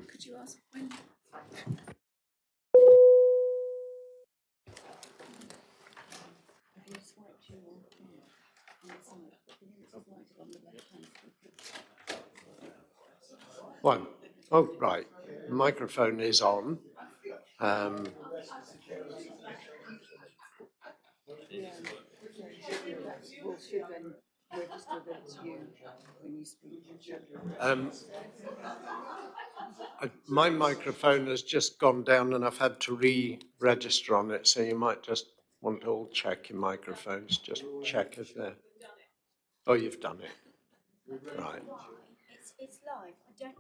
Could you ask when? One. Oh, right. Microphone is on. We'll should then register that it's you when you speak. My microphone has just gone down and I've had to re-register on it, so you might just want to all check your microphones. Just check if they're... Oh, you've done it. Right. It's live. I don't.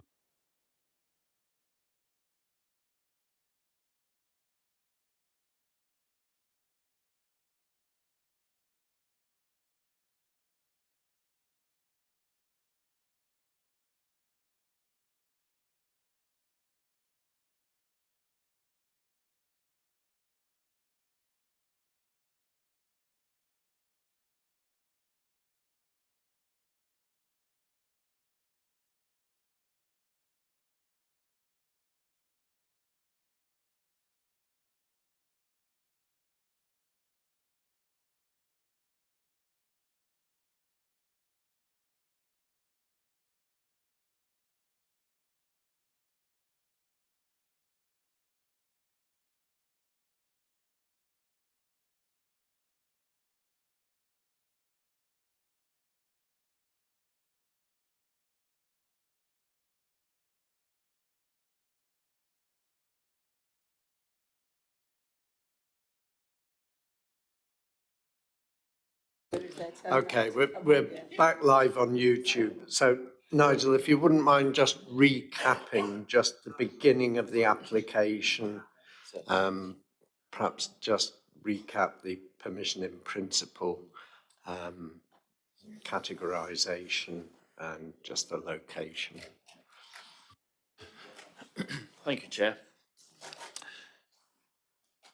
Okay, we're back live on YouTube. So, Nigel, if you wouldn't mind just recapping just the beginning of the application, perhaps just recap the permission in principle, categorisation, and just the location. Thank you, Chair.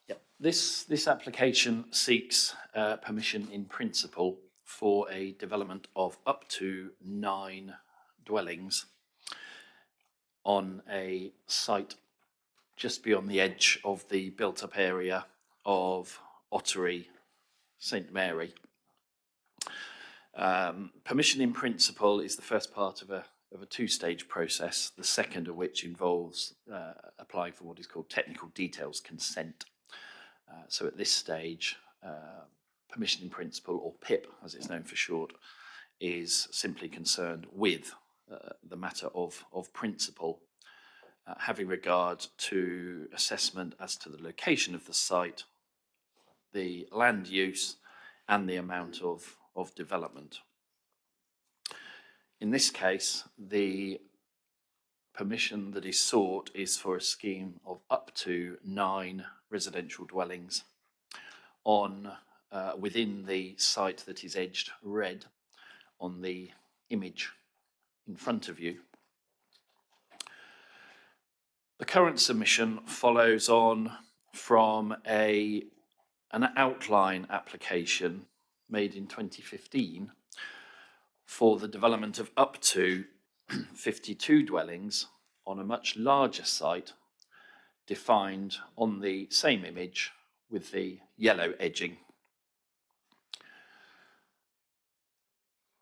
Yep. This application seeks permission in principle for a development of up to 9 dwellings on a site just beyond the edge of the built-up area of Ottery, St Mary. Permission in principle is the first part of a two-stage process, the second of which involves applying for what is called technical details consent. So at this stage, permission in principle, or PIP as it's known for short, is simply concerned with the matter of principle, having regard to assessment as to the location of the site, the land use, and the amount of development. In this case, the permission that is sought is for a scheme of up to 9 residential dwellings on within the site that is edged red on the image in front of you. The current submission follows on from an outline application made in 2015 for the development of up to 52 dwellings on a much larger site defined on the same image with the yellow edging.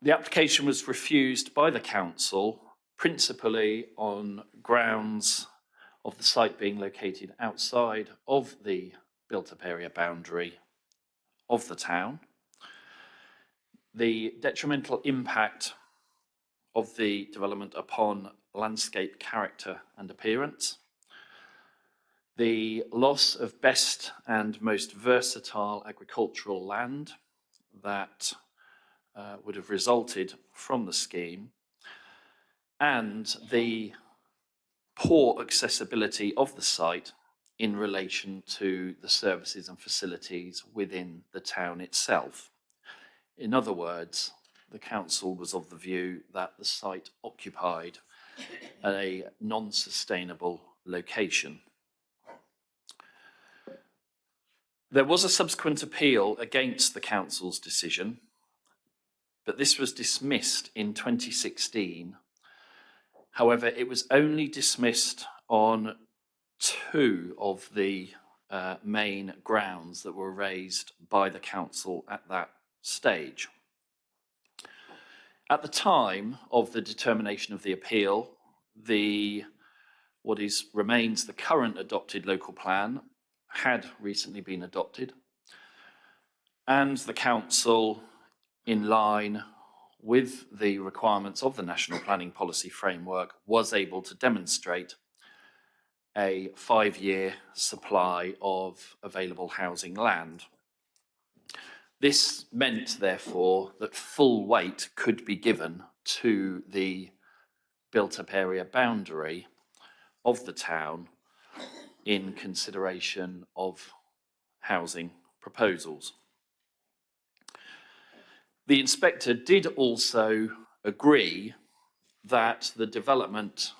The application was refused by the council principally on grounds of the site being located outside of the built-up area boundary of the town, the detrimental impact of the development upon landscape character and appearance, the loss of best and most versatile agricultural land that would have resulted from the scheme, and the poor accessibility of the site in relation to the services and facilities within the town itself. In other words, the council was of the view that the site occupied a non-sustainable location. There was a subsequent appeal against the council's decision, but this was dismissed in 2016 However, it was only dismissed on 2 of the main grounds that were raised by the council at that stage. At the time of the determination of the appeal, remains the current adopted local plan had recently been adopted, and the council, in line with the requirements of the National Planning Policy Framework, was able to demonstrate a 5-year supply of available housing land. This meant, therefore, that full weight could be given to the built-up area boundary of the town in consideration of housing proposals. The inspector did also agree that the development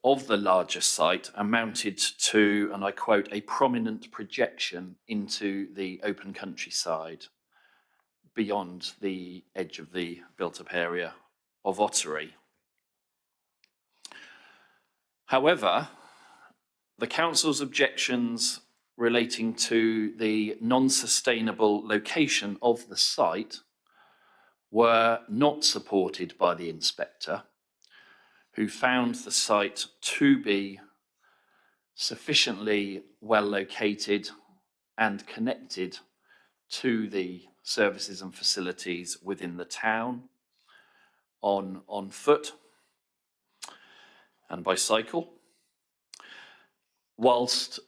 of the larger site amounted to, and I quote, a prominent projection into the open countryside beyond the edge of the built-up area of Ottery. However, the council's objections relating to the non-sustainable location of the site were not supported by the inspector, who found the site to be sufficiently well located and connected to the services and facilities within the town on foot and by cycle, whilst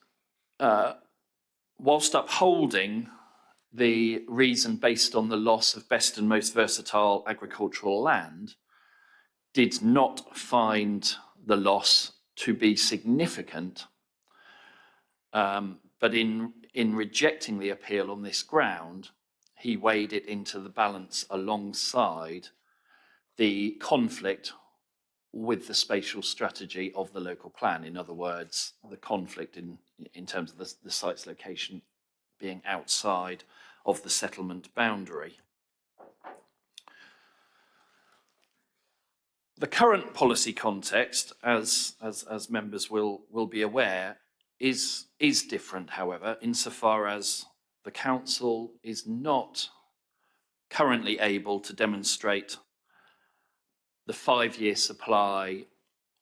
upholding the reason based on the loss of best and most versatile agricultural land, did not find the loss to be significant, but in rejecting the appeal on this ground, he weighed it into the balance alongside the conflict with the spatial strategy of the local plan. In other words, the conflict in terms of the site's location being outside of the settlement boundary. The current policy context, as members will be aware, is different, however, insofar as the council is not currently able to demonstrate the 5-year supply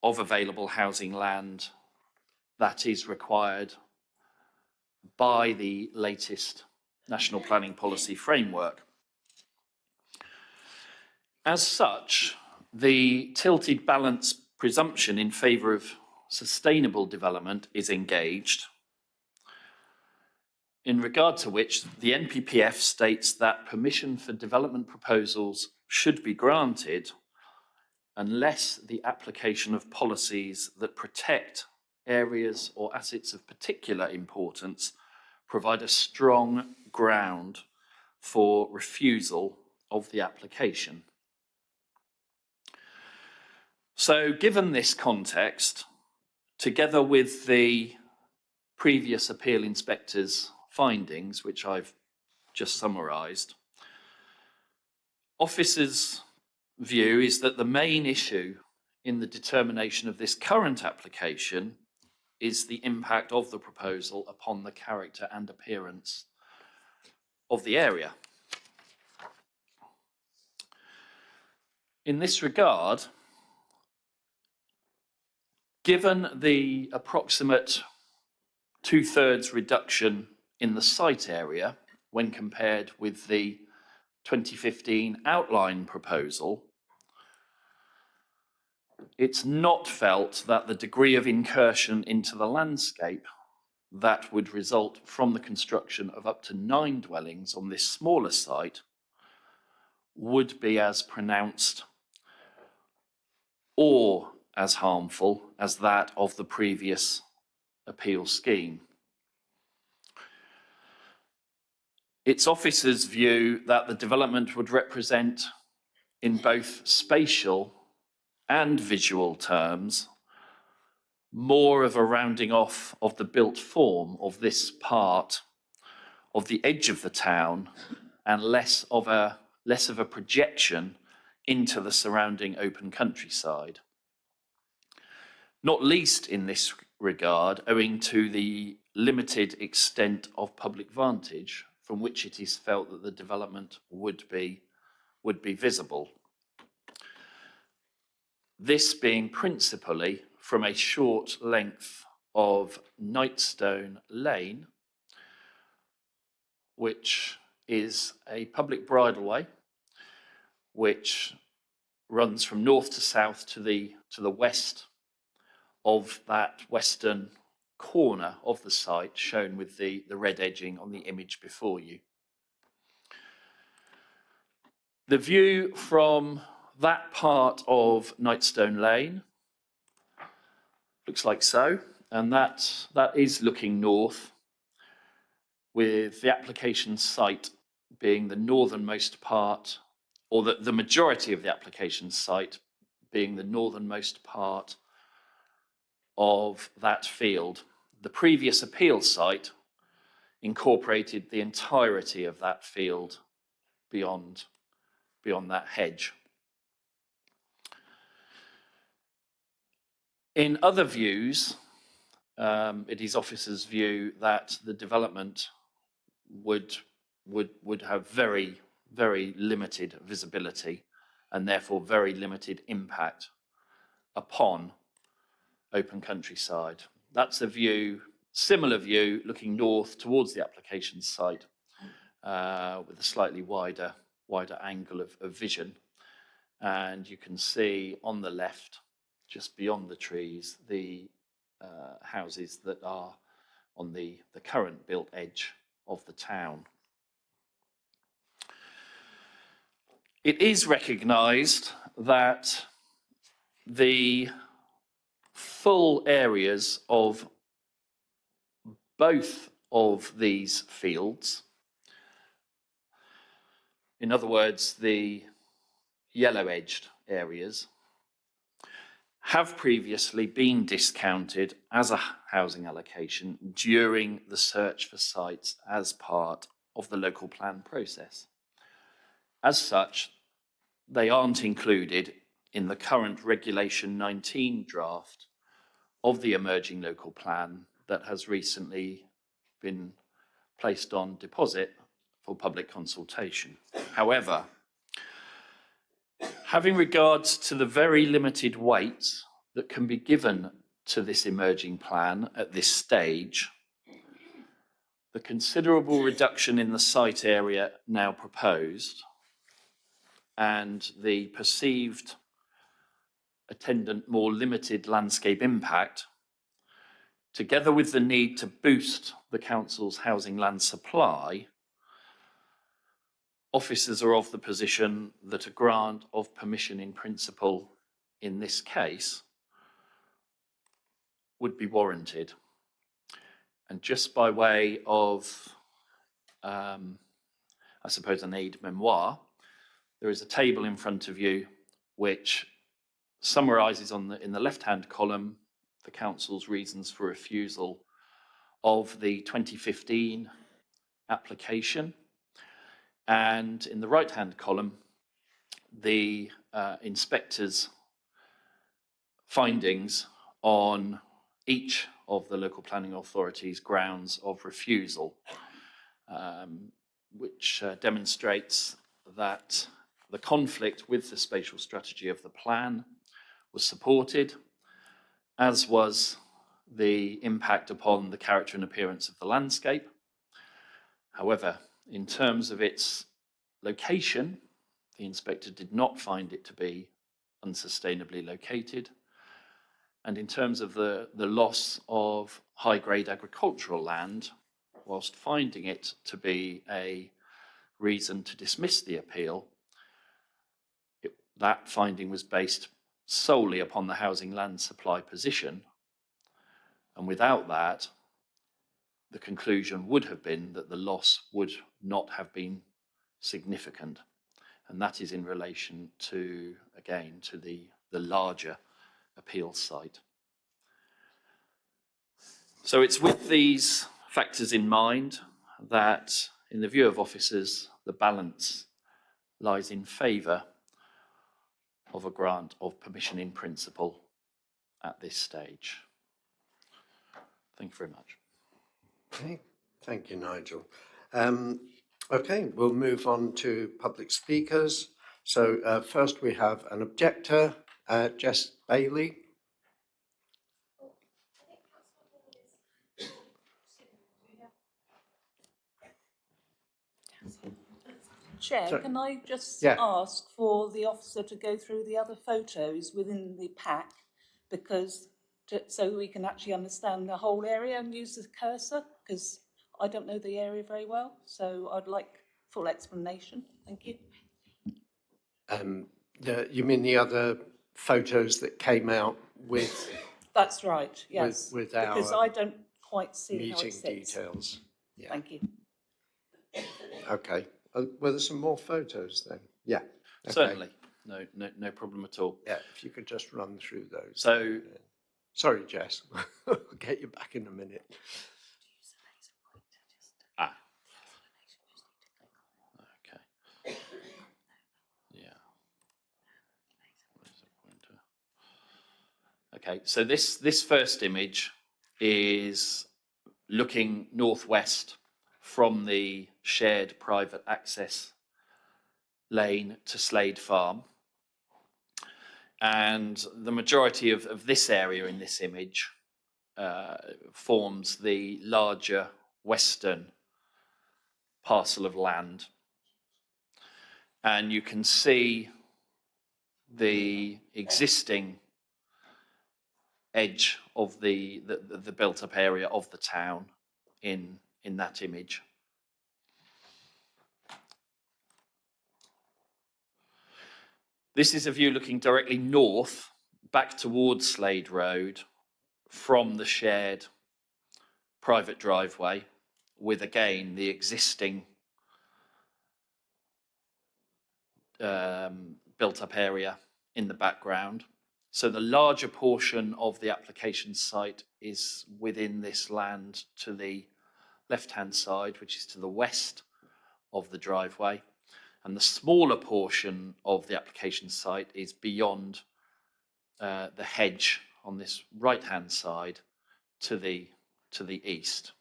of available housing land that is required by the latest National Planning Policy Framework. As such, the tilted balance presumption in favour of sustainable development is engaged, in regard to which the NPPF states that permission for development proposals should be granted unless the application of policies that protect areas or assets of particular importance provide a strong ground for refusal of the application. So, given this context, together with the previous appeal inspector's findings, which I've just summarised, officers' view is that the main issue in the determination of this current application is the impact of the proposal upon the character and appearance of the area. In this regard, given the approximate 2/3 reduction in the site area when compared with the 2015 outline proposal, it's not felt that the degree of incursion into the landscape that would result from the construction of up to 9 dwellings on this smaller site would be as pronounced or as harmful as that of the previous appeal scheme. Its officers' view that the development would represent, in both spatial and visual terms, more of a rounding off of the built form of this part of the edge of the town and less of a projection into the surrounding open countryside. not least in this regard owing to the limited extent of public vantage from which it is felt that the development would be visible. This being principally from a short length of Knightstone Lane, which is a public bridleway which runs from north to south to the west of that western corner of the site, shown with the red edging on the image before you. The view from that part of Knightstone Lane looks like so, and that is looking north, with the application site being the northernmost part, or the majority of the application site being the northernmost part of that field. The previous appeal site incorporated the entirety of that field beyond that hedge. In other views, it is officers' view that the development would have very, very limited visibility and therefore very limited impact upon open countryside. That's a view, similar view, looking north towards the application site with a slightly wider angle of vision. And you can see on the left, just beyond the trees, the houses that are on the current built edge of the town. It is recognised that the full areas of both of these fields, in other words, the yellow-edged areas, have previously been discounted as a housing allocation during the search for sites as part of the local plan process. As such, they aren't included in the current Regulation 19 draft of the emerging local plan that has recently been placed on deposit for public consultation. However, having regards to the very limited weight that can be given to this emerging plan at this stage, the considerable reduction in the site area now proposed, and the perceived attendant more limited landscape impact, together with the need to boost the council's housing land supply, officers are of the position that a grant of permission in principle in this case would be warranted. And just by way of, I suppose, an aide-memoire, there is a table in front of you which summarises in the left-hand column the council's reasons for refusal of the 2015 application, and in the right-hand column the inspector's findings on each of the local planning authority's grounds of refusal, which demonstrates that the conflict with the spatial strategy of the plan was supported, as was the impact upon the character and appearance of the landscape. However, in terms of its location, the inspector did not find it to be unsustainably located. And in terms of the loss of high-grade agricultural land, whilst finding it to be a reason to dismiss the appeal, that finding was based solely upon the housing land supply position. And without that, the conclusion would have been that the loss would not have been significant. And that is in relation to, again, to the larger appeal site. So it's with these factors in mind that, in the view of officers, the balance lies in favour of a grant of permission in principle at this stage. Thank you very much. Okay, thank you, Nigel. Okay, we'll move on to public speakers. So first we have an objector, Jess Bailey. Chair, Sorry. can I just Yeah. ask for the officer to go through the other photos within the pack, because so we can actually understand the whole area and use the cursor, because I don't know the area very well, so I'd like full explanation. Thank you. You mean the other photos that came out with That's right, yes. with Because our I don't quite see how it meeting sits. details? Yeah. Thank you. Okay. Were there some more photos then? Yeah. Okay. Certainly, no problem at all. Yeah, if you could just run through those. So, Sorry, Jess. I'll get you back in a minute. okay. Yeah. Where's the pointer? Okay, so this first image is looking northwest from the shared private access lane to Slade Farm. And the majority of this area in this image forms the larger western parcel of land. And you can see the existing edge of the built-up area of the town in that image. This is a view looking directly north, back towards Slade Road, from the shared private driveway, with again the existing built-up area in the background. So the larger portion of the application site is within this land to the left-hand side, which is to the west of the driveway. And the smaller portion of the application site is beyond the hedge on this right-hand side to the east.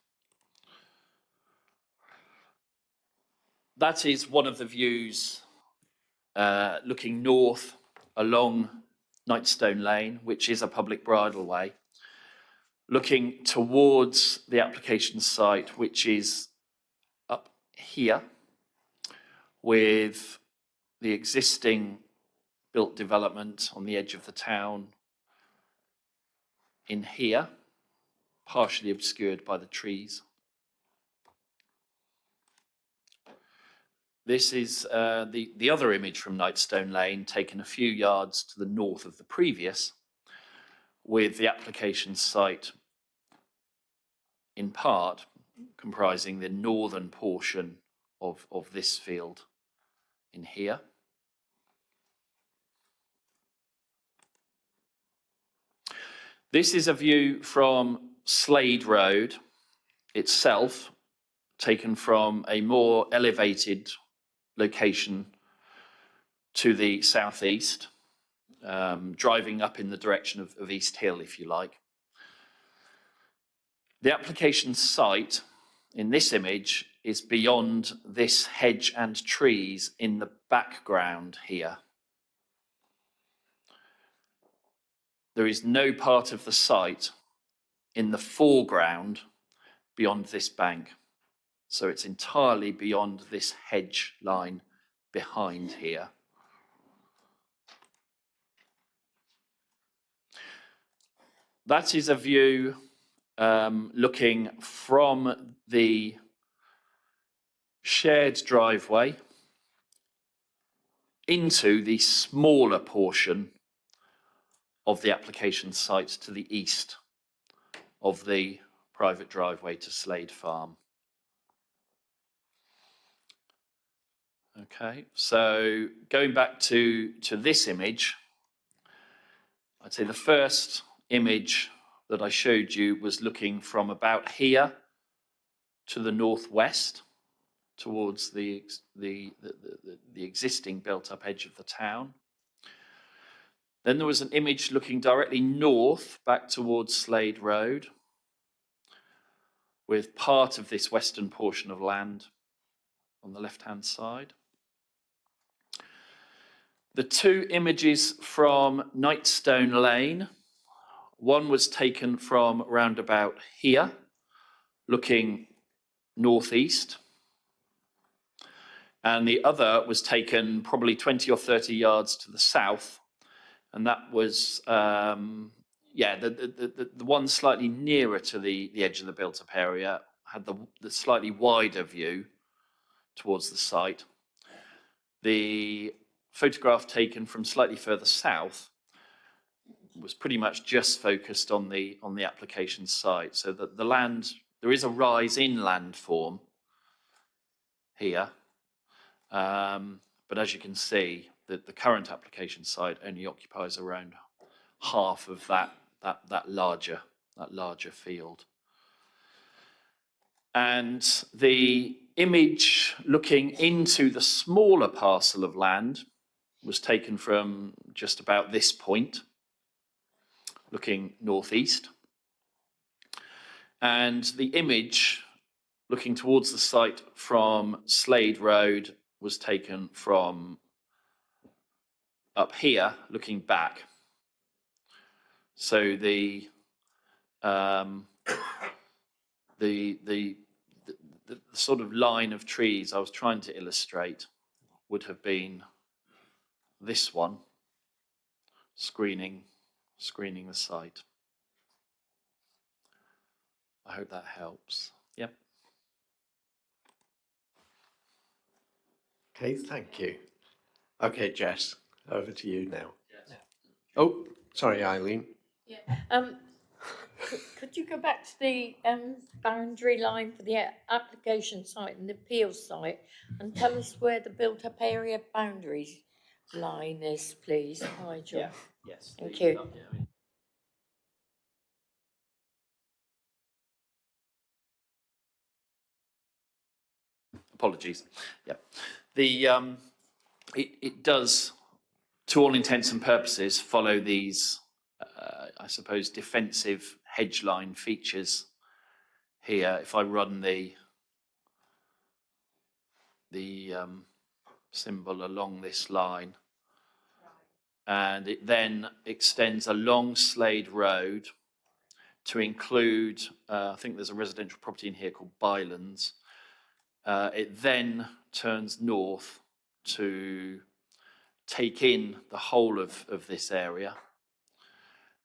That is one of the views looking north along Knightstone Lane, which is a public bridleway, looking towards the application site, which is up here, with the existing built development on the edge of the town in here, partially obscured by the trees. This is the other image from Knightstone Lane, taken a few yards to the north of the previous, with the application site in part comprising the northern portion of this field in here. This is a view from Slade Road itself, taken from a more elevated location to the southeast, driving up in the direction of East Hill, if you like. The application site in this image is beyond this hedge and trees in the background here. There is no part of the site in the foreground beyond this bank. So it's entirely beyond this hedge line behind here. That is a view looking from the shared driveway into the smaller portion of the application site to the east of the private driveway to Slade Farm. Okay, so going back to this image, I'd say the first image that I showed you was looking from about here to the northwest towards the existing built-up edge of the town. Then there was an image looking directly north back towards Slade Road, with part of this western portion of land on the left-hand side. The two images from Knightstone Lane, one was taken from round about here, looking northeast, and the other was taken probably 20 or 30 yards to the south, and that was, the one slightly nearer to the edge of the built-up area had the slightly wider view towards the site. The photograph taken from slightly further south was pretty much just focused on the application site, so that the land, there is a rise in landform here, but as you can see, the current application site only occupies around half of that larger field. And the image looking into the smaller parcel of land was taken from just about this point, looking northeast. And the image looking towards the site from Slade Road was taken from up here, looking back. So the sort of line of trees I was trying to illustrate would have been this one, screening the site. I hope that helps. Yep. Okay, thank you. Okay, Jess, over to you now. Yes. Oh, sorry, Eileen. Yeah. Could you go back to the boundary line for the application site and the appeals site and tell us where the built-up area boundaries line is, please, Nigel? Yeah. Yes. Thank you. Apologies. Yeah. It does, to all intents and purposes, follow these, I suppose, defensive hedge line features here. If I run the symbol along this line, and it then extends along Slade Road to include, I think there's a residential property in here called Bylands. It then turns north to take in the whole of this area,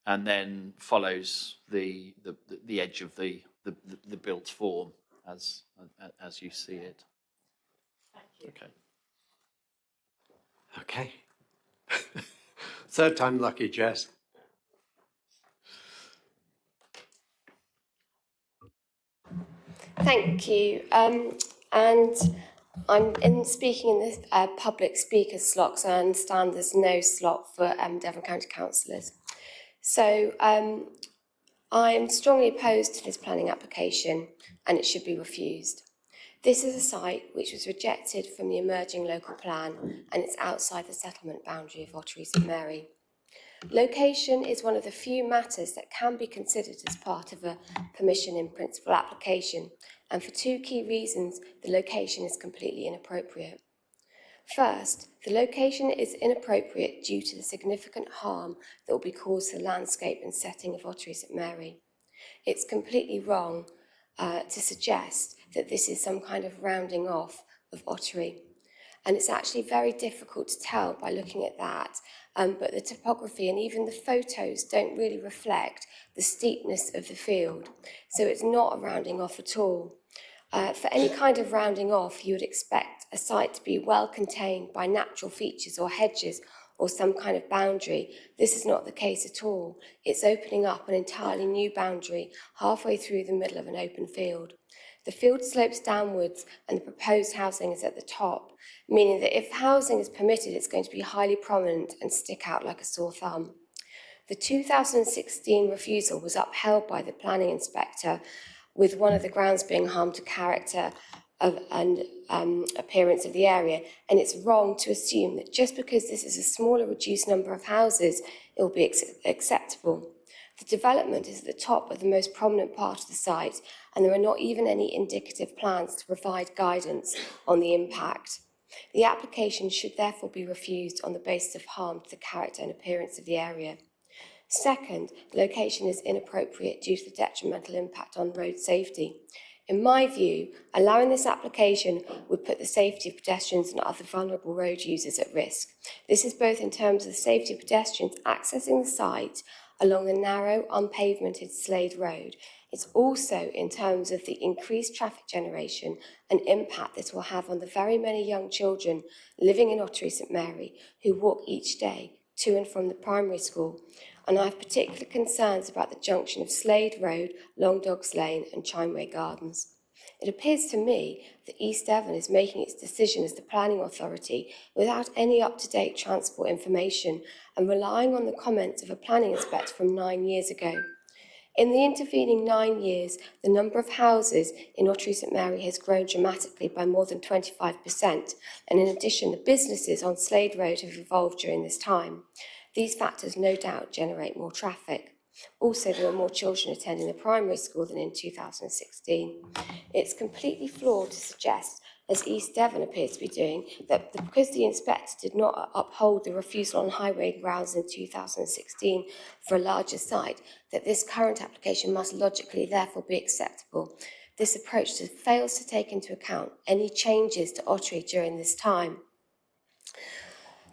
and then follows the edge of the built form as you see it. Thank you. Okay. Third time lucky, Jess. Thank you. And I'm speaking in the public speaker slot, so I understand there's no slot for Devon County councillors. So I'm strongly opposed to this planning application, and it should be refused. This is a site which was rejected from the emerging local plan, and it's outside the settlement boundary of Ottery St Mary. Location is one of the few matters that can be considered as part of a permission in principle application, and for two key reasons, the location is completely inappropriate. First, the location is inappropriate due to the significant harm that will be caused to the landscape and setting of Ottery St Mary. It's completely wrong to suggest that this is some kind of rounding off of Ottery. And it's actually very difficult to tell by looking at that, but the topography and even the photos don't really reflect the steepness of the field. So it's not a rounding off at all. For any kind of rounding off, you would expect a site to be well contained by natural features or hedges or some kind of boundary. This is not the case at all. It's opening up an entirely new boundary halfway through the middle of an open field. The field slopes downwards and the proposed housing is at the top, meaning that if housing is permitted, it's going to be highly prominent and stick out like a sore thumb. The 2016 refusal was upheld by the planning inspector, with one of the grounds being harm to character appearance of the area, and it's wrong to assume that just because this is a smaller, reduced number of houses, it will be acceptable. The development is at the top of the most prominent part of the site, and there are not even any indicative plans to provide guidance on the impact. The application should therefore be refused on the basis of harm to the character and appearance of the area. Second, the location is inappropriate due to the detrimental impact on road safety. In my view, allowing this application would put the safety of pedestrians and other vulnerable road users at risk. This is both in terms of the safety of pedestrians accessing the site along the narrow, unpavemented Slade Road. It's also in terms of the increased traffic generation and impact this will have on the very many young children living in Ottery St Mary who walk each day to and from the primary school. And I have particular concerns about the junction of Slade Road, Long Dogs Lane and Chimeway Gardens. It appears to me that East Devon is making its decision as the planning authority without any up-to-date transport information and relying on the comments of a planning inspector from 9 years ago. In the intervening 9 years, the number of houses in Ottery St Mary has grown dramatically by more than 25%, and in addition, the businesses on Slade Road have evolved during this time. These factors no doubt generate more traffic. Also, there are more children attending the primary school than in 2016. It's completely flawed to suggest, as East Devon appears to be doing, that because the inspector did not uphold the refusal on highway grounds in 2016 for a larger site, that this current application must logically therefore be acceptable. This approach fails to take into account any changes to Ottery during this time.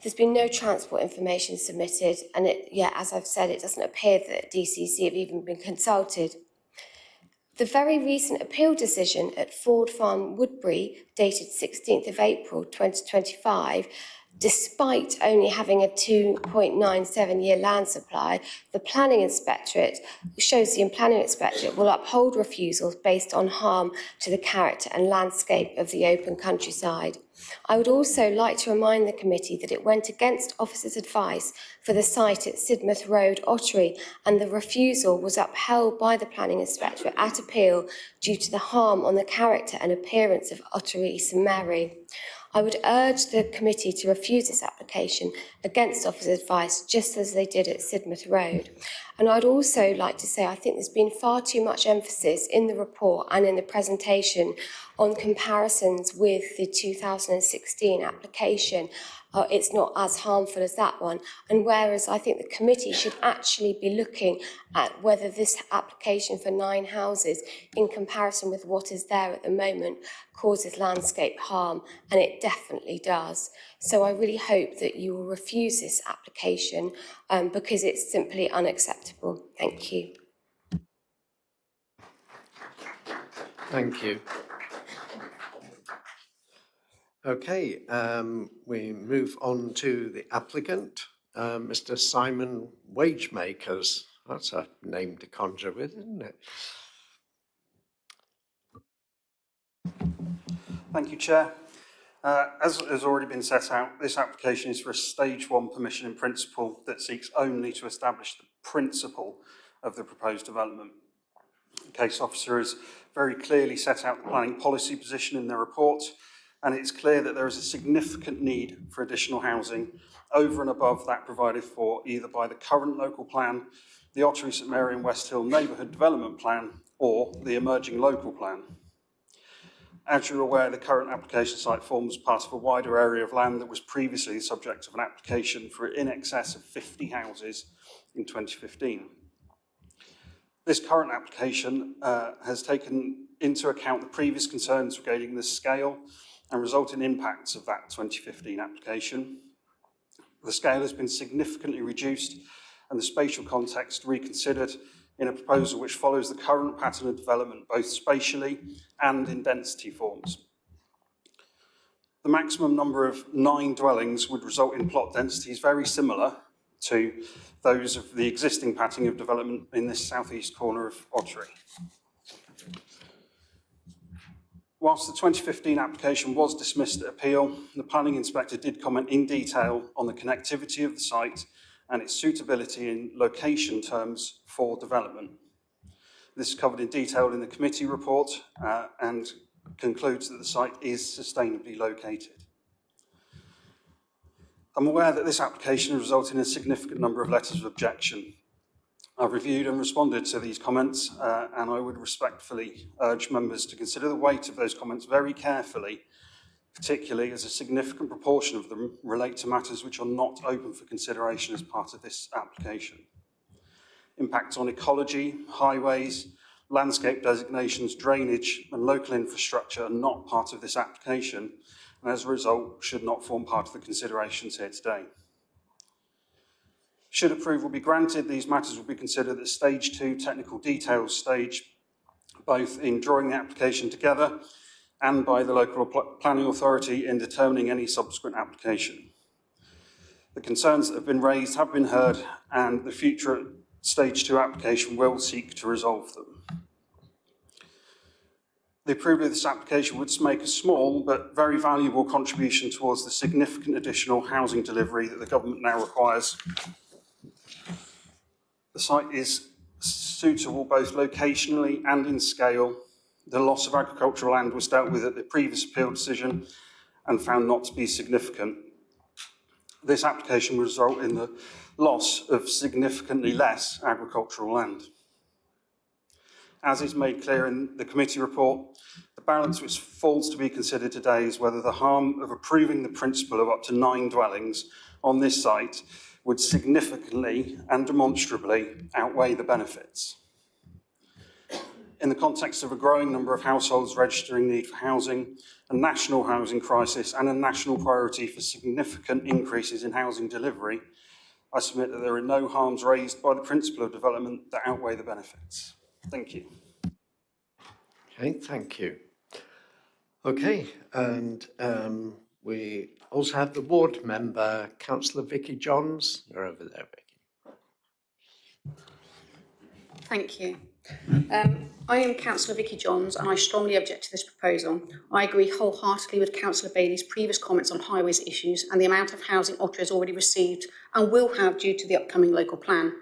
There's been no transport information submitted, and as I've said, it doesn't appear that DCC have even been consulted. The very recent appeal decision at Ford Farm Woodbury, dated 16th of April 2025, despite only having a 2.97-year land supply, the planning inspectorate will uphold refusals based on harm to the character and landscape of the open countryside. I would also like to remind the committee that it went against officers' advice for the site at Sidmouth Road, Ottery, and the refusal was upheld by the planning inspectorate at appeal due to the harm on the character and appearance of Ottery St Mary. I would urge the committee to refuse this application against officers' advice, just as they did at Sidmouth Road. And I'd also like to say I think there's been far too much emphasis in the report and in the presentation on comparisons with the 2016 application. It's not as harmful as that one. And whereas I think the committee should actually be looking at whether this application for 9 houses, in comparison with what is there at the moment, causes landscape harm, and it definitely does. So I really hope that you will refuse this application because it's simply unacceptable. Thank you. Thank you. Okay, we move on to the applicant, Mr. Simon Wagemakers. That's a name to conjure with, isn't it? Thank you, Chair. As has already been set out, this application is for a Stage 1 permission in principle that seeks only to establish the principle of the proposed development. The case officer has very clearly set out the planning policy position in their report, and it's clear that there is a significant need for additional housing over and above that provided for either by the current local plan, the Ottery St Mary and West Hill Neighbourhood Development Plan, or the emerging local plan. As you're aware, the current application site forms part of a wider area of land that was previously the subject of an application for in excess of 50 houses in 2015. This current application has taken into account the previous concerns regarding the scale and resulting impacts of that 2015 application. The scale has been significantly reduced and the spatial context reconsidered in a proposal which follows the current pattern of development both spatially and in density forms. The maximum number of 9 dwellings would result in plot densities very similar to those of the existing pattern of development in this southeast corner of Ottery. Whilst the 2015 application was dismissed at appeal, the planning inspector did comment in detail on the connectivity of the site and its suitability in location terms for development. This is covered in detail in the committee report and concludes that the site is sustainably located. I'm aware that this application has resulted in a significant number of letters of objection. I've reviewed and responded to these comments, and I would respectfully urge members to consider the weight of those comments very carefully, particularly as a significant proportion of them relate to matters which are not open for consideration as part of this application. Impacts on ecology, highways, landscape designations, drainage and local infrastructure are not part of this application, and as a result should not form part of the considerations here today. Should approval be granted, these matters will be considered at stage 2 technical details stage, both in drawing the application together and by the local planning authority in determining any subsequent application. The concerns that have been raised have been heard, and the future stage 2 application will seek to resolve them. The approval of this application would make a small but very valuable contribution towards the significant additional housing delivery that the government now requires. The site is suitable both locationally and in scale. The loss of agricultural land was dealt with at the previous appeal decision and found not to be significant. This application will result in the loss of significantly less agricultural land. As is made clear in the committee report, the balance which falls to be considered today is whether the harm of approving the principle of up to 9 dwellings on this site would significantly and demonstrably outweigh the benefits. In the context of a growing number of households registering need for housing, a national housing crisis and a national priority for significant increases in housing delivery, I submit that there are no harms raised by the principle of development that outweigh the benefits. Thank you. Okay, thank you. Okay, and we also have the ward member, Councillor Vicky Johns. You're over there, Vicky. Thank you. I am Councillor Vicky Johns and I strongly object to this proposal. I agree wholeheartedly with Councillor Bailey's previous comments on highways issues and the amount of housing Otter has already received and will have due to the upcoming local plan.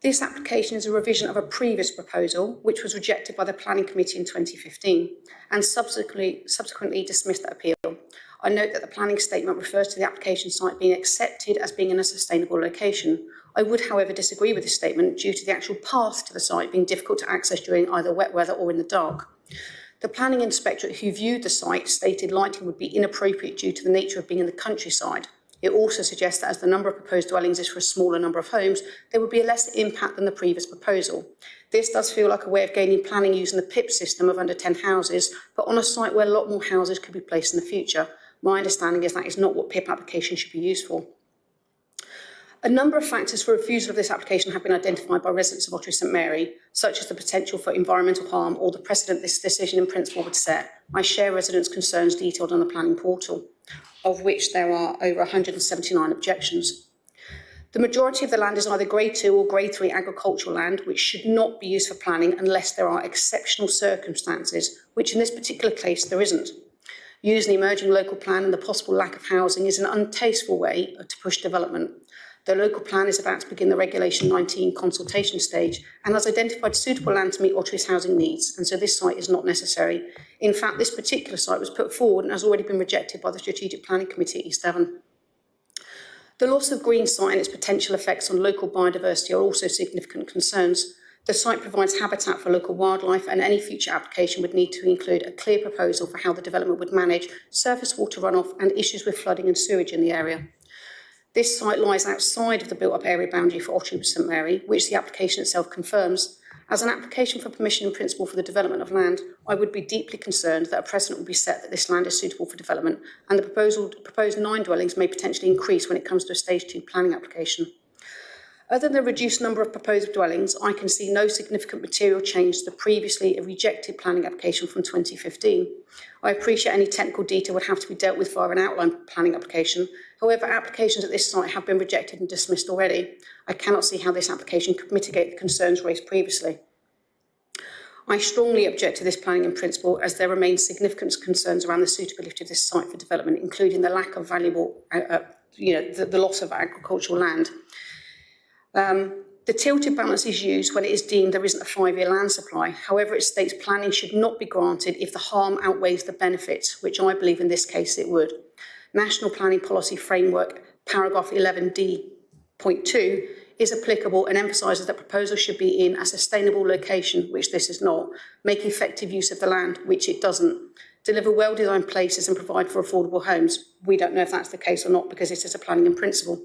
This application is a revision of a previous proposal which was rejected by the Planning Committee in 2015 and subsequently dismissed that appeal. I note that the planning statement refers to the application site being accepted as being in a sustainable location. I would, however, disagree with this statement due to the actual path to the site being difficult to access during either wet weather or in the dark. The planning inspectorate who viewed the site stated lighting would be inappropriate due to the nature of being in the countryside. It also suggests that as the number of proposed dwellings is for a smaller number of homes, there would be a less impact than the previous proposal. This does feel like a way of gaining planning using the PIP system of under 10 houses, but on a site where a lot more houses could be placed in the future. My understanding is that is not what PIP application should be used for. A number of factors for refusal of this application have been identified by residents of Ottery St Mary, such as the potential for environmental harm or the precedent this decision in principle would set. I share residents' concerns detailed on the planning portal, of which there are over 179 objections. The majority of the land is either Grade 2 or Grade 3 agricultural land, which should not be used for planning unless there are exceptional circumstances, which in this particular case there isn't. Using the emerging local plan and the possible lack of housing is an untasteful way to push development. The local plan is about to begin the Regulation 19 consultation stage and has identified suitable land to meet Ottery's housing needs, and so this site is not necessary. In fact, this particular site was put forward and has already been rejected by the Strategic Planning Committee at East Devon. The loss of green site and its potential effects on local biodiversity are also significant concerns. The site provides habitat for local wildlife, and any future application would need to include a clear proposal for how the development would manage surface water runoff and issues with flooding and sewage in the area. This site lies outside of the built-up area boundary for Ottery St Mary, which the application itself confirms. As an application for permission in principle for the development of land, I would be deeply concerned that a precedent will be set that this land is suitable for development, and the proposed 9 dwellings may potentially increase when it comes to a Stage 2 planning application. Other than the reduced number of proposed dwellings, I can see no significant material change to the previously rejected planning application from 2015. I appreciate any technical detail would have to be dealt with via an outline planning application. However, applications at this site have been rejected and dismissed already. I cannot see how this application could mitigate the concerns raised previously. I strongly object to this planning in principle as there remain significant concerns around the suitability of this site for development, including the lack of valuable, the loss of agricultural land. The tilted balance is used when it is deemed there isn't a 5-year land supply. However, it states planning should not be granted if the harm outweighs the benefits, which I believe in this case it would. National Planning Policy Framework, paragraph 11D.2, is applicable and emphasises that proposals should be in a sustainable location, which this is not, make effective use of the land, which it doesn't, deliver well-designed places and provide for affordable homes. We don't know if that's the case or not because it is a planning in principle.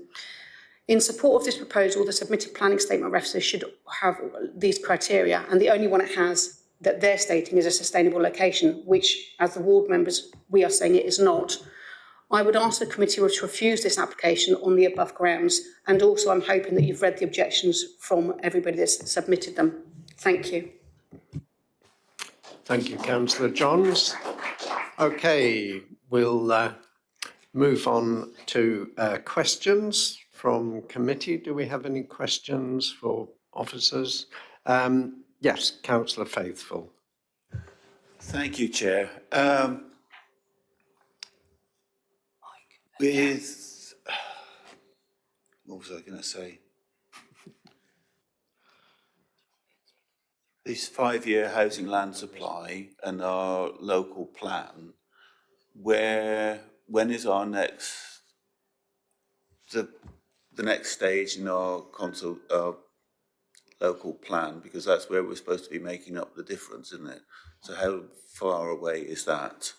In support of this proposal, the submitted planning statement references should have these criteria, and the only one it has that they're stating is a sustainable location, which, as the ward members, we are saying it is not. I would ask the committee to refuse this application on the above grounds, and also I'm hoping that you've read the objections from everybody that's submitted them. Thank you. Thank you, Councillor Johns. Okay, we'll move on to questions from committee. Do we have any questions for officers? Yes, Councillor Faithful. Thank you, Chair. What was I going to say? This 5-year housing land supply and our local plan, when is our next, the next stage in our local plan? Because that's where we're supposed to be making up the difference, isn't it? So how far away is that?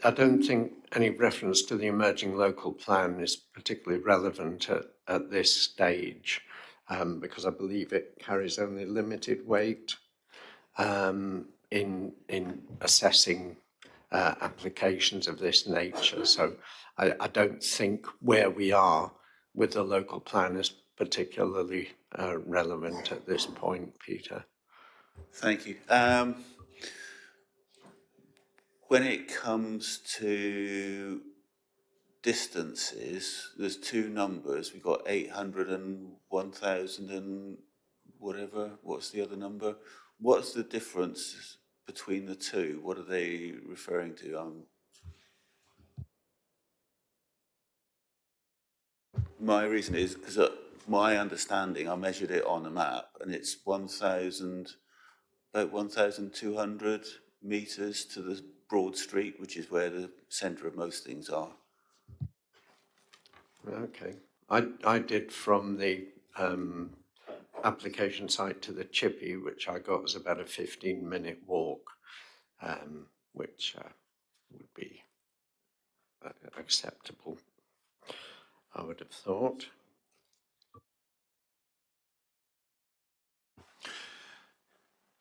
I don't think any reference to the emerging local plan is particularly relevant at this stage, because I believe it carries only limited weight in assessing applications of this nature. So I don't think where we are with the local plan is particularly relevant at this point, Peter. Thank you. When it comes to distances, there's two numbers. We've got 800 and 1,000 and whatever. What's the other number? What's the difference between the two? What are they referring to? My reason is because my understanding, I measured it on a map, and it's 1,000, about 1,200 metres to the Broad Street, which is where the centre of most things are. Okay. I did from the application site to the Chippy, which I got was about a 15-minute walk, which would be acceptable, I would have thought.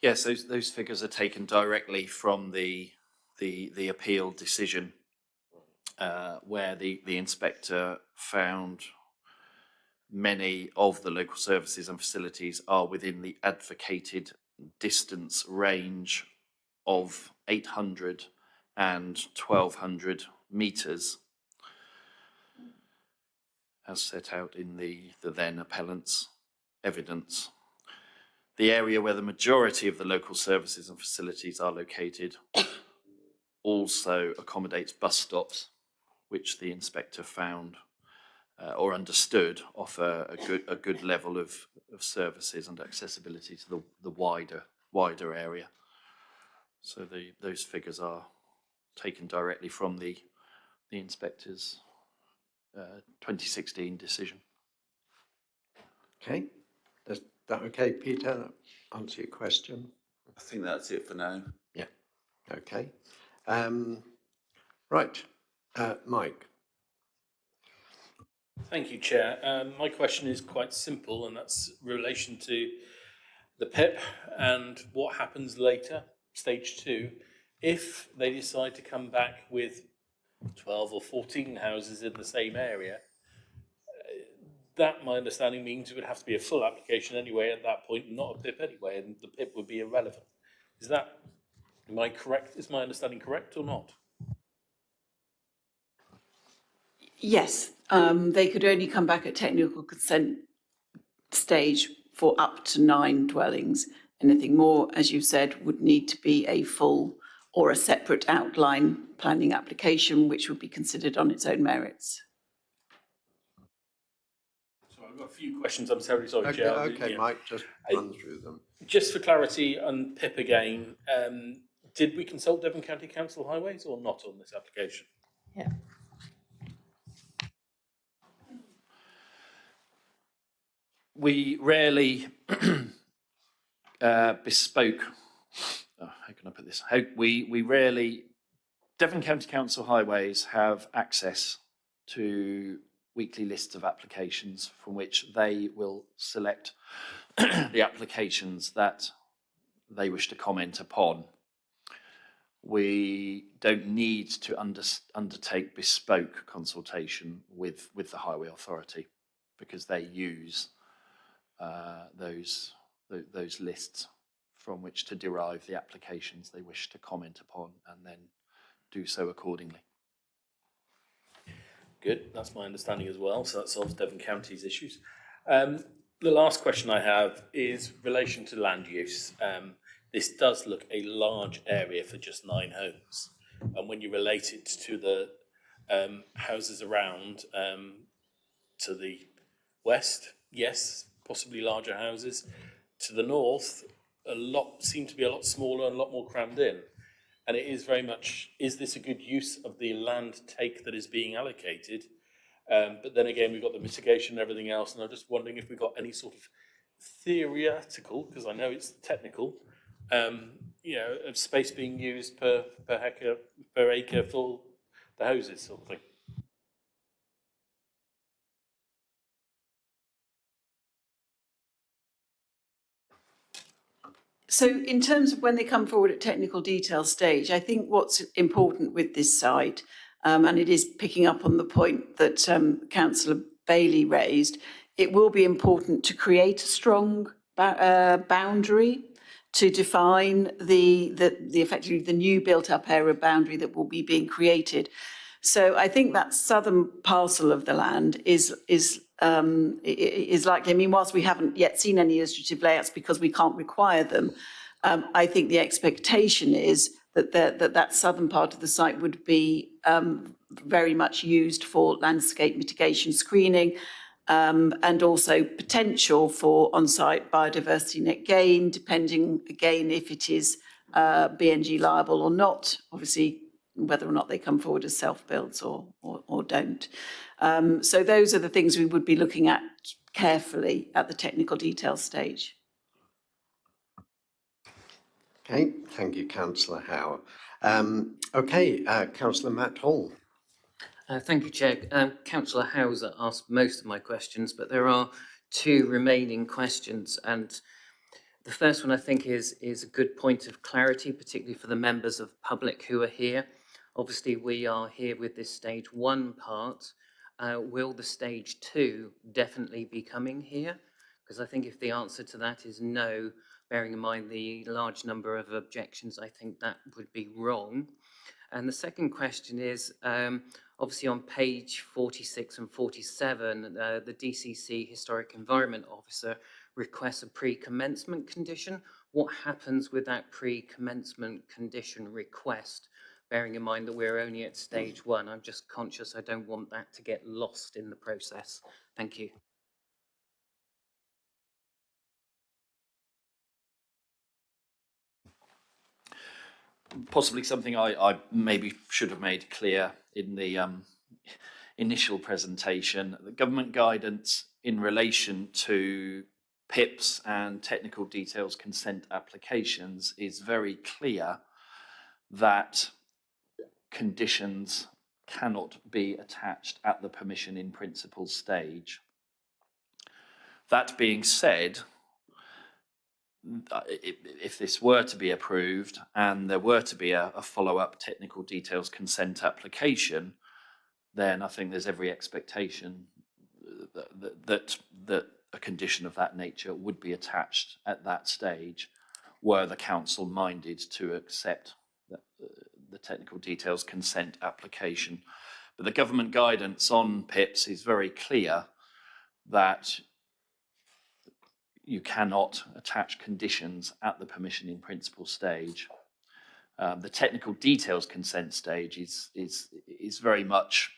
Yes, those figures are taken directly from the appeal decision, where the inspector found many of the local services and facilities are within the advocated distance range of 800 and 1,200 metres, as set out in the then appellant's evidence. The area where the majority of the local services and facilities are located also accommodates bus stops, which the inspector found or understood offer a good level of services and accessibility to the wider area. So those figures are taken directly from the inspector's 2016 decision. Okay. Is that okay, Peter? That answer your question? I think that's it for now. Yeah. Okay. Right. Mike. Thank you, Chair. My question is quite simple, and that's in relation to the PIP and what happens later, stage 2, if they decide to come back with 12 or 14 houses in the same area. That, my understanding, means it would have to be a full application anyway at that point, not a PIP anyway, and the PIP would be irrelevant. Am I correct? Is my understanding correct or not? Yes, they could only come back at technical consent stage for up to 9 dwellings. Anything more, as you said, would need to be a full or a separate outline planning application, which would be considered on its own merits. So I've got a few questions. I'm terribly sorry, Chair. Okay, Yeah. Mike, just run through them. Just for clarity on PIP again, did we consult Devon County Council Highways or not on this application? Yeah. We rarely bespoke, how can I put this? We rarely, Devon County Council Highways have access to weekly lists of applications from which they will select the applications that they wish to comment upon. We don't need to undertake bespoke consultation with the Highway Authority because they use those lists from which to derive the applications they wish to comment upon and then do so accordingly. Good, that's my understanding as well. So that solves Devon County's issues. The last question I have is relation to land use. This does look a large area for just 9 homes. And when you relate it to the houses around to the west, yes, possibly larger houses. To the north, seem to be a lot smaller and a lot more crammed in. And it is very much, is this a good use of the land take that is being allocated? But then again, we've got the mitigation and everything else, and I'm just wondering if we've got any sort of theoretical, because I know it's technical, of space being used per acre for the houses sort of thing. So in terms of when they come forward at technical detail stage, I think what's important with this site, and it is picking up on the point that Councillor Bailey raised, it will be important to create a strong boundary to define the effectively the new built-up area boundary that will be being created. So I think that southern parcel of the land is likely. I mean, whilst we haven't yet seen any illustrative layouts because we can't require them, I think the expectation is that that southern part of the site would be very much used for landscape mitigation screening, and also potential for on-site biodiversity net gain, depending again if it is BNG liable or not. Obviously, whether or not they come forward as self-builds or don't. So those are the things we would be looking at carefully at the technical detail stage. Okay, thank you, Councillor Howe. Councillor Matt Hall. Thank you, Chair. Councillor Hauser asked most of my questions, but there are 2 remaining questions. And the first one I think is a good point of clarity, particularly for the members of public who are here. Obviously, we are here with this stage 1 part. Will the stage 2 definitely be coming here? Because I think if the answer to that is no, bearing in mind the large number of objections, I think that would be wrong. And the second question is, obviously on page 46 and 47, the DCC Historic Environment Officer requests a pre-commencement condition. What happens with that pre-commencement condition request? Bearing in mind that we're only at stage 1, I'm just conscious I don't want that to get lost in the process. Thank you. Possibly something I maybe should have made clear in the initial presentation. The government guidance in relation to PIPs and technical details consent applications is very clear that conditions cannot be attached at the permission in principle stage. That being said, if this were to be approved and there were to be a follow-up technical details consent application, then I think there's every expectation that a condition of that nature would be attached at that stage were the council minded to accept the technical details consent application. But the government guidance on PIPs is very clear that you cannot attach conditions at the permission in principle stage. The technical details consent stage is very much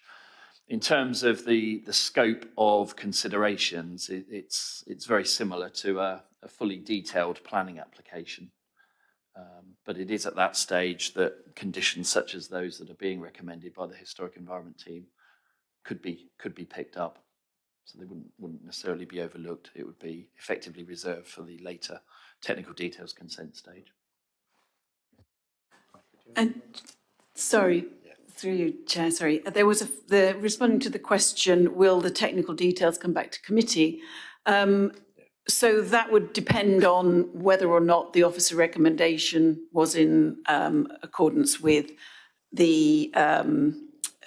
In terms of the scope of considerations, it's very similar to a fully detailed planning application. But it is at that stage that conditions such as those that are being recommended by the Historic Environment team could be picked up. So they wouldn't necessarily be overlooked. It would be effectively reserved for the later technical details consent stage. And sorry, through you, Chair, sorry. There was the responding to the question, will the technical details come back to committee? So that would depend on whether or not the officer recommendation was in accordance with the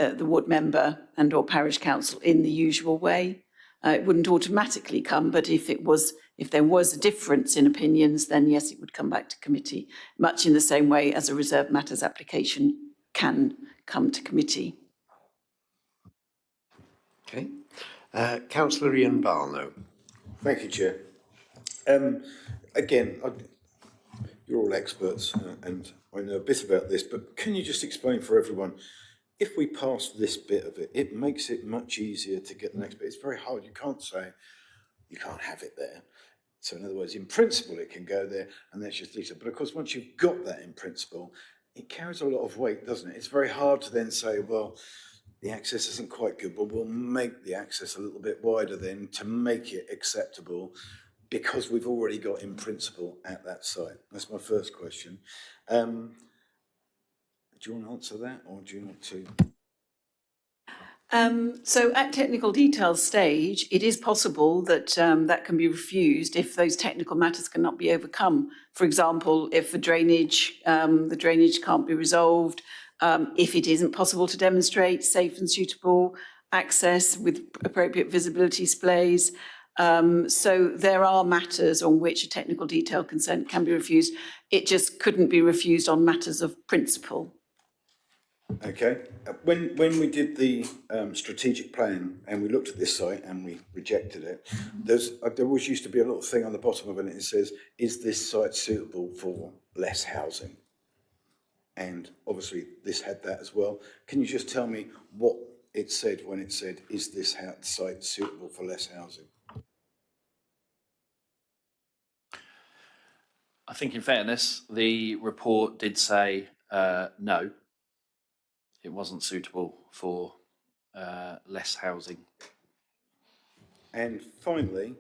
ward member and or parish council in the usual way. It wouldn't automatically come, but if there was a difference in opinions, then yes, it would come back to committee, much in the same way as a reserved matters application can come to committee. Okay. Councillor Ian Barlow. Thank you, Chair. Again, you're all experts and I know a bit about this, but can you just explain for everyone, if we pass this bit of it, it makes it much easier to get the next bit. It's very hard. You can't say, you can't have it there. So in other words, in principle, it can go there and that's just detail. But of course, once you've got that in principle, it carries a lot of weight, doesn't it? It's very hard to then say, well, the access isn't quite good, but we'll make the access a little bit wider then to make it acceptable because we've already got in principle at that site. That's my first question. Do you want to answer that or do you want to? So at technical details stage, it is possible that that can be refused if those technical matters cannot be overcome. For example, if the drainage can't be resolved, if it isn't possible to demonstrate safe and suitable access with appropriate visibility displays. So there are matters on which a technical detail consent can be refused. It just couldn't be refused on matters of principle. Okay. When we did the strategic plan and we looked at this site and we rejected it, there always used to be a little thing on the bottom of it and it says, is this site suitable for less housing? And obviously this had that as well. Can you just tell me what it said when it said, is this site suitable for less housing? I think in fairness, the report did say no, it wasn't suitable for less housing. And finally,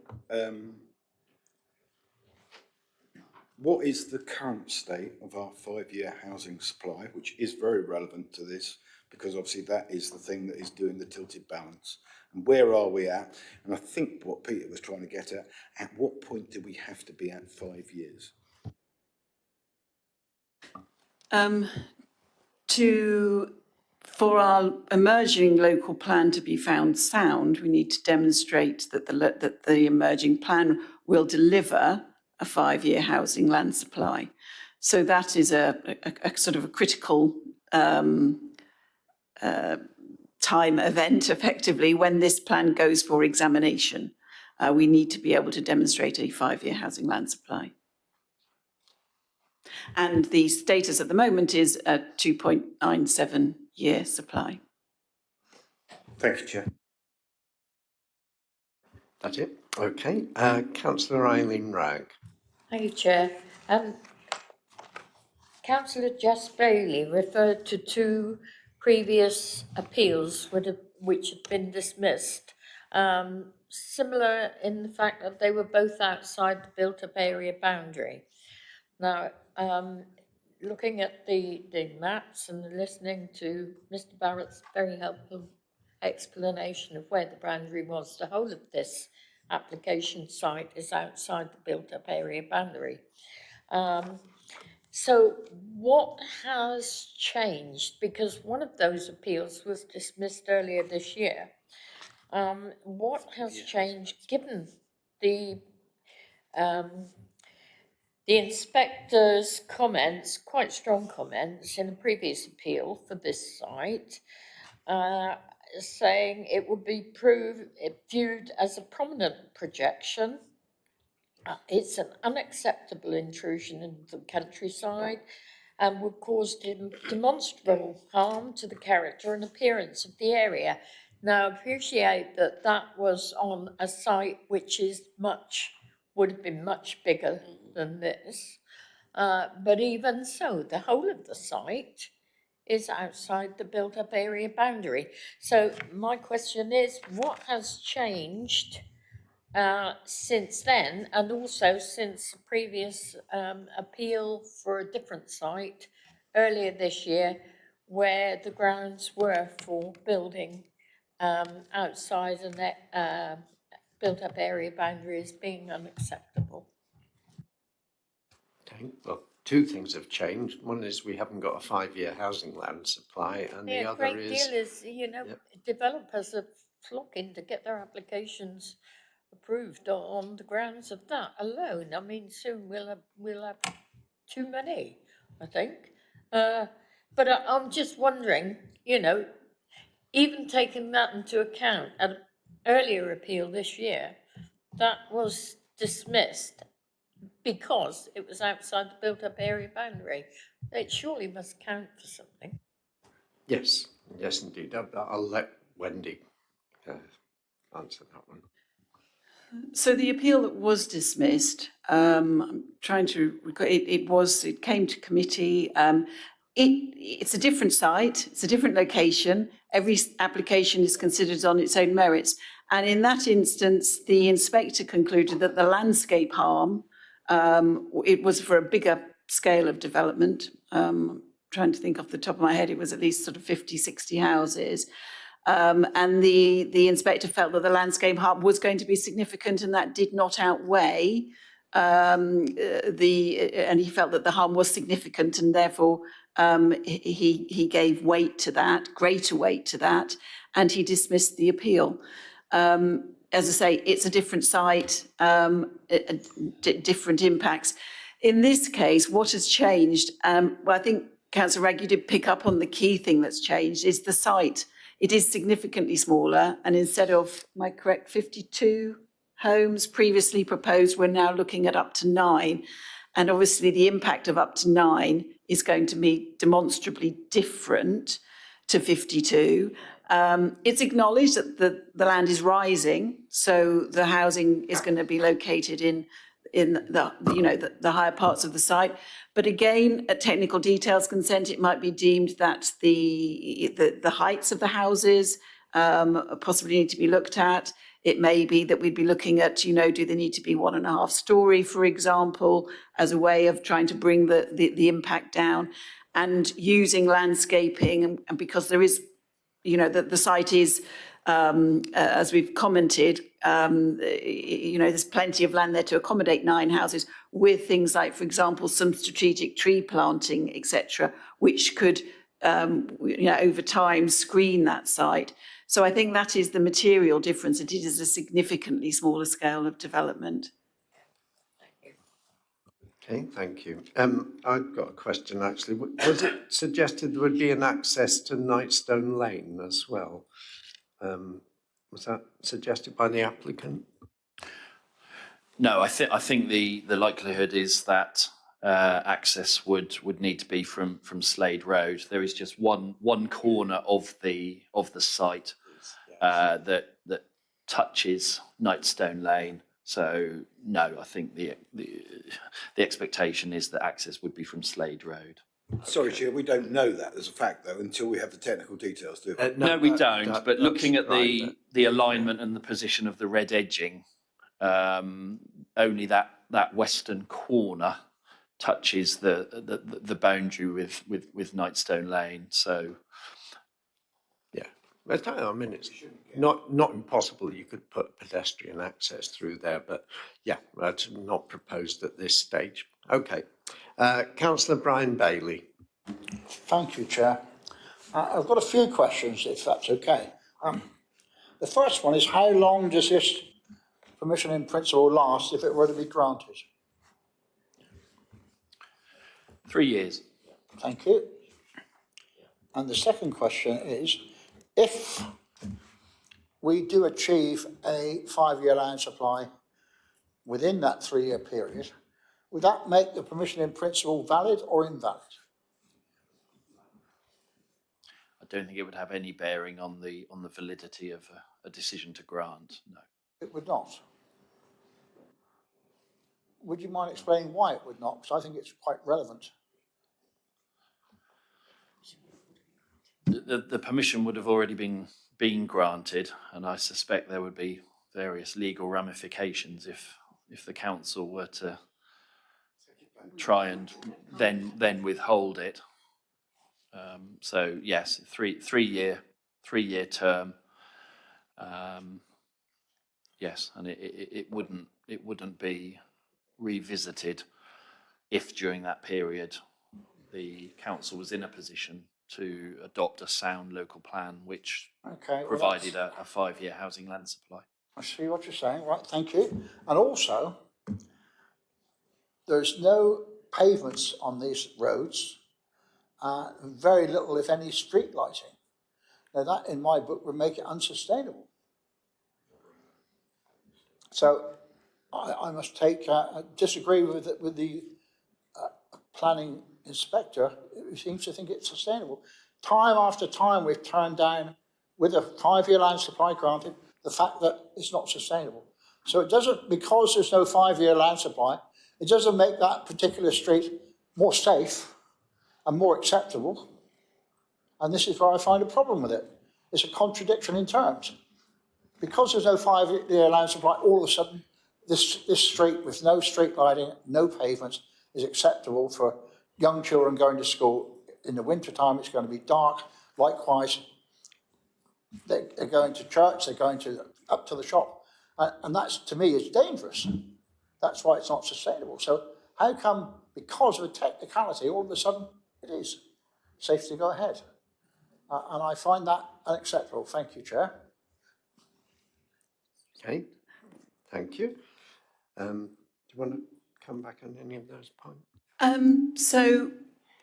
what is the current state of our 5-year housing supply, which is very relevant to this, because obviously that is the thing that is doing the tilted balance. And where are we at? And I think what Peter was trying to get at what point do we have to be at 5 years? For our emerging local plan to be found sound, we need to demonstrate that the emerging plan will deliver a 5-year housing land supply. So that is a sort of a critical time event, effectively, when this plan goes for examination. We need to be able to demonstrate a 5-year housing land supply. And the status at the moment is a 2.97-year supply. Thank you, Chair. That's it. Okay. Councillor Eileen Wragg. Thank you, Chair. Councillor Jess Bailey referred to 2 previous appeals which had been dismissed, similar in the fact that they were both outside the built-up area boundary. Now, looking at the maps and listening to Mr. Barrett's very helpful explanation of where the boundary was, the whole of this application site is outside the built-up area boundary. So what has changed? Because one of those appeals was dismissed earlier this year. What has changed given the inspector's comments, quite strong comments in a previous appeal for this site, saying it would be viewed as a prominent projection. It's an unacceptable intrusion into the countryside and would cause demonstrable harm to the character and appearance of the area. Now, I appreciate that that was on a site which is would have been much bigger than this. But even so, the whole of the site is outside the built-up area boundary. So my question is, what has changed since then, and also since the previous appeal for a different site earlier this year, where the grounds were for building outside and built-up area boundaries being unacceptable? Okay, well, two things have changed. One is we haven't got a 5-year housing land supply, and the Yeah, other great is, deal is, Yep. developers are flocking to get their applications approved on the grounds of that alone. I mean, soon we'll have too many, I think. But I'm just wondering, even taking that into account, at an earlier appeal this year, that was dismissed because it was outside the built-up area boundary. It surely must count for something. yes, yes indeed. I'll let Wendy answer that one. So the appeal that was dismissed, I'm trying to recall, it came to committee. It's a different site, it's a different location. Every application is considered on its own merits. And in that instance, the inspector concluded that the landscape harm, it was for a bigger scale of development. Trying to think off the top of my head, it was at least sort of 50, 60 houses. And the inspector felt that the landscape harm was going to be significant, and that did not outweigh and he felt that the harm was significant, and therefore he gave weight to that, greater weight to that, and he dismissed the appeal. As I say, it's a different site, different impacts. In this case, what has changed? Well, I think Councillor Ragg, you did pick up on the key thing that's changed is the site. It is significantly smaller, and instead of, am I correct, 52 homes previously proposed, we're now looking at up to 9. And obviously the impact of up to 9 is going to be demonstrably different to 52. It's acknowledged that the land is rising, so the housing is going to be located in the higher parts of the site. But again, at technical details consent, it might be deemed that the heights of the houses possibly need to be looked at. It may be that we'd be looking at, do they need to be 1.5 story, for example, as a way of trying to bring the impact down, and using landscaping, and because there is, the site is, as we've commented, there's plenty of land there to accommodate 9 houses, with things like, for example, some strategic tree planting, etc., which could, over time screen that site. So I think that is the material difference. It is a significantly smaller scale of development. Okay, thank you. I've got a question actually. Was it suggested there would be an access to Nightstone Lane as well? Was that suggested by the applicant? No, I think the likelihood is that access would need to be from Slade Road. There is just one corner of the site that touches Nightstone Lane. So no, I think the expectation is that access would be from Slade Road. Sorry, Chair, we don't know that as a fact, though, until we have the technical details, do we? No, we don't. But looking at right, the alignment and the position of the red edging, only that western corner touches the boundary with Nightstone Lane. So yeah, I mean it's not impossible. You could put pedestrian access through there, but yeah, that's not proposed at this stage. Okay, Councillor Brian Bailey. Thank you, Chair. I've got a few questions, if that's okay. The first one is, how long does this permission in principle last if it were to be granted? 3 years. Thank you. And the second question is, if we do achieve a 5-year land supply within that 3-year period, would that make the permission in principle valid or invalid? don't think it would have any bearing on the validity of a decision to grant, no. It would not. Would you mind explaining why it would not? Because I think it's quite relevant. The permission would have already been granted, and I suspect there would be various legal ramifications if the council were to try and then withhold it. So yes, three year term. Yes, and it wouldn't be revisited if during that period the council was in a position to adopt a sound local plan which provided a 5-year housing land supply. I see what you're saying, right, thank you. And also, there's no pavements on these roads, very little, if any, street lighting. Now that, in my book, would make it unsustainable. So I must disagree with the planning inspector, who seems to think it's sustainable. Time after time, we've turned down, with a 5-year land supply granted, the fact that it's not sustainable. So it doesn't, because there's no 5-year land supply, it doesn't make that particular street more safe and more acceptable. And this is where I find a problem with it. It's a contradiction in terms. Because there's no 5-year land supply, all of a sudden, this street with no street lighting, no pavements, is acceptable for young children going to school. In the winter time, it's going to be dark. Likewise, they're going to church, they're going up to the shop. And that's, to me, is dangerous. That's why it's not sustainable. So how come, because of a technicality, all of a sudden it is safe to go ahead? And I find that unacceptable. Thank you, Chair. Okay, thank you. Do you want to come back on any of those points? So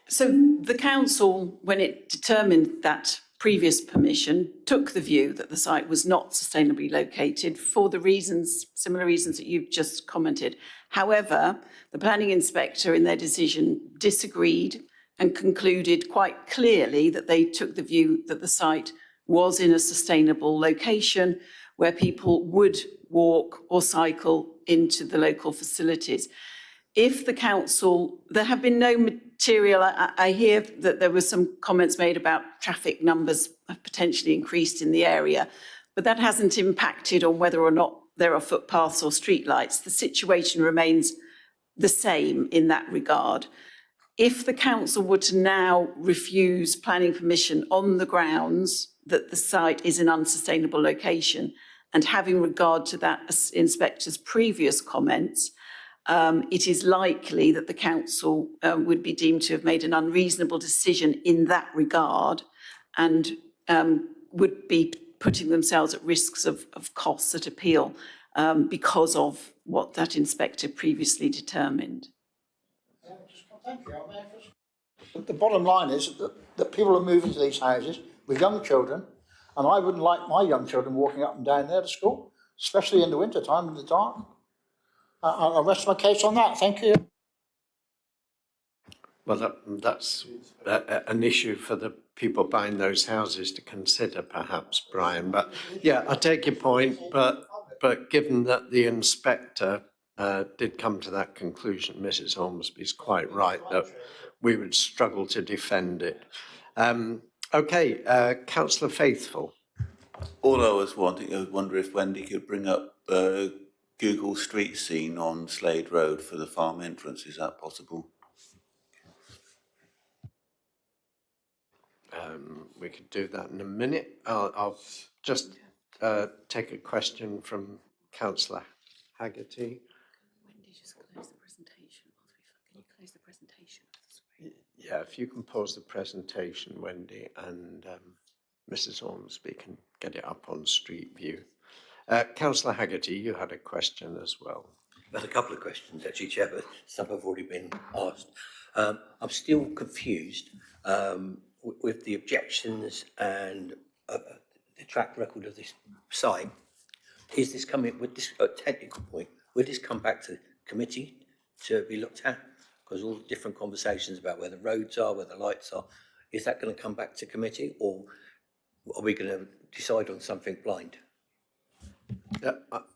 the council, when it determined that previous permission, took the view that the site was not sustainably located for the reasons, similar reasons that you've just commented. However, the planning inspector in their decision disagreed and concluded quite clearly that they took the view that the site was in a sustainable location where people would walk or cycle into the local facilities. If the council, there have been no material, I hear that there were some comments made about traffic numbers have potentially increased in the area, but that hasn't impacted on whether or not there are footpaths or streetlights. The situation remains the same in that regard. If the council were to now refuse planning permission on the grounds that the site is an unsustainable location, and having regard to that inspector's previous comments, it is likely that the council would be deemed to have made an unreasonable decision in that regard and would be putting themselves at risks of costs at appeal because of what that inspector previously determined. Thank you. The bottom line is that people are moving to these houses with young children, and I wouldn't like my young children walking up and down there to school, especially in the winter time in the dark. I'll rest my case on that. Thank you. Well, that's an issue for the people buying those houses to consider, perhaps, Brian. But yeah, I take your point. But given that the inspector did come to that conclusion, Mrs. Ormsby's quite right that we would struggle to defend it. Okay, Councillor Faithful. All I was wanting, I wonder if Wendy could bring up Google Street Scene on Slade Road for the farm entrance. Is that possible? We could do that in a minute. I'll just take a question from Councillor Haggerty. Wendy, just close the presentation. Can you close the presentation? Yeah, if you can pause the presentation, Wendy, and Mrs. Ormsby can get it up on Street View. Councillor Haggerty, you had a question as well. Well, a couple of questions actually, Chair, but some have already been asked. I'm still confused with the objections and the track record of this site. Is this coming with this technical point? Will this come back to the committee to be looked at? Because all the different conversations about where the roads are, where the lights are, is that going to come back to committee, or are we going to decide on something blind?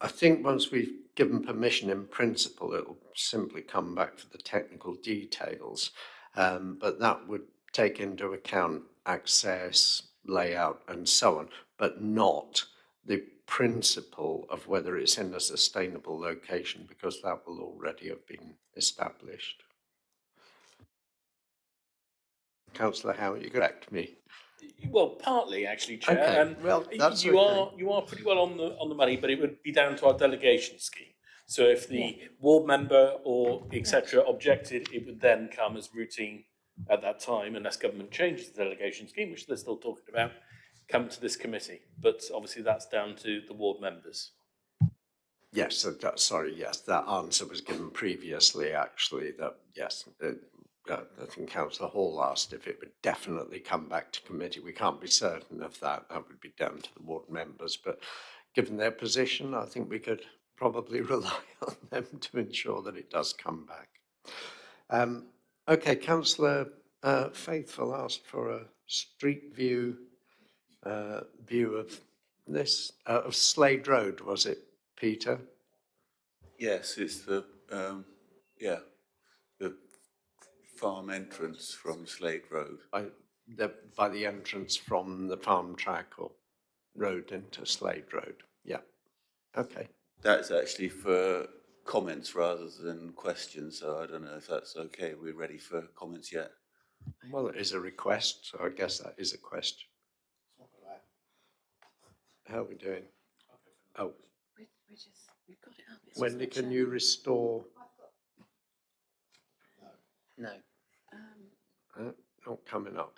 I think once we've given permission in principle, it'll simply come back for the technical details. But that would take into account access, layout and so on, but not the principle of whether it's in a sustainable location, because that will already have been established. Councillor Howe, you correct me. Well, partly actually, Chair. Okay, well, that's you okay. you are pretty well on the money, but it would be down to our delegation scheme. So if the ward member or etc. objected, it would then come as routine at that time, unless government changes the delegation scheme, which they're still talking about, come to this committee. But obviously that's down to the ward members. Yes, so sorry, yes, that answer was given previously, actually, that, yes, I think Councillor Hall asked if it would definitely come back to committee. We can't be certain of that. That would be down to the ward members. But given their position, I think we could probably rely on them to ensure that it does come back. Okay, Councillor Faithful asked for a street view view of this, of Slade Road, was it, Peter? Yes, it's the, the farm entrance from Slade Road. By the entrance from the farm track or road into Slade Road. Yeah. Okay. That's actually for comments rather than questions, so I don't know if that's okay. We're ready for comments yet. Well, it is a request, so I guess that is a question. How are we doing? Oh. We've got it up. Wendy, can you restore? No. Not coming up.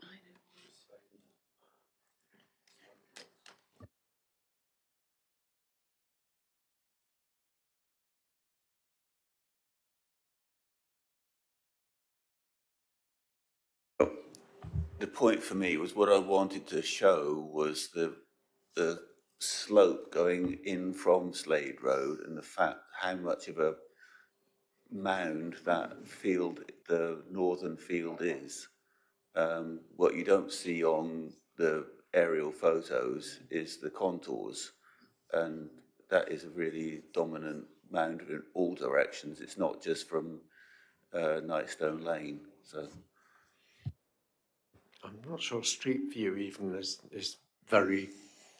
The point for me was what I wanted to show was the slope going in from Slade Road and the fact how much of a mound that field, the northern field is. What you don't see on the aerial photos is the contours, and that is a really dominant mound in all directions. It's not just from Nightstone Lane. So I'm not sure Street View even is very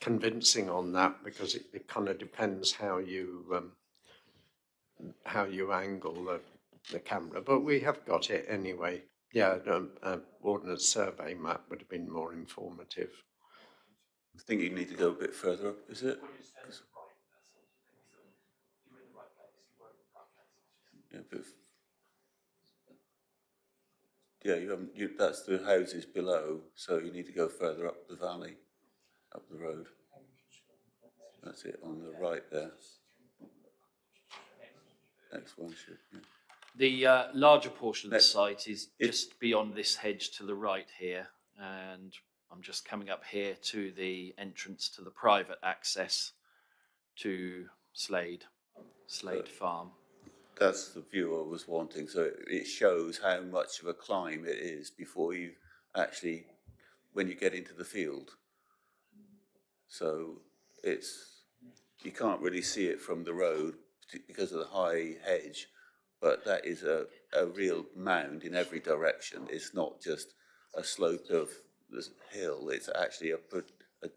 convincing on that, because it kind of depends how you angle the camera, but we have got it anyway. Yeah, ordnance survey map would have been more informative. I think you need to go a bit further up, is it? Yeah, you haven't. That's the houses below, so you need to go further up the valley, up the road. That's it on the right there. Next one should. Yeah. The larger portion of the site is just beyond this hedge to the right here, and I'm just coming up here to the entrance to the private access to Slade Farm. That's the view I was wanting. So it shows how much of a climb it is before you actually, when you get into the field. So you can't really see it from the road because of the high hedge, but that is a real mound in every direction. It's not just a slope of the hill, it's actually a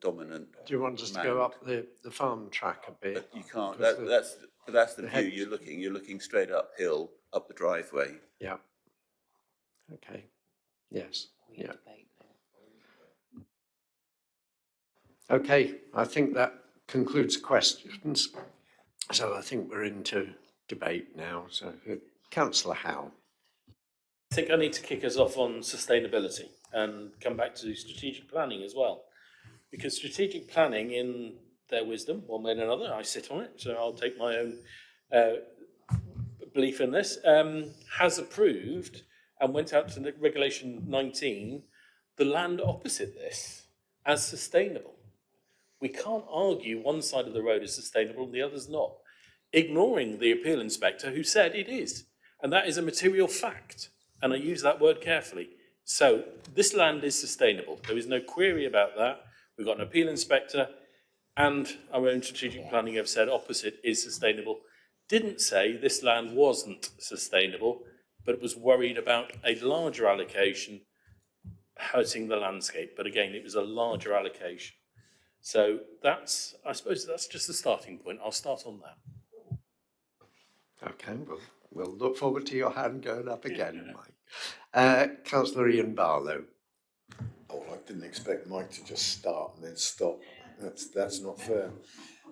dominant. Do you want us to go up the farm track a bit? But you can't, that's the view you're looking straight uphill, up the driveway. Yeah. Okay. Yes. Yeah. Okay, I think that concludes questions. So I think we're into debate now. So Councillor Howe. I think I need to kick us off on sustainability and come back to strategic planning as well. Because strategic planning, in their wisdom, one way or another, I sit on it, so I'll take my own belief in this, has approved and went out to Regulation 19, the land opposite this as sustainable. We can't argue one side of the road is sustainable and the other's not, ignoring the appeal inspector who said it is. And that is a material fact. And I use that word carefully. So this land is sustainable. There is no query about that. We've got an appeal inspector and our own strategic planning have said opposite is sustainable. Didn't say this land wasn't sustainable, but was worried about a larger allocation hurting the landscape. But again, it was a larger allocation. So I suppose that's just the starting point. I'll start on that. Okay, we'll look forward to your hand going up again, Mike. Councillor Ian Barlow. Oh, I didn't expect Mike to just start and then stop. That's not fair.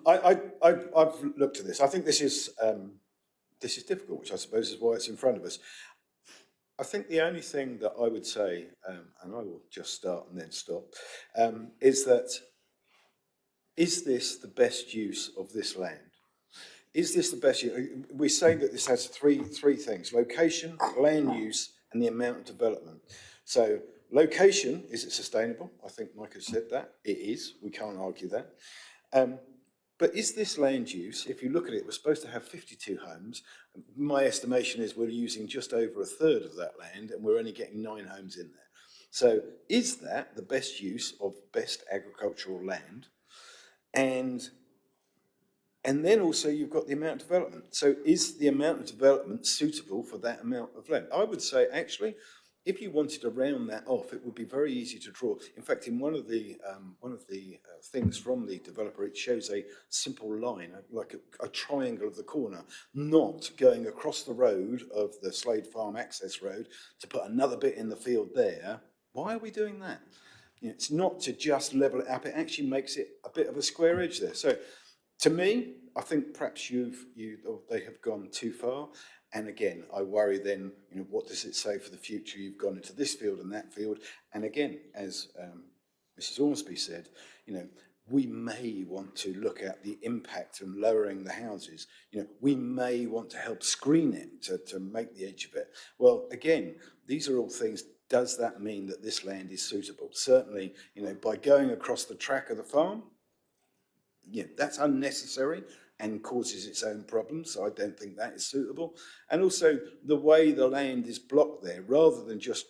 I've looked at this. I think this is difficult, which I suppose is why it's in front of us. I think the only thing that I would say, and I will just start and then stop, is this the best use of this land? Is this the best use? We say that this has three things: location, land use, and the amount of development. So location, is it sustainable? I think Mike has said that. It is. We can't argue that. But is this land use, if you look at it, we're supposed to have 52 homes. My estimation is we're using just over a third of that land and we're only getting 9 homes in there. So is that the best use of best agricultural land? And then also you've got the amount of development. So is the amount of development suitable for that amount of land? I would say actually, if you wanted to round that off, it would be very easy to draw. In fact, in one of the things from the developer, it shows a simple line, like a triangle of the corner, not going across the road of the Slade Farm access road to put another bit in the field there. Why are we doing that? You know, it's not to just level it up. It actually makes it a bit of a square edge there. So to me, I think perhaps they have gone too far. And again, I worry then, you know, what does it say for the future? You've gone into this field and that field. And again, as Mrs. Ormsby said, you know, we may want to look at the impact of lowering the houses. You know, we may want to help screen it to make the edge of it. Well, again, these are all things. Does that mean that this land is suitable? Certainly, you know, by going across the track of the farm, yeah, that's unnecessary and causes its own problems. So I don't think that is suitable. And also the way the land is blocked there, rather than just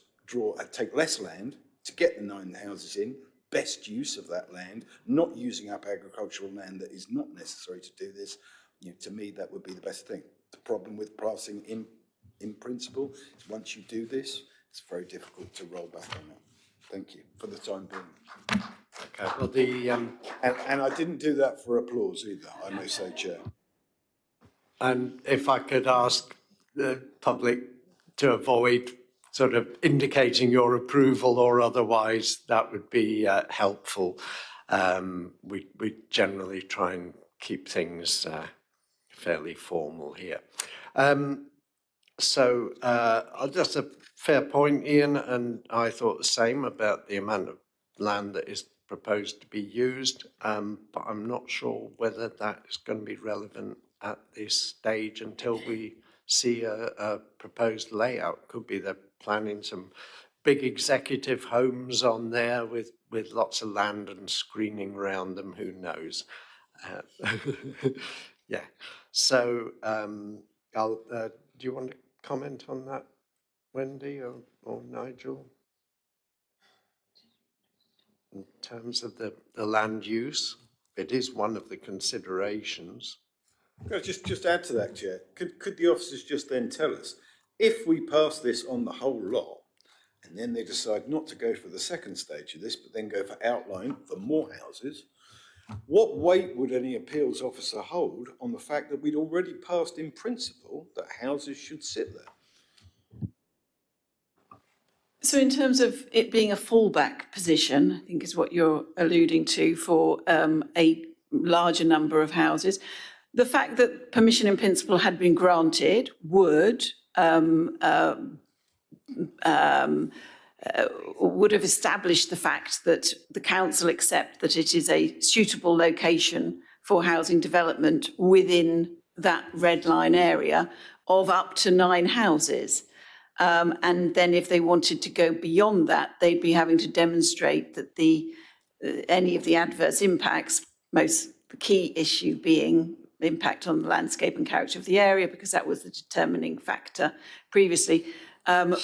take less land to get the 9 houses in, best use of that land, not using up agricultural land that is not necessary to do this, you know, to me, that would be the best thing. The problem with passing in principle is once you do this, it's very difficult to roll back on that. Thank you for the time being. Okay, well, and I didn't do that for applause either, I may say, Chair. And if I could ask the public to avoid sort of indicating your approval or otherwise, that would be helpful. We generally try and keep things fairly formal here. So that's a fair point, Ian, and I thought the same about the amount of land that is proposed to be used, but I'm not sure whether that is going to be relevant at this stage until we see a proposed layout. Could be they're planning some big executive homes on there with lots of land and screening around them, who knows. Yeah, so do you want to comment on that, Wendy or Nigel? In terms of the land use, it is one of the considerations. Just add to that, Chair. Could the officers just then tell us, if we pass this on the whole lot, and then they decide not to go for the second stage of this, but then go for outline for more houses, what weight would any appeals officer hold on the fact that we'd already passed in principle that houses should sit there? So in terms of it being a fallback position, I think is what you're alluding to for a larger number of houses, the fact that permission in principle had been granted would have established the fact that the council accept that it is a suitable location for housing development within that red line area of up to 9 houses. And then if they wanted to go beyond that, they'd be having to demonstrate that any of the adverse impacts, the key issue being the impact on the landscape and character of the area, because that was the determining factor previously,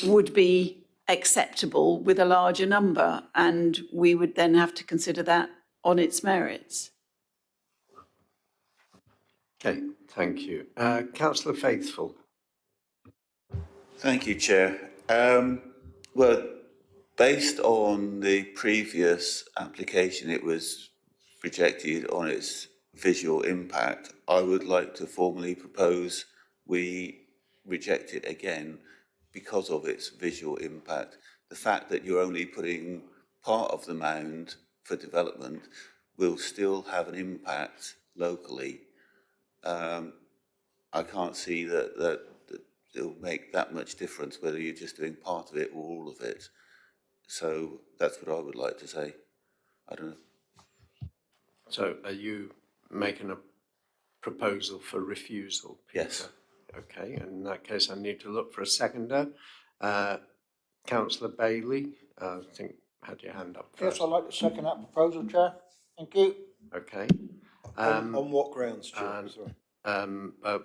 would be acceptable with a larger number, and we would then have to consider that on its merits. Okay, thank you. Councillor Faithful. Thank you, Chair. Well, based on the previous application, it was rejected on its visual impact. I would like to formally propose we reject it again because of its visual impact. The fact that you're only putting part of the mound for development will still have an impact locally. I can't see that it'll make that much difference whether you're just doing part of it or all of it. So that's what I would like to say. I don't know. So are you making a proposal for refusal, Peter? Yes. Okay, and in that case, I need to look for a seconder. Councillor Bailey, I think had your hand up first. Yes, I'd like to second that proposal, Chair. Thank you. Okay. On what grounds, Chair? Sorry.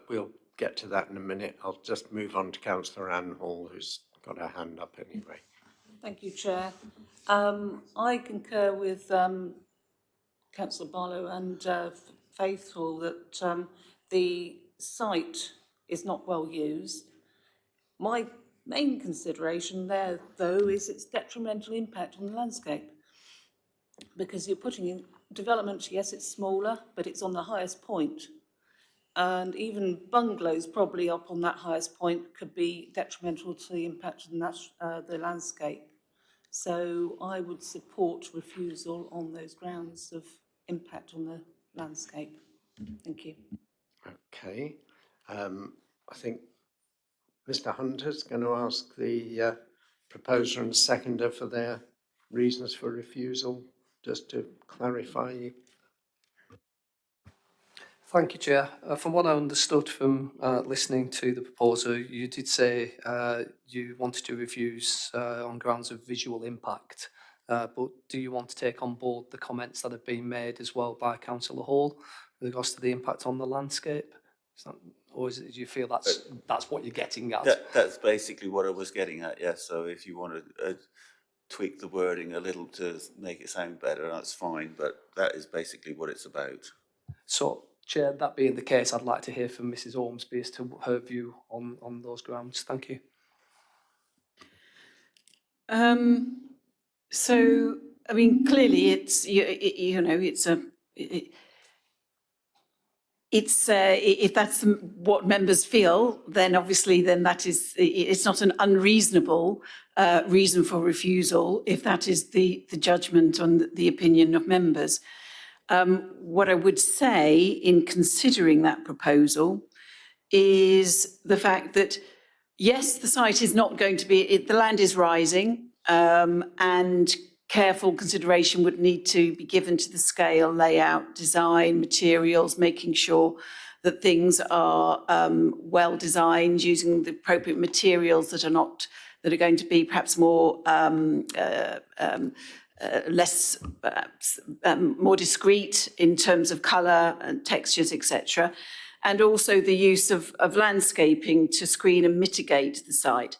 We'll get to that in a minute. I'll just move on to Councillor Ann Hall, who's got her hand up anyway. Thank you, Chair. I concur with Councillor Barlow and Faithful that the site is not well used. My main consideration there, though, is its detrimental impact on the landscape. Because you're putting in development, yes, it's smaller, but it's on the highest point. And even bungalows probably up on that highest point could be detrimental to the impact of the landscape. So I would support refusal on those grounds of impact on the landscape. Thank you. Okay. I think Mr. Hunter's going to ask the proposer and seconder for their reasons for refusal, just to clarify. Thank you, Chair. From what I understood from listening to the proposer, you did say you wanted to refuse on grounds of visual impact, but do you want to take on board the comments that have been made as well by Councillor Hall with regards to the impact on the landscape? Or do you feel that's what you're getting at? That's basically what I was getting at, yes. So if you want to tweak the wording a little to make it sound better, that's fine, but that is basically what it's about. So, Chair, that being the case, I'd like to hear from Mrs. Ormsby as to her view on those grounds. Thank you. So, I mean, clearly it's, you know, if that's what members feel, then obviously it's not an unreasonable reason for refusal if that is the judgment on the opinion of members. What I would say in considering that proposal is the fact that, yes, the site is not going to be, the land is rising, and careful consideration would need to be given to the scale, layout, design, materials, making sure that things are well designed, using the appropriate materials that are going to be perhaps more less, more discreet in terms of colour and textures, etc. And also the use of landscaping to screen and mitigate the site.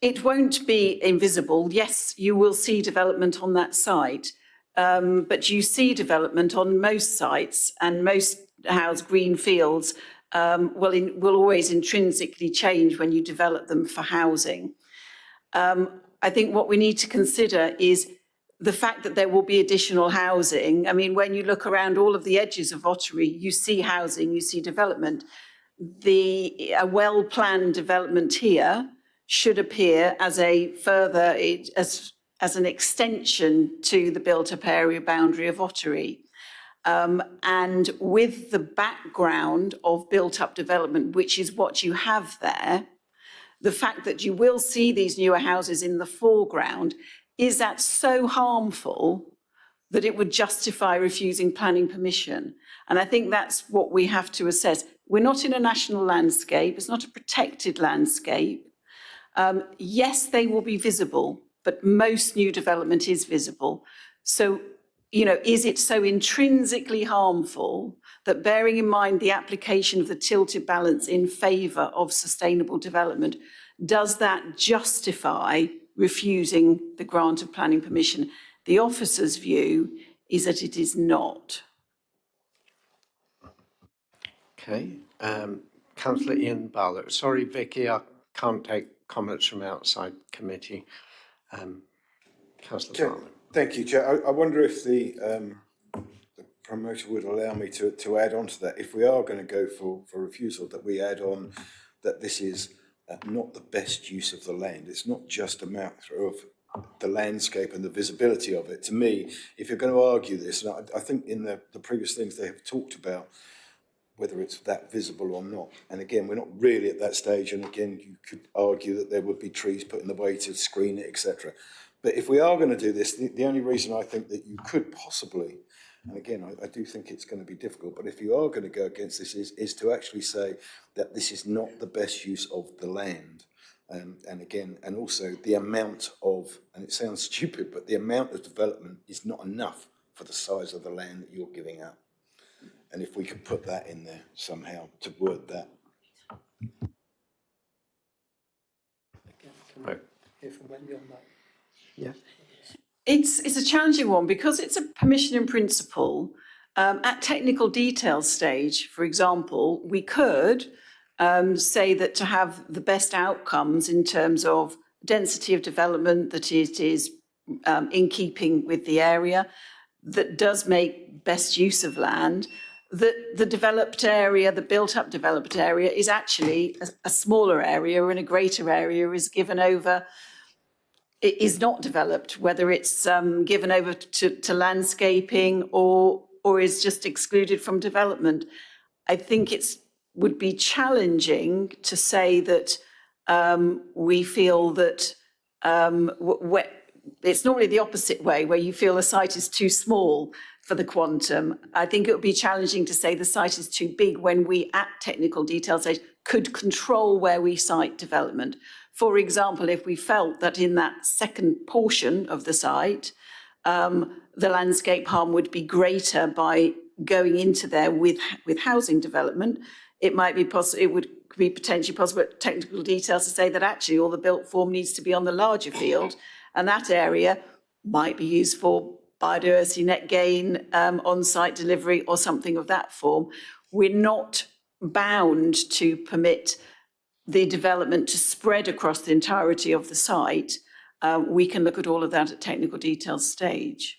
It won't be invisible. Yes, you will see development on that site, but you see development on most sites, and most house green fields will always intrinsically change when you develop them for housing. I think what we need to consider is the fact that there will be additional housing. I mean, when you look around all of the edges of Ottery, you see housing, you see development. A well-planned development here should appear as a further, as an extension to the built-up area boundary of Ottery. And with the background of built-up development, which is what you have there, the fact that you will see these newer houses in the foreground, is that so harmful that it would justify refusing planning permission? And I think that's what we have to assess. We're not in a national landscape, it's not a protected landscape. Yes, they will be visible, but most new development is visible. So, you know, is it so intrinsically harmful that, bearing in mind the application of the tilted balance in favour of sustainable development, does that justify refusing the grant of planning permission. The officer's view is that it is not. Okay, councillor Ian Bartlett. Sorry, Vicky, I can't take comments from outside committee. Councillor Bartlett. Thank you, Chair. I wonder if the promoter would allow me to add on to that. If we are going to go for refusal, that we add on that this is not the best use of the land. It's not just a matter of the landscape and the visibility of it. To me, if you're going to argue this, and I think in the previous things they have talked about whether it's that visible or not. And again, we're not really at that stage. And again, you could argue that there would be trees put in the way to screen it, etc. But if we are going to do this, the only reason I think that you could possibly, and again, I do think it's going to be difficult, but if you are going to go against this is to actually say that this is not the best use of the land. And again, and also the amount of, and it sounds stupid, but the amount of development is not enough for the size of the land that you're giving up. And if we could put that in there somehow to word that. Hear from Wendy on that. Yeah. It's a challenging one because it's a permission in principle. At technical detail stage, for example, we could say that to have the best outcomes in terms of density of development, that it is in keeping with the area, that does make best use of land, that the developed area, the built-up developed area, is actually a smaller area and a greater area is given over, it is not developed, whether it's given over to landscaping or is just excluded from development. I think it's would be challenging to say that we feel that it's normally the opposite way, where you feel a site is too small for the quantum. I think it would be challenging to say the site is too big when we, at technical detail stage, could control where we site development. For example, if we felt that in that second portion of the site, the landscape harm would be greater by going into there with housing development, it might be possible, it would be potentially possible at technical details to say that actually all the built form needs to be on the larger field, and that area might be used for biodiversity net gain, on-site delivery or something of that form. We're not bound to permit the development to spread across the entirety of the site. We can look at all of that at technical details stage.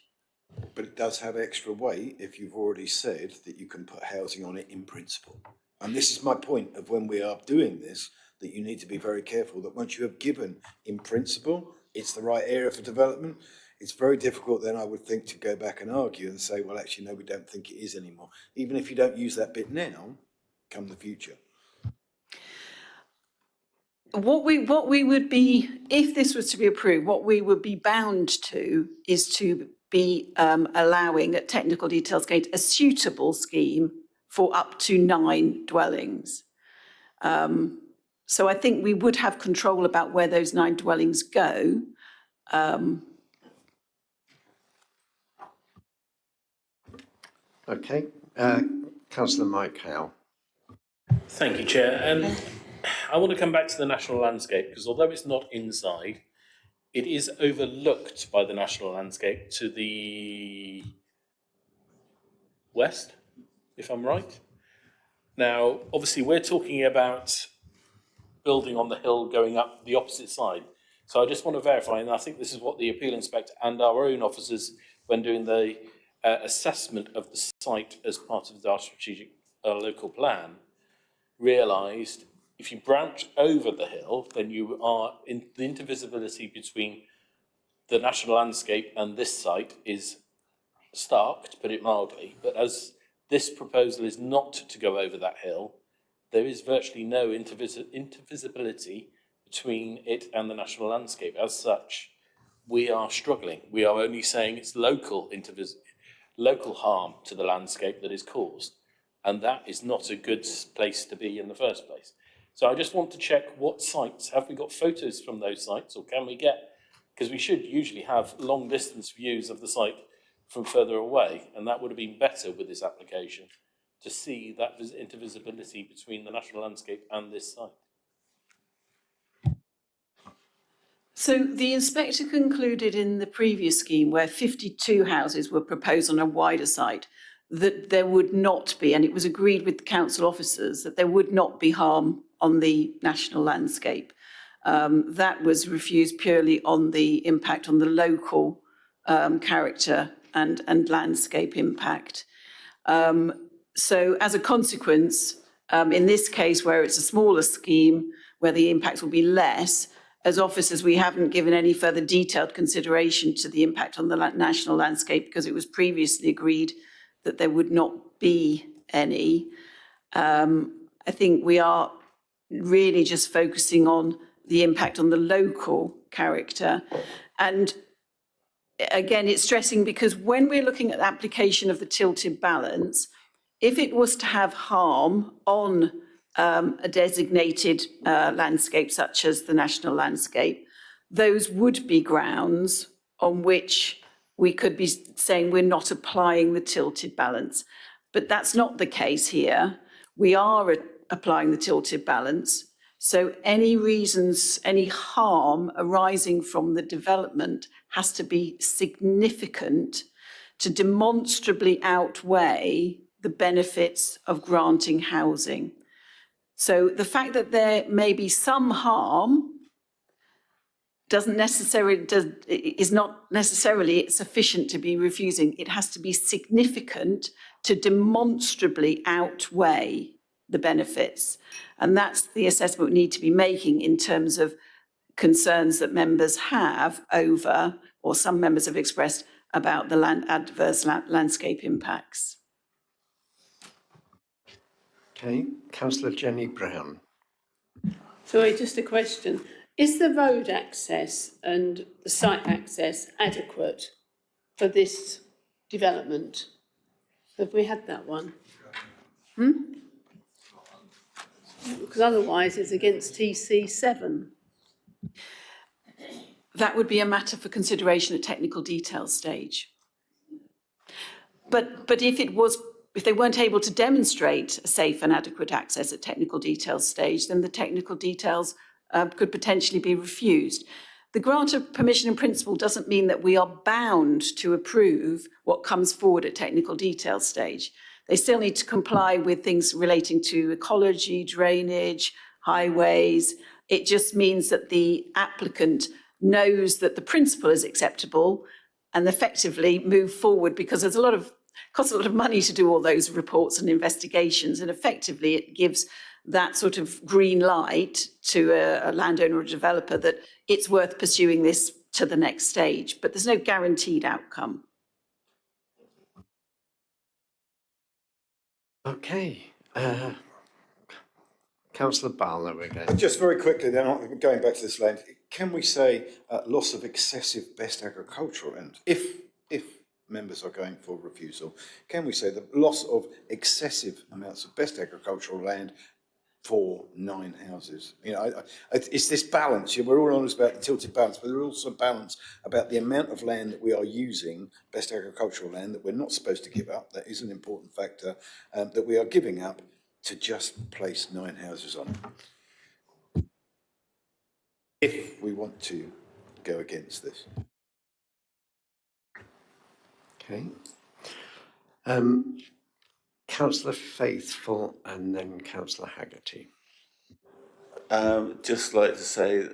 But it does have extra weight if you've already said that you can put housing on it in principle. And this is my point of when we are doing this, that you need to be very careful that once you have given in principle, it's the right area for development. It's very difficult then, I would think, to go back and argue and say, well, actually, no, we don't think it is anymore. Even if you don't use that bit now, come the future. What we would be, if this was to be approved, what we would be bound to is to be allowing at technical details gate a suitable scheme for up to 9 dwellings. So I think we would have control about where those 9 dwellings go. Okay, councillor Mike Howe. Thank you, Chair. I want to come back to the national landscape because although it's not inside, it is overlooked by the national landscape to the west, if I'm right. Now, obviously, we're talking about building on the hill going up the opposite side. So I just want to verify, and I think this is what the appeal inspector and our own officers, when doing the assessment of the site as part of our strategic local plan, realised if you branch over the hill, then you are in the intervisibility between the national landscape and this site is stark, to put it mildly. But as this proposal is not to go over that hill, there is virtually no intervisibility between it and the national landscape. As such, we are struggling. We are only saying it's local harm to the landscape that is caused. And that is not a good place to be in the first place. So I just want to check what sites, have we got photos from those sites, or can we get, because we should usually have long distance views of the site from further away, and that would have been better with this application to see that intervisibility between the national landscape and this site. So the inspector concluded in the previous scheme where 52 houses were proposed on a wider site that there would not be, and it was agreed with the council officers that there would not be harm on the national landscape. That was refused purely on the impact on the local character and landscape impact. So as a consequence, in this case where it's a smaller scheme, where the impacts will be less, as officers, we haven't given any further detailed consideration to the impact on the national landscape because it was previously agreed that there would not be any. I think we are really just focusing on the impact on the local character. And again, it's stressing because when we're looking at the application of the tilted balance, if it was to have harm on a designated landscape such as the national landscape, those would be grounds on which we could be saying we're not applying the tilted balance. But that's not the case here. We are applying the tilted balance. So any reasons, any harm arising from the development has to be significant to demonstrably outweigh the benefits of granting housing. So the fact that there may be some harm is not necessarily sufficient to be refusing. It has to be significant to demonstrably outweigh the benefits. And that's the assessment we need to be making in terms of concerns that members have over, or some members have expressed, about the adverse landscape impacts. Okay, Councillor Jenny Brown. Sorry, just a question. Is the road access and the site access adequate for this development? Have we had that one? Because otherwise it's against TC7. That would be a matter for consideration at technical detail stage. But if they weren't able to demonstrate a safe and adequate access at technical details stage, then the technical details could potentially be refused. The grant of permission in principle doesn't mean that we are bound to approve what comes forward at technical details stage. They still need to comply with things relating to ecology, drainage, highways. It just means that the applicant knows that the principle is acceptable and effectively move forward, because there's costs a lot of money to do all those reports and investigations, and effectively it gives that sort of green light to a landowner or developer that it's worth pursuing this to the next stage, but there's no guaranteed outcome. Okay, Councillor Barlow again. Just very quickly, then, going back to this land, can we say loss of excessive best agricultural land? If members are going for refusal, can we say the loss of excessive amounts of best agricultural land for 9 houses? You know, it's this balance. We're all honest about the tilted balance, but there's also balance about the amount of land that we are using, best agricultural land, that we're not supposed to give up. That is an important factor that we are giving up to just place 9 houses on it, if we want to go against this. Okay. Councillor Faithful and then Councillor Haggerty. Just like to say,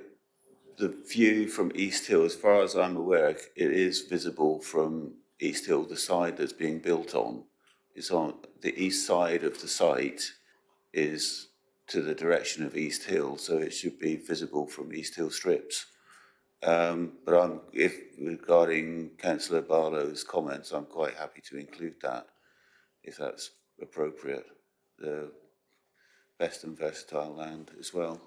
the view from East Hill, as far as I'm aware, it is visible from East Hill. The side that's being built on is on the east side of the site, is to the direction of East Hill, so it should be visible from East Hill strips. But regarding Councillor Barlow's comments, I'm quite happy to include that, if that's appropriate, the best and versatile land as well.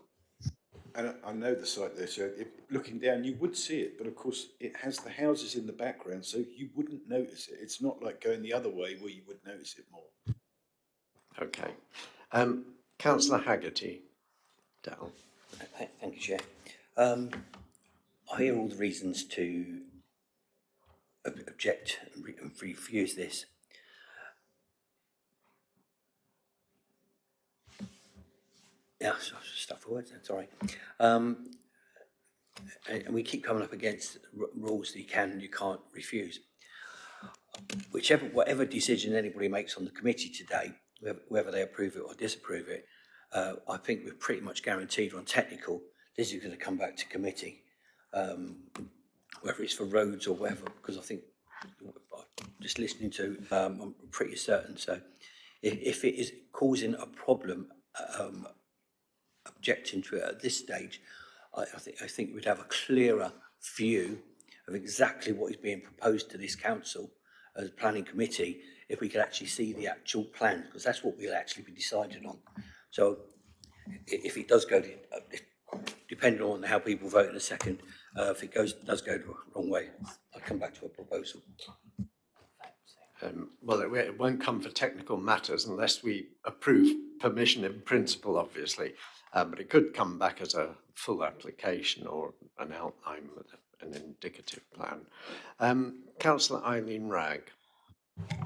And I know the site there, so looking down, you would see it, but of course it has the houses in the background, so you wouldn't notice it. It's not like going the other way where you would notice it more. Okay. Councillor Haggerty. Dal. Thank you, Chair. I hear all the reasons to object and refuse this. Yeah, stuff for words, that's all right. and we keep coming up against rules that you can and you can't refuse. Whatever decision anybody makes on the committee today, whether they approve it or disapprove it, I think we're pretty much guaranteed on technical, this is going to come back to committee, whether it's for roads or whatever, because I think, just listening to, I'm pretty certain. So if it is causing a problem, objecting to it at this stage, I think we'd have a clearer view of exactly what is being proposed to this council as a planning committee if we could actually see the actual plan, because that's what we'll actually be deciding on. So if it does go, depending on how people vote in a second, if it does go the wrong way, I'll come back to a proposal. Well, it won't come for technical matters unless we approve permission in principle, obviously. But it could come back as a full application or an outline with an indicative plan. Councillor Eileen Wragg.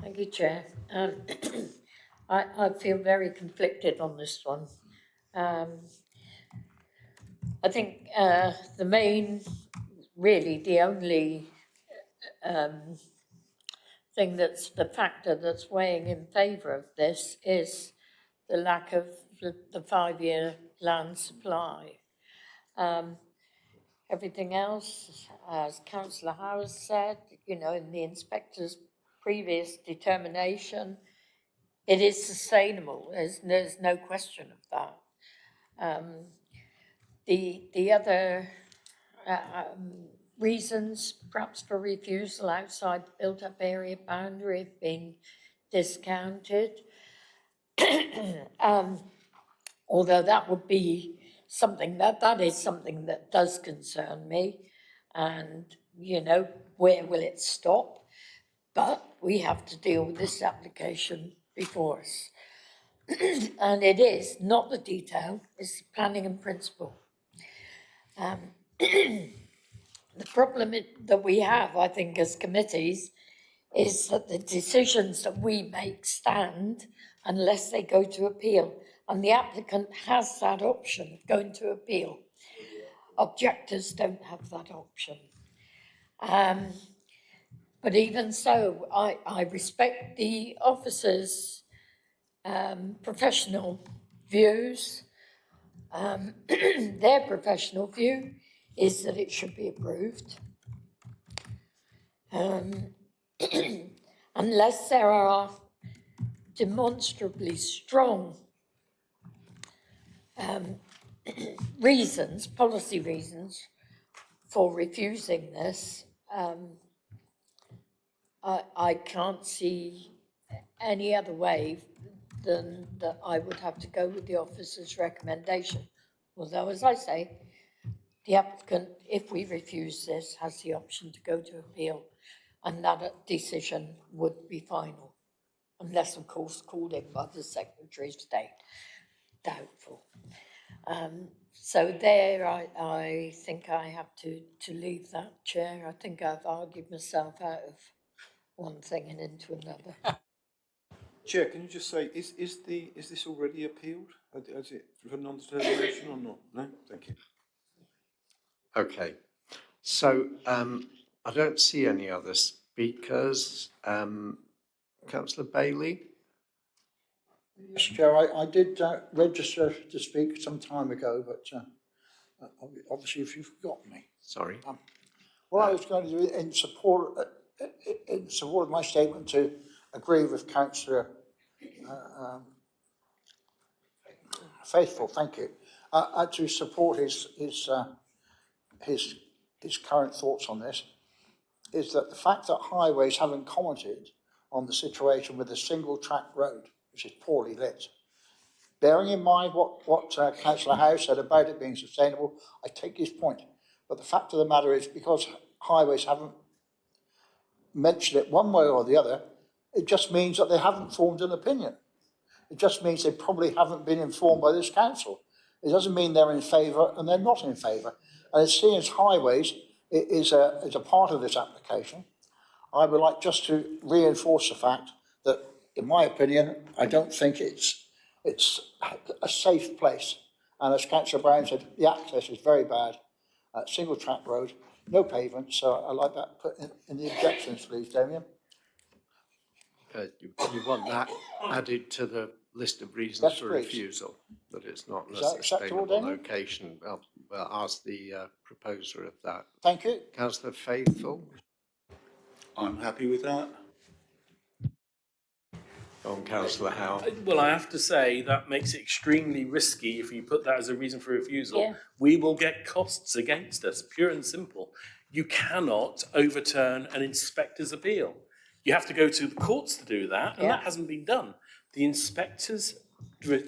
Thank you, Chair. I feel very conflicted on this one. I think the only thing that's the factor that's weighing in favour of this is the lack of the 5-year land supply. Everything else, as Councillor Howard said, in the inspector's previous determination, it is sustainable. There's no question of that. The other reasons, perhaps for refusal outside the built-up area boundary, have been discounted. Although that would be something that is something that does concern me, and where will it stop? But we have to deal with this application before us. And it is not the detail, it's the planning and principle. The problem that we have, I think, as committees, is that the decisions that we make stand unless they go to appeal. And the applicant has that option of going to appeal. Objectors don't have that option. But even so, I respect the officers' professional views. Their professional view is that it should be approved. Unless there are demonstrably strong policy reasons for refusing this, I can't see any other way than that I would have to go with the officer's recommendation. Although, as I say, the applicant, if we refuse this, has the option to go to appeal, and that decision would be final, unless, of course, called in by the Secretary of State. Doubtful. So there, I think I have to leave that, Chair. I think I've argued myself out of one thing and into another. Chair, can you just say, is this already appealed? Is it for non-determination or not? No? Thank you. Okay. So I don't see any other speakers. Councillor Bailey? Yes, Chair, I did register to speak some time ago, but obviously if you've forgotten me. Sorry. What I was going to do in support of my statement to agree with Councillor Faithful, thank you, to support his current thoughts on this, is that the fact that highways haven't commented on the situation with a single track road, which is poorly lit. Bearing in mind what Councillor Howe said about it being sustainable, I take his point. But the fact of the matter is, because highways haven't mentioned it one way or the other, it just means that they haven't formed an opinion. It just means they probably haven't been informed by this council. It doesn't mean they're in favour and they're not in favour. And seeing as highways is a part of this application, I would like just to reinforce the fact that, in my opinion, I don't think it's a safe place. And as Councillor Brown said, the access is very bad. single track road, no pavement, so I like that put in the objections, please, Damien. You want that added to the list of reasons Yes, for please. refusal, that it's not in Is a that acceptable, sustainable Damien? location? We'll ask the proposer of that. Thank you. Councillor Faithful? I'm happy with that. On Councillor Howe? Well, I have to say that makes it extremely risky if you put that as a reason for refusal. Yeah. We will get costs against us, pure and simple. You cannot overturn an inspector's appeal. You have to go to the courts to do that, and that hasn't been done. The inspector's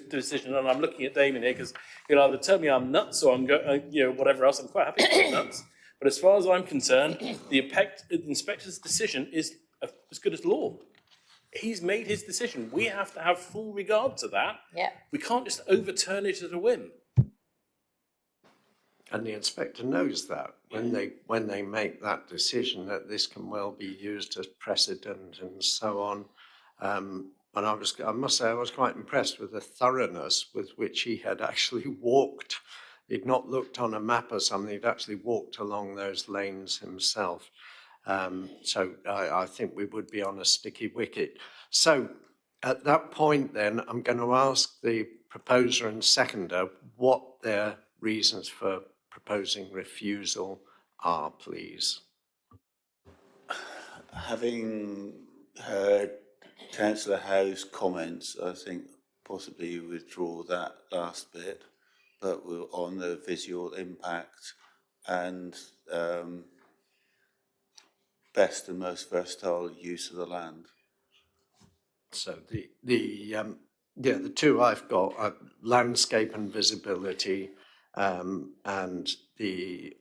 decision, and I'm looking at Damien here because he'll either tell me I'm nuts or I'm whatever else. I'm quite happy to be nuts. But as far as I'm concerned, the inspector's decision is as good as law. He's made his decision. We have to have full regard to that. Yeah. We can't just overturn it at a whim. And the inspector knows that when they make that decision, that this can well be used as precedent and so on. And I must say I was quite impressed with the thoroughness with which he had actually walked. He'd not looked on a map or something, he'd actually walked along those lanes himself. So I think we would be on a sticky wicket. So at that point then, I'm going to ask the proposer and seconder what their reasons for proposing refusal are, please. Having heard Councillor Howe's comments, I think possibly withdraw that last bit, but we're on the visual impact and best and most versatile use of the land. So the two I've got are landscape and visibility, and the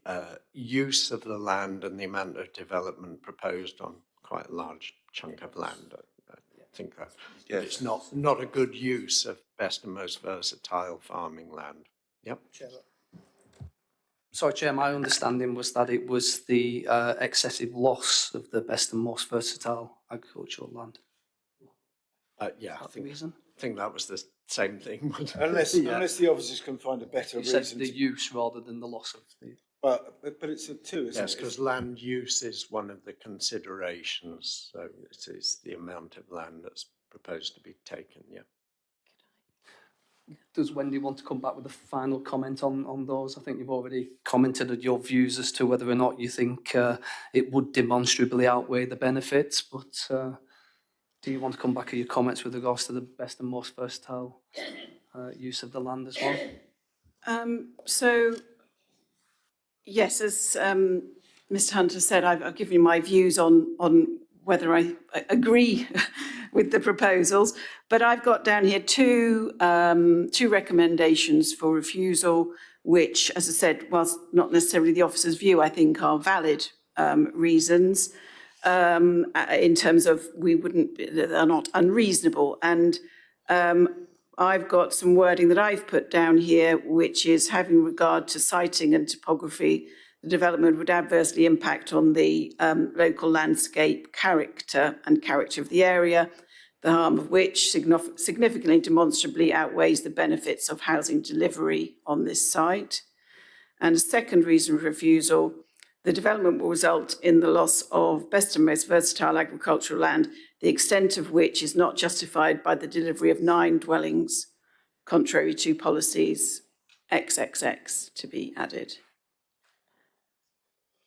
use of the land and the amount of development proposed on quite a large chunk of land. I think that it's not a good use of best and most versatile farming land. Yep. Sorry, Chair, my understanding was that it was the excessive loss of the best and most versatile agricultural land. Yeah, I the reason? think that was the same thing. Unless the officers can find a better You reason. said the use rather than the loss of the... But it's a two, isn't it? Yes, because land use is one of the considerations. So it's the amount of land that's proposed to be taken, yeah. Does Wendy want to come back with a final comment on those? I think you've already commented on your views as to whether or not you think it would demonstrably outweigh the benefits, but do you want to come back with your comments with regards to the best and most versatile use of the land as well? So, yes, as Mr. Hunter said, I've given you my views on whether I agree with the proposals, but I've got down here two recommendations for refusal, which, as I said, whilst not necessarily the officer's view, I think are valid reasons in terms of they're not unreasonable. And I've got some wording that I've put down here, which is having regard to siting and topography, the development would adversely impact on the local landscape character of the area, the harm of which significantly demonstrably outweighs the benefits of housing delivery on this site. And a second reason for refusal, the development will result in the loss of best and most versatile agricultural land, the extent of which is not justified by the delivery of 9 dwellings, contrary to policies XXX to be added.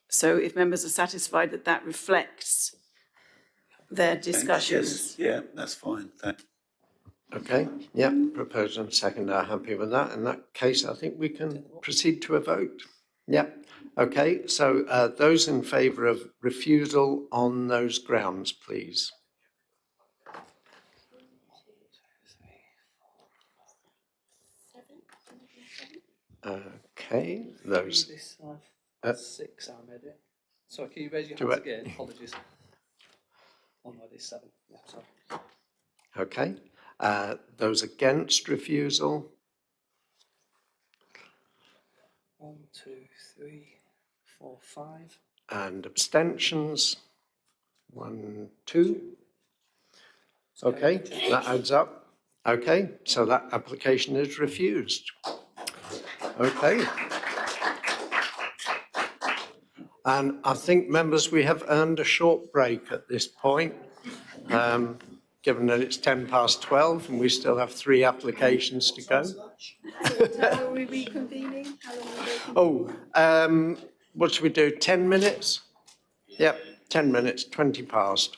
So if members are satisfied that that reflects their discussions. Yeah, that's fine. Thanks. Okay, yeah, proposer and seconder are happy with that. In that case, I think we can proceed to a vote. Yeah, okay, so those in favour of refusal on those grounds, please. Okay, those. 6, I made it. Sorry, can you raise your hands again? Apologies. Oh no, it is 7. Yeah, sorry. Okay, those against refusal? 1, 2, 3, 4, 5. And abstentions? 1, 2. Okay, that adds up. Okay, so that application is refused. Okay. And I think, members, we have earned a short break at this point, given that it's 12:10 and we still have 3 applications to go. Are we reconvening? How long are we waiting? What should we do, 10 minutes? Yep, 10 minutes, 20 past.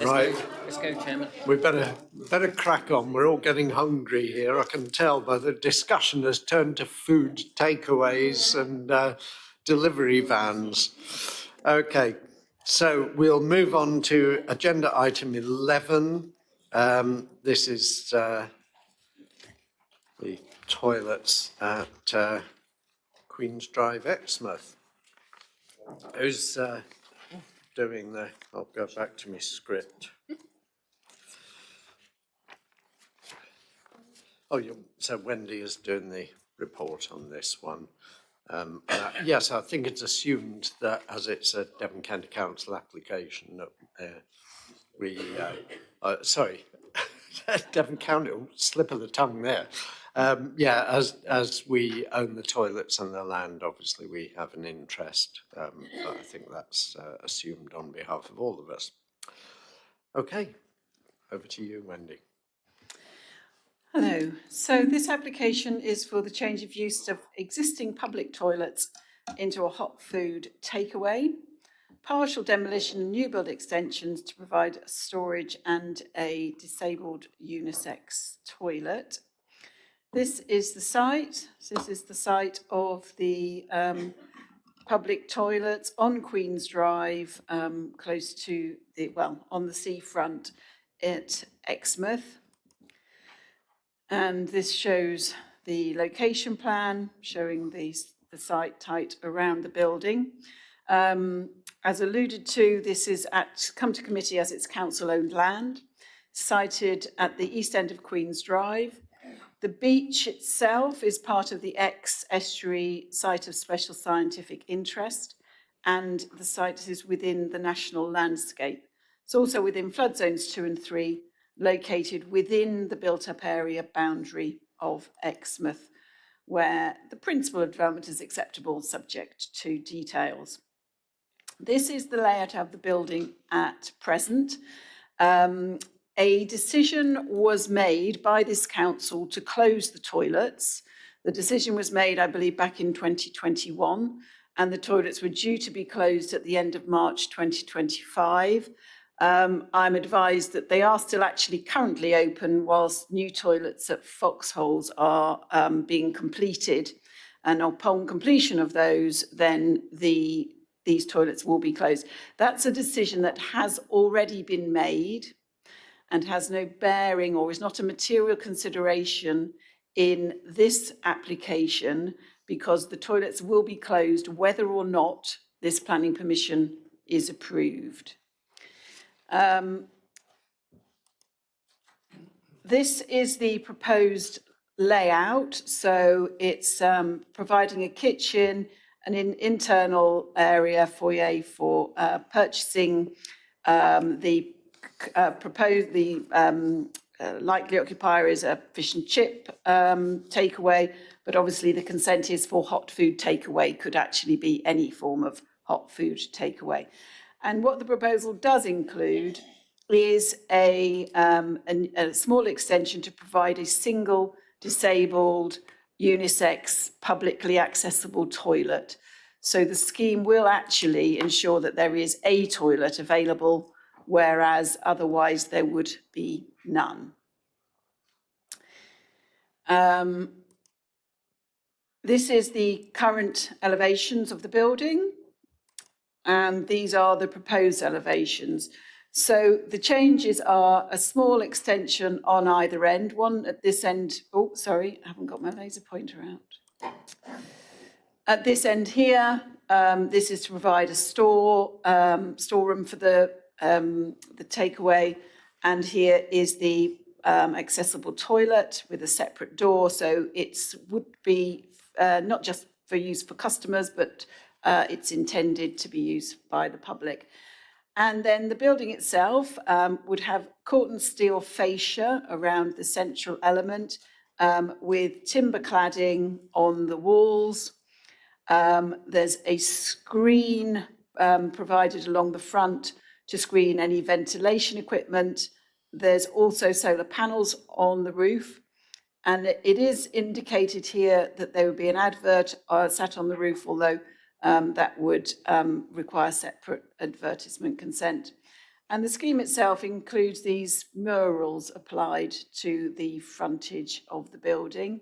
Right. Let's go, Chairman. We better crack on. We're all getting hungry here. I can tell by the discussion has turned to food takeaways and delivery vans. Okay, so we'll move on to agenda item 11. This is the toilets at Queen's Drive, Exmouth. Who's doing the? I'll go back to my script. Oh, so Wendy is doing the report on this one. Yes, I think it's assumed that as it's a Devon County Council application that sorry, Devon County, slip of the tongue there. Yeah, as we own the toilets and the land, obviously we have an interest, but I think that's assumed on behalf of all of us. Okay, over to you, Wendy. Hello. So this application is for the change of use of existing public toilets into a hot food takeaway, partial demolition and new build extensions to provide storage and a disabled unisex toilet. This is the site. This is the site of the public toilets on Queen's Drive, close to on the seafront at Exmouth. And this shows the location plan, showing the site tight around the building. As alluded to, this is come to committee as it's council-owned land, sited at the east end of Queen's Drive. The beach itself is part of the ex-estuary site of special scientific interest, and the site is within the national landscape. It's also within flood zones 2 and 3, located within the built-up area boundary of Exmouth, where the principle of development is acceptable, subject to details. This is the layout of the building at present. A decision was made by this council to close the toilets. The decision was made, I believe, back in 2021, and the toilets were due to be closed at the end of March 2025. I'm advised that they are still actually currently open whilst new toilets at Foxholes are being completed. And upon completion of those, then these toilets will be closed. That's a decision that has already been made and has no bearing or is not a material consideration in this application, because the toilets will be closed whether or not this planning permission is approved. This is the proposed layout. So it's providing a kitchen, an internal area, foyer for purchasing likely occupier is a fish and chip takeaway, but obviously the consent is for hot food takeaway, could actually be any form of hot food takeaway. And what the proposal does include is a small extension to provide a single disabled unisex publicly accessible toilet. So the scheme will actually ensure that there is a toilet available, whereas otherwise there would be none. This is the current elevations of the building, and these are the proposed elevations. So the changes are a small extension on either end, one at this end. Oh, sorry, I haven't got my laser pointer out. At this end here, this is to provide a storeroom for the takeaway, and here is the accessible toilet with a separate door. So it would be not just for use for customers, but it's intended to be used by the public. And then the building itself would have corten steel fascia around the central element, with timber cladding on the walls. There's a screen provided along the front to screen any ventilation equipment. There's also solar panels on the roof. And it is indicated here that there would be an advert sat on the roof, although that would require separate advertisement consent. And the scheme itself includes these murals applied to the frontage of the building.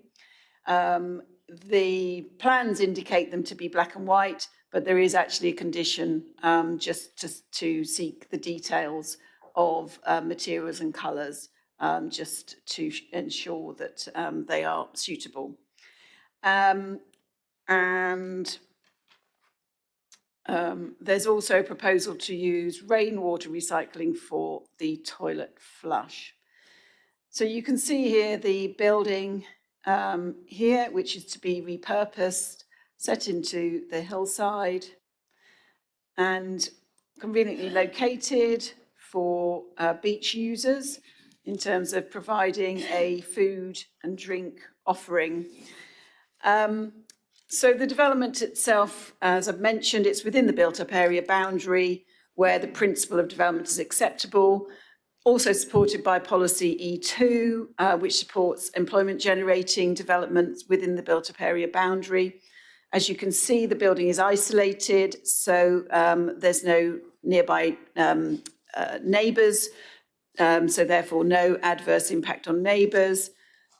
The plans indicate them to be black and white, but there is actually a condition just to seek the details of materials and colours, just to ensure that they are suitable. There's also a proposal to use rainwater recycling for the toilet flush. So you can see here the building here, which is to be repurposed, set into the hillside and conveniently located for beach users in terms of providing a food and drink offering. So the development itself, as I've mentioned, it's within the built-up area boundary where the principle of development is acceptable, also supported by policy E2, which supports employment generating developments within the built-up area boundary. As you can see, the building is isolated, so there's no nearby neighbours, so therefore no adverse impact on neighbours.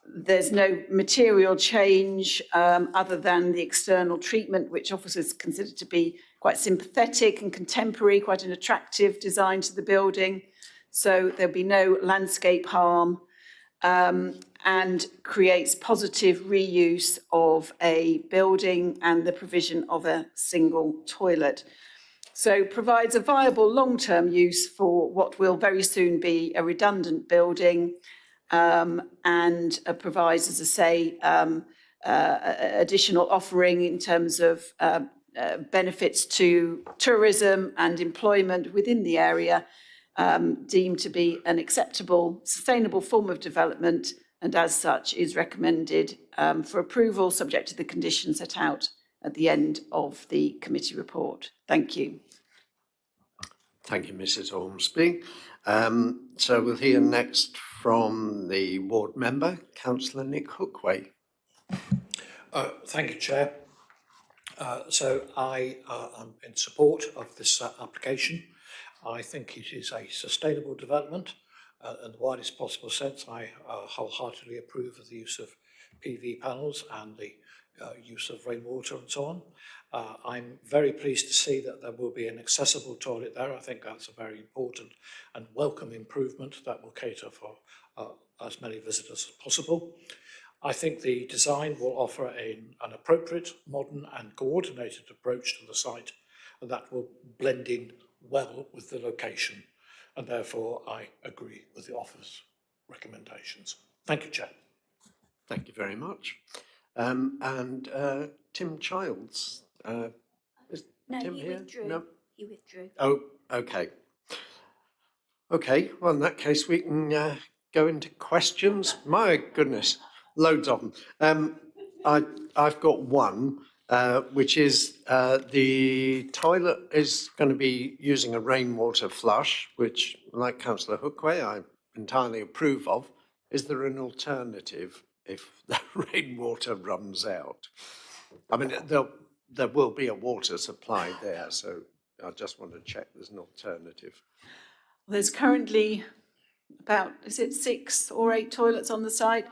There's no material change other than the external treatment, which officers consider to be quite sympathetic and contemporary, quite an attractive design to the building. So there'll be no landscape harm and creates positive reuse of a building and the provision of a single toilet. So provides a viable long-term use for what will very soon be a redundant building, and provides, as I say, additional offering in terms of benefits to tourism and employment within the area, deemed to be an acceptable, sustainable form of development, and as such is recommended for approval, subject to the conditions set out at the end of the committee report. Thank you. Thank you, Mrs. Ormsby. So we'll hear next from the ward member, Councillor Nick Hookway. Thank you, Chair. So I am in support of this application. I think it is a sustainable development in the widest possible sense. I wholeheartedly approve of the use of PV panels and the use of rainwater and so on. I'm very pleased to see that there will be an accessible toilet there. I think that's a very important and welcome improvement that will cater for as many visitors as possible. I think the design will offer an appropriate, modern and coordinated approach to the site, and that will blend in well with the location, and therefore I agree with the officer's recommendations. Thank you, Chair. Thank you very much. Tim Childs, is Tim here? No, He withdrew. Oh, okay. Okay, well, in that case, we can go into questions. My goodness, loads of them. I've got one, which is the toilet is going to be using a rainwater flush, which, like Councillor Hookway, I entirely approve of. Is there an alternative if the rainwater runs out? I mean, there will be a water supply there, so I just want to check there's an alternative. There's currently about, is it 6 or 8 toilets on the site?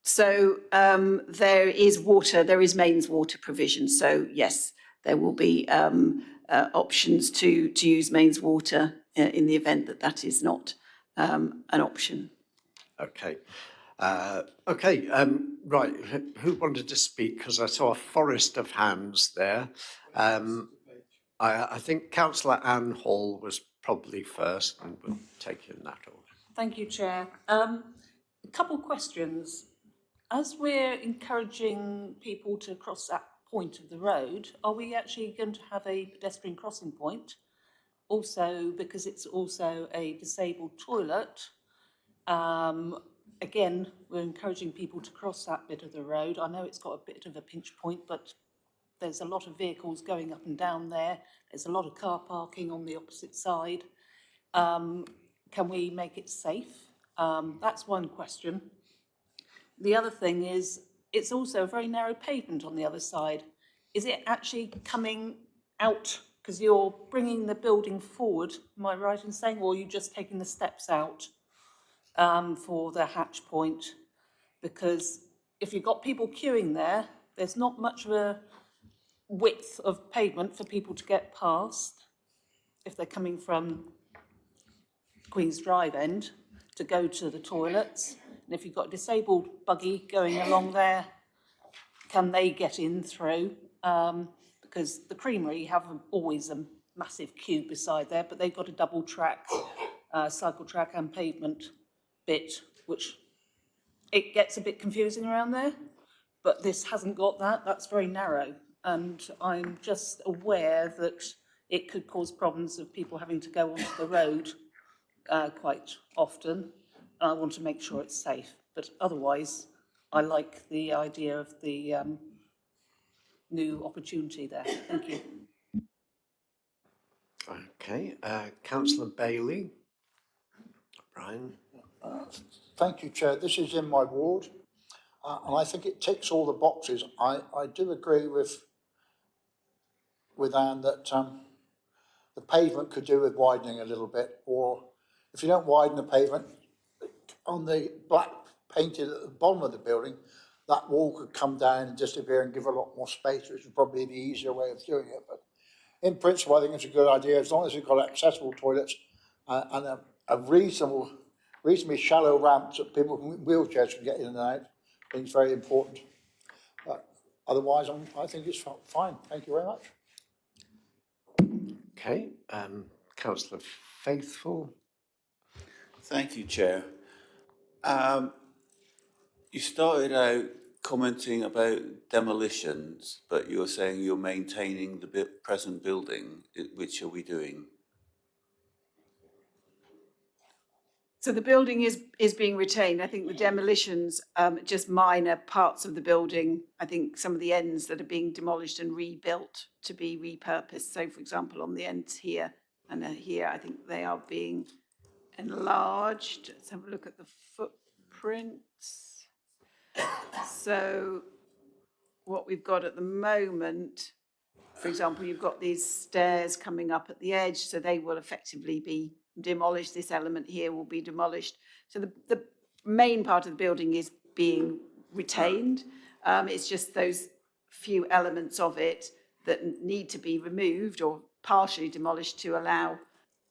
So there is water, there is mains water provision. So yes, there will be options to use mains water in the event that that is not an option. Okay. Right, who wanted to speak? Because I saw a forest of hands there. I think Councillor Anne Hall was probably first, and we'll take you in that order. Thank you, Chair. A couple of questions. As we're encouraging people to cross that point of the road, are we actually going to have a pedestrian crossing point? Also, because it's also a disabled toilet, again, we're encouraging people to cross that bit of the road. I know it's got a bit of a pinch point, but there's a lot of vehicles going up and down there. There's a lot of car parking on the opposite side. Can we make it safe? That's one question. The other thing is, it's also a very narrow pavement on the other side. Is it actually coming out because you're bringing the building forward, am I right in saying, or are you just taking the steps out for the hatch point? Because if you've got people queuing there, there's not much of a width of pavement for people to get past if they're coming from Queen's Drive end to go to the toilets. And if you've got a disabled buggy going along there, can they get in through? Because the creamery have always a massive queue beside there, but they've got a double track, cycle track and pavement bit, which it gets a bit confusing around there. But this hasn't got that, that's very narrow. And I'm just aware that it could cause problems of people having to go onto the road quite often. And I want to make sure it's safe. But otherwise, I like the idea of the new opportunity there. Thank you. Okay, Councillor Bailey. Brian. Thank you, Chair. This is in my ward, and I think it ticks all the boxes. I do agree with Anne that the pavement could do with widening a little bit, or if you don't widen the pavement, on the black painted at the bottom of the building, that wall could come down and disappear and give a lot more space, which is probably the easier way of doing it. But in principle, I think it's a good idea, as long as you've got accessible toilets and a reasonably shallow ramp so people in wheelchairs can get in and out. I think it's very important. Otherwise, I think it's fine. Thank you very much. Okay, Councillor Faithful. Thank you, Chair. You started out commenting about demolitions, but you're saying you're maintaining the present building. Which are we doing? So the building is being retained. I think the demolitions, just minor parts of the building. I think some of the ends that are being demolished and rebuilt to be repurposed. So for example, on the ends here and here, I think they are being enlarged. Let's have a look at the footprints. So what we've got at the moment, for example, you've got these stairs coming up at the edge, so they will effectively be demolished. This element here will be demolished. So the main part of the building is being retained. It's just those few elements of it that need to be removed or partially demolished to allow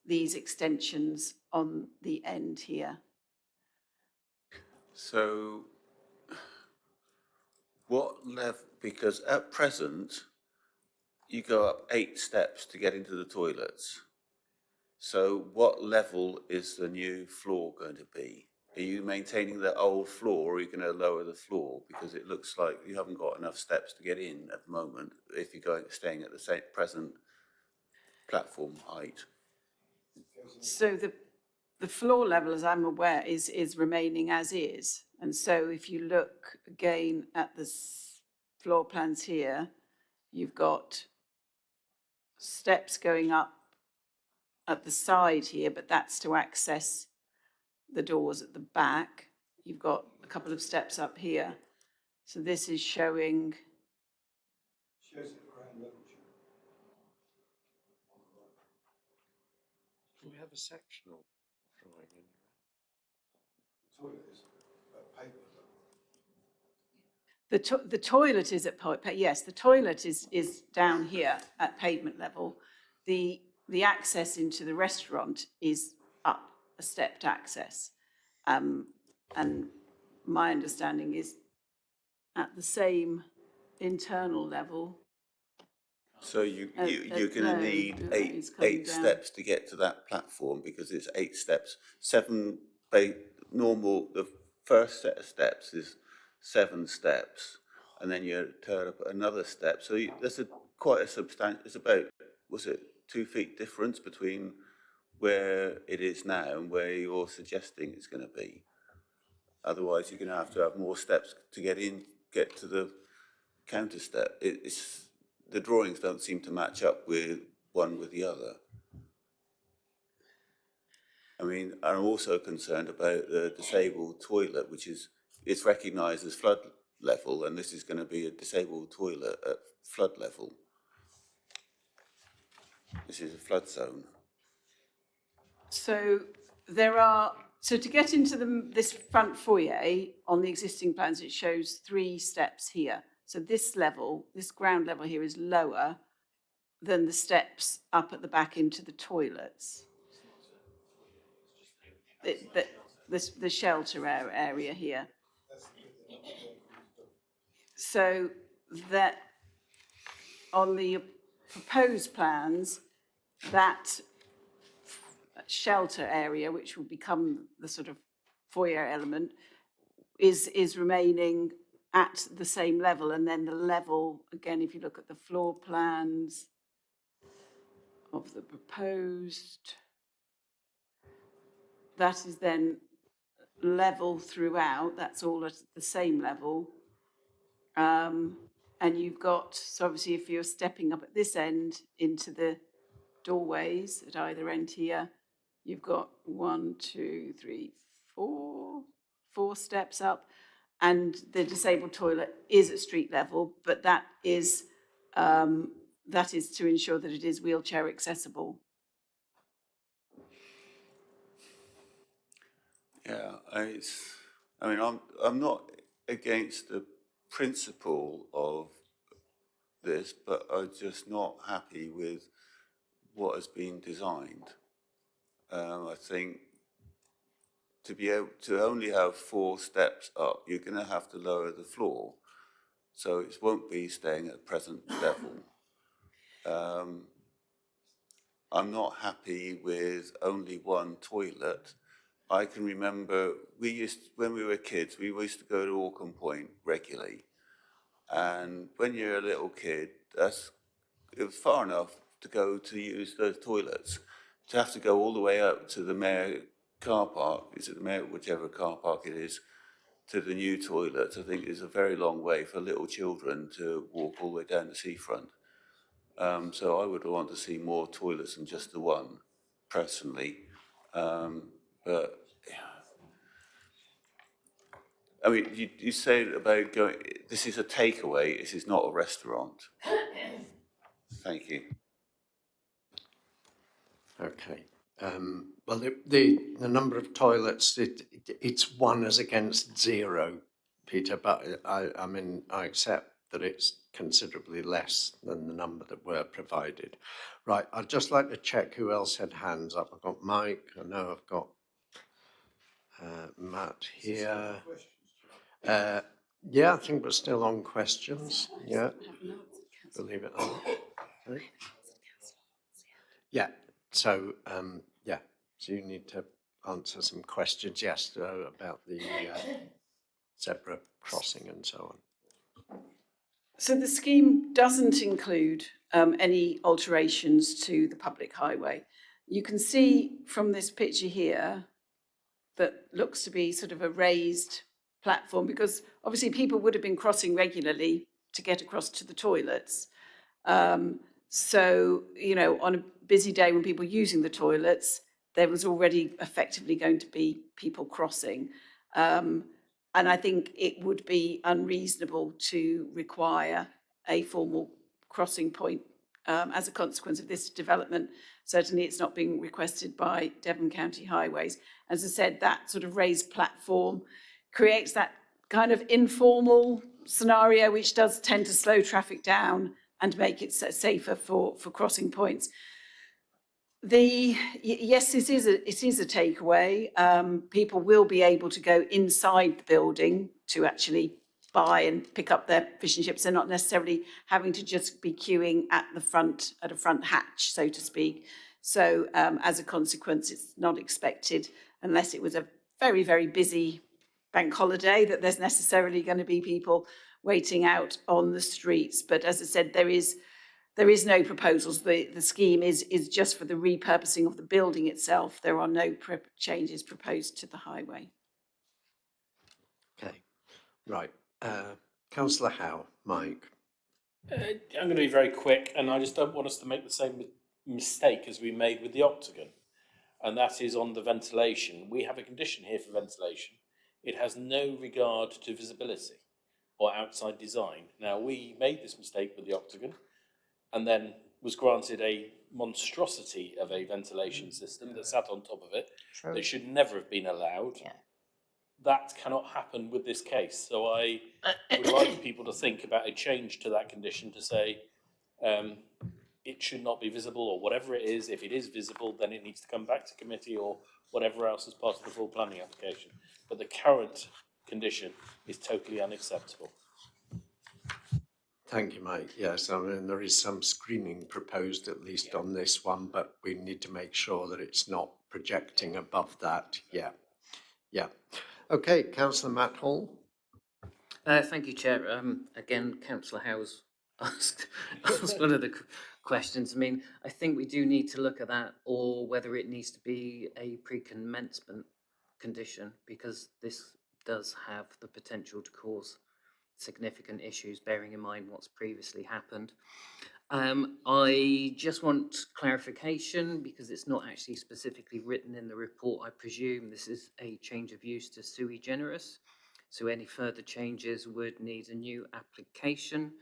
these extensions on the end here. So, what level? Because at present, you go up 8 steps to get into the toilets. So what level is the new floor going to be? Are you maintaining the old floor, or are you going to lower the floor? Because it looks like you haven't got enough steps to get in at the moment if you're staying at the same present platform height. So the floor level, as I'm aware, is remaining as is. And so if you look again at the floor plans here, you've got steps going up at the side here, but that's to access the doors at the back. You've got a couple of steps up here. So this is showing. Do we have a sectional drawing in? Toilet is pavement. The toilet is at yes, the toilet is down here at pavement level. The access into the restaurant is up a stepped access, and my understanding is at the same internal level. So you're going to need eight steps to get to that platform, because it's 8 steps. 7 normal. The first set of steps is 7 steps, and then you turn up another step. So there's quite a substantial. It's about, was it 2 feet difference between where it is now and where you're suggesting it's going to be. Otherwise, you're going to have more steps to get to the counter step. The drawings don't seem to match up with one with the other. I mean, I'm also concerned about the disabled toilet, which it's recognised as flood level, and this is going to be a disabled toilet at flood level. This is a flood zone. So so to get into this front foyer on the existing plans, it shows 3 steps here. So this level, this ground level here is lower than the steps up at the back into the toilets. The shelter area here. So that on the proposed plans, that shelter area, which will become the sort of foyer element, is remaining at the same level. And then the level, again, if you look at the floor plans of the proposed, that is then level throughout. That's all at the same level. And you've got, so obviously if you're stepping up at this end into the doorways at either end here, you've got 1, 2, 3, 4 steps up, and the disabled toilet is at street level, but that is to ensure that it is wheelchair accessible. Yeah, I'm not against the principle of this, but I'm just not happy with what has been designed. I think to be able to only have 4 steps up, you're going to have to lower the floor, so it won't be staying at present level. I'm not happy with only 1 toilet. I can remember when we were kids, we used to go to Orcombe Point regularly. And when you're a little kid, it was far enough to go to use those toilets. To have to go all the way up to the Mayor car park, whichever car park it is, to the new toilets, I think is a very long way for little children to walk all the way down the seafront. So I would want to see more toilets than just the 1, personally. But I mean, you say about this is a takeaway, this is not a restaurant. Thank you. Okay. Well, the number of toilets, it's 1 as against 0, Peter, but I mean, I accept that it's considerably less than the number that were provided. Right, I'd just like to check who else had hands up. I've got Mike, I know I've got Matt here. Yeah, I think we're still on questions. Yeah, believe it or not. Yeah, so, so you need to answer some questions, yes, about the zebra crossing and so on. So the scheme doesn't include any alterations to the public highway. You can see from this picture here that looks to be sort of a raised platform, because obviously people would have been crossing regularly to get across to the toilets. So, you know, on a busy day when people were using the toilets, there was already effectively going to be people crossing. And I think it would be unreasonable to require a formal crossing point as a consequence of this development. Certainly it's not being requested by Devon County Highways. As I said, that sort of raised platform creates that kind of informal scenario which does tend to slow traffic down and make it safer for crossing points. Yes, it is a takeaway. People will be able to go inside the building to actually buy and pick up their fish and chips. They're not necessarily having to just be queuing at a front hatch, so to speak. So as a consequence, it's not expected, unless it was a very, very busy bank holiday, that there's necessarily going to be people waiting out on the streets. But as I said, there is no proposals. The scheme is just for the repurposing of the building itself. There are no changes proposed to the highway. Okay, right. Councillor Howe, Mike. I'm going to be very quick, and I just don't want us to make the same mistake as we made with the Octagon, and that is on the ventilation. We have a condition here for ventilation. It has no regard to visibility or outside design. Now, we made this mistake with the Octagon and then was granted a monstrosity of a ventilation system that sat on top of it True. that should never have been allowed. Yeah. That cannot happen with this case. So I would like people to think about a change to that condition to say it should not be visible, or whatever it is. If it is visible, then it needs to come back to committee or whatever else as part of the full planning application. But the current condition is totally unacceptable. Thank you, Mike. Yes, I mean, there is some screening proposed at least on this one, but we need to make sure that it's not projecting above that. Yeah. Okay, Councillor Matt Hall. Thank you, Chair. Again, Councillor Howes asked one of the questions. I mean, I think we do need to look at that, or whether it needs to be a pre-commencement condition, because this does have the potential to cause significant issues, bearing in mind what's previously happened. I just want clarification, because it's not actually specifically written in the report. I presume this is a change of use to sui generis, so any further changes would need a new application.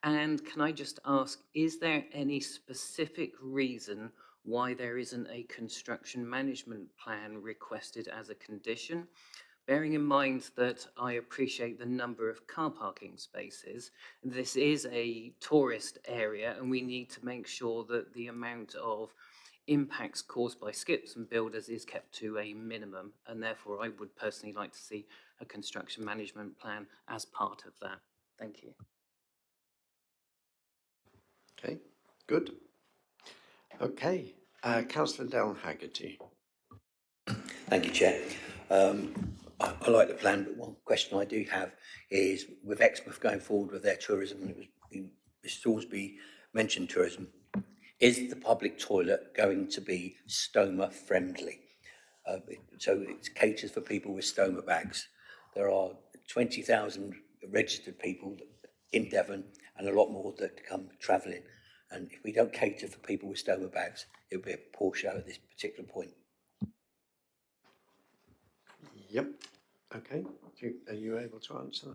And can I just ask, is there any specific reason why there isn't a construction management plan requested as a condition? Bearing in mind that I appreciate the number of car parking spaces, this is a tourist area, and we need to make sure that the amount of impacts caused by skips and builders is kept to a minimum, and therefore I would personally like to see a construction management plan as part of that. Thank you. Okay, good. Okay, Councillor Del Haggerty. Thank you, Chair. I like the plan, but one question I do have is, with Exmouth going forward with their tourism, and it was Mr. Salisbury mentioned tourism, is the public toilet going to be stoma friendly? So it caters for people with stoma bags. There are 20,000 registered people in Devon and a lot more that come travelling. And if we don't cater for people with stoma bags, it would be a poor show at this particular point. Yep. Okay. Are you able to answer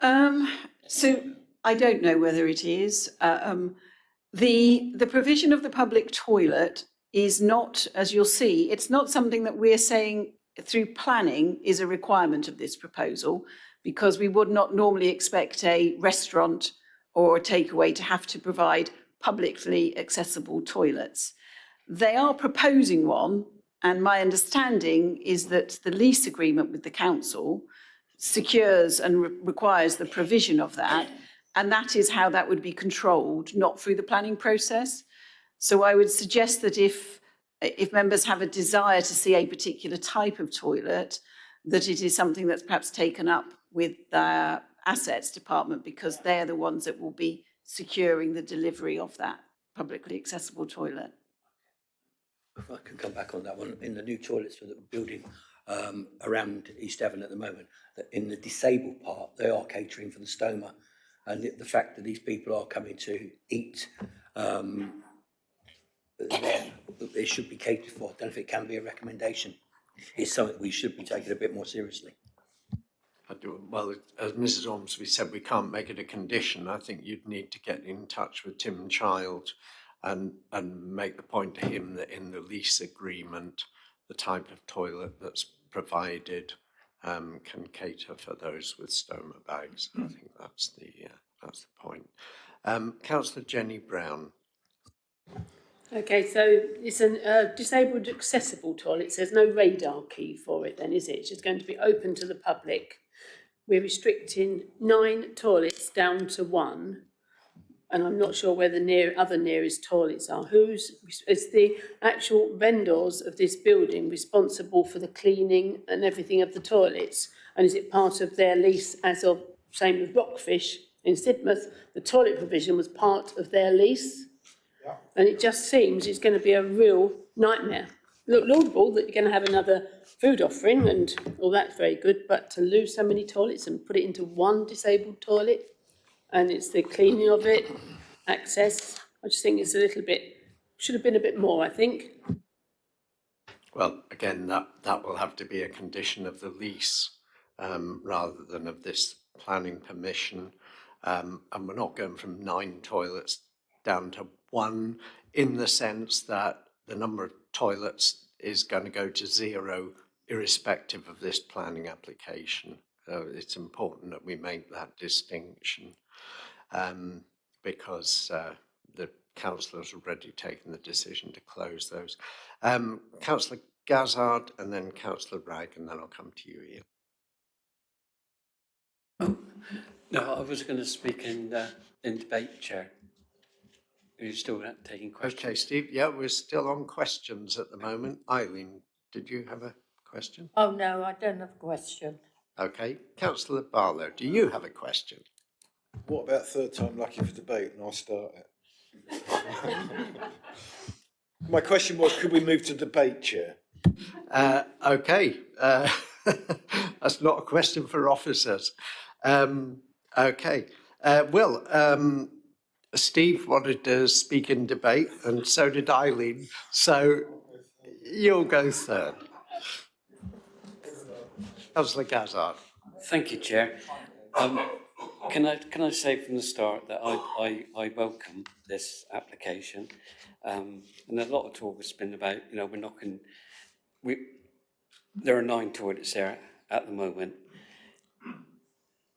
that? So I don't know whether it is. The provision of the public toilet is not, as you'll see, it's not something that we're saying through planning is a requirement of this proposal, because we would not normally expect a restaurant or a takeaway to have to provide publicly accessible toilets. They are proposing one, and my understanding is that the lease agreement with the council secures and requires the provision of that, and that is how that would be controlled, not through the planning process. So I would suggest that if members have a desire to see a particular type of toilet, that it is something that's perhaps taken up with the assets department, because they're the ones that will be securing the delivery of that publicly accessible toilet. If I can come back on that one, in the new toilets that we're building around East Devon at the moment, that in the disabled part, they are catering for the stoma. And the fact that these people are coming to eat there, it should be catered for. I don't know if it can be a recommendation. It's something we should be taking a bit more seriously. Well, as Mrs. Ormsby said, we can't make it a condition. I think you'd need to get in touch with Tim Child and make the point to him that in the lease agreement, the type of toilet that's provided can cater for those with stoma bags. I think that's the point. Councillor Jenny Brown. Okay, so it's a disabled accessible toilet, so there's no radar key for it then, is it? It's just going to be open to the public. We're restricting 9 toilets down to 1, and I'm not sure where the other nearest toilets are. Is the actual vendors of this building responsible for the cleaning and everything of the toilets? And is it part of their lease, as of, same with Rockfish in Sidmouth, the toilet provision was part of their lease? Yeah. And it just seems it's going to be a real nightmare. Look, laudable that you're going to have another food offering and all that's very good, but to lose so many toilets and put it into one disabled toilet, and it's the cleaning of it, access, I just think it's a little bit, should have been a bit more, I think. Well, again, that will have to be a condition of the lease rather than of this planning permission. And we're not going from 9 toilets down to 1. in the sense that the number of toilets is going to go to zero irrespective of this planning application. So it's important that we make that distinction because the councillors have already taken the decision to close those. Councillor Gazzard and then Councillor Bragg, and then I'll come to you, Ian. No, I was going to speak in debate, Chair. Are you still taking questions? Okay, Steve. Yeah, we're still on questions at the moment. Eileen, did you have a question? Oh, no, I don't have a question. Okay. Councillor Barlow, do you have a question? What about third time lucky for debate, and I'll start it? My question was, could we move to debate, Chair? Okay. That's not a question for officers. Okay. Steve wanted to speak in debate, and so did Eileen. So you'll go third. Councillor Gazzard. Thank you, Chair. Can I say from the start that I welcome this application, and a lot of talk has been about, you know, there are 9 toilets there at the moment.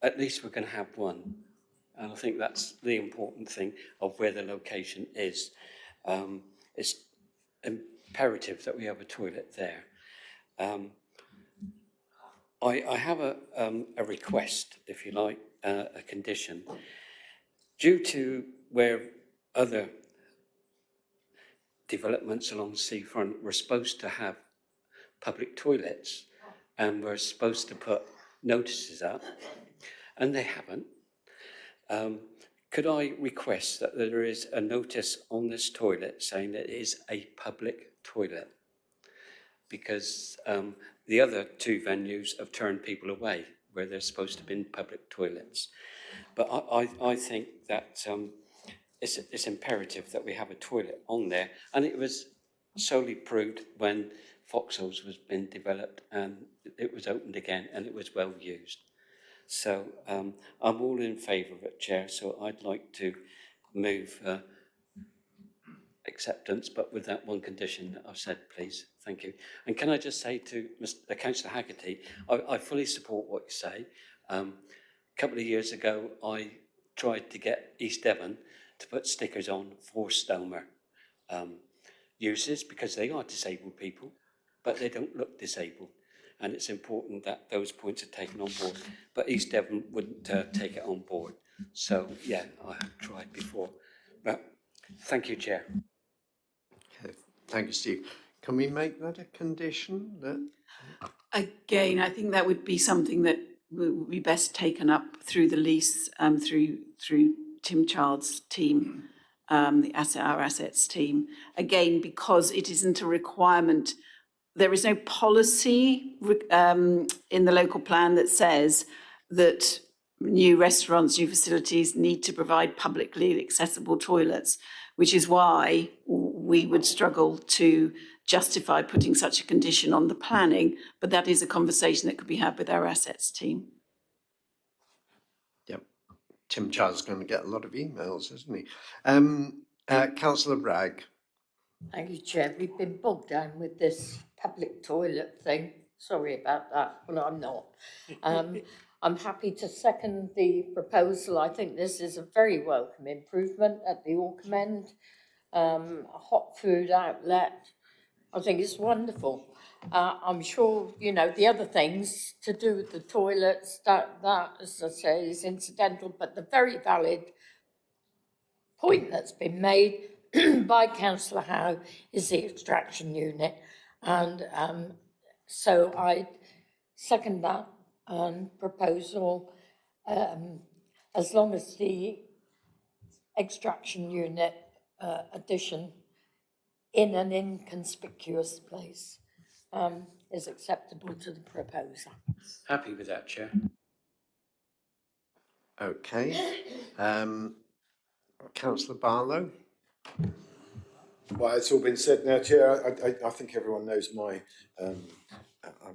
At least we're going to have one, and I think that's the important thing of where the location is. It's imperative that we have a toilet there. I have a request, if you like, a condition. Due to where other developments along the seafront were supposed to have public toilets and were supposed to put notices up, and they haven't, could I request that there is a notice on this toilet saying that it is a public toilet? Because the other 2 venues have turned people away where they're supposed to be public toilets. But I think that it's imperative that we have a toilet on there, and it was solely proved when Foxholes was being developed and it was opened again and it was well used. So I'm all in favour of it, Chair, so I'd like to move acceptance, but with that one condition that I've said, please. Thank you. And can I just say to Councillor Haggerty, I fully support what you say. A couple of years ago, I tried to get East Devon to put stickers on for Stomer users because they are disabled people, but they don't look disabled. And it's important that those points are taken on board. But East Devon wouldn't take it on board. So, yeah, I have tried before. But thank you, Chair. Okay. Thank you, Steve. Can we make that a condition? That... Again, I think that would be something that would be best taken up through the lease, through Tim Child's team, our assets team. Again, because it isn't a requirement. There is no policy in the local plan that says that new restaurants, new facilities need to provide publicly accessible toilets, which is why we would struggle to justify putting such a condition on the planning, but that is a conversation that could be had with our assets team. Yep. Tim Child's going to get a lot of emails, isn't he? Councillor Bragg. Thank you, Chair. We've been bogged down with this public toilet thing. Sorry about that. Well, I'm not. I'm happy to second the proposal. I think this is a very welcome improvement at the Orkham end. A hot food outlet. I think it's wonderful. I'm sure, you know, the other things to do with the toilets, that as I say, is incidental, but the very valid point that's been made by Councillor Howe is the extraction unit. And so I second that proposal as long as the extraction unit addition in an inconspicuous place is acceptable to the proposer. Happy with that, Chair. Okay. Councillor Barlow. Well, it's all been said now, Chair. I think everyone knows I'm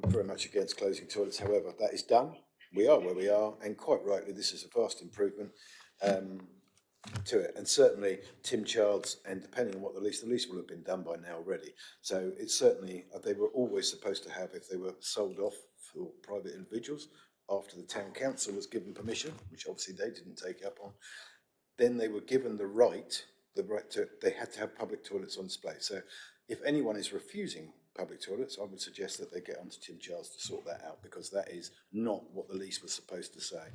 very much against closing toilets. However, that is done. We are where we are, and quite rightly, this is a vast improvement. to it. And certainly Tim Child's, and depending on what the lease will have been done by now already. So it's certainly, they were always supposed to have, if they were sold off for private individuals, after the town council was given permission, which obviously they didn't take up on, then they were given the right to, they had to have public toilets on display. So if anyone is refusing public toilets, I would suggest that they get onto Tim Charles to sort that out, because that is not what the lease was supposed to say.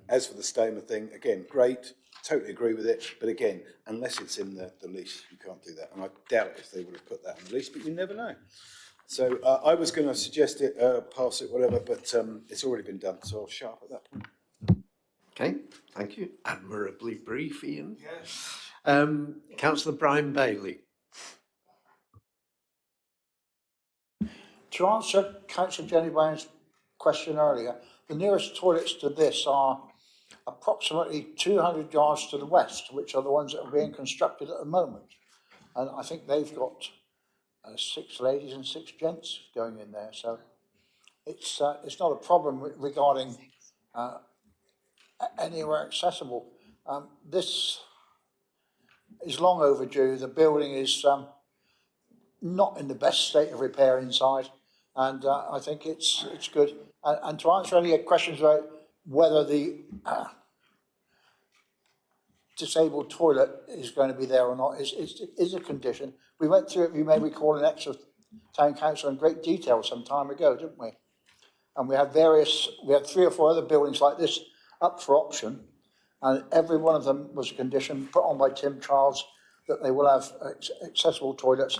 As for the Stamer thing, again, great, totally agree with it, but again, unless it's in the lease, you can't do that. And I doubt if they would have put that in the lease, but you never know. So I was going to suggest it, pass it, whatever, but it's already been done, so I'll shut up at that point. Okay, thank you. Admirably brief, Ian. Yes. Councillor Brian Bailey. To answer Councillor Jenny Brown's question earlier, the nearest toilets to this are approximately 200 yards to the west, which are the ones that are being constructed at the moment. And I think they've got 6 ladies and 6 gents going in there. So it's not a problem regarding anywhere accessible. This is long overdue. The building is not in the best state of repair inside, and I think it's good. And to answer any questions about whether the disabled toilet is going to be there or not is a condition. We went through it, you may recall, in Exeter Town Council in great detail some time ago, didn't we? And we had 3 or 4 other buildings like this up for option, and every one of them was a condition put on by Tim Charles that they will have accessible toilets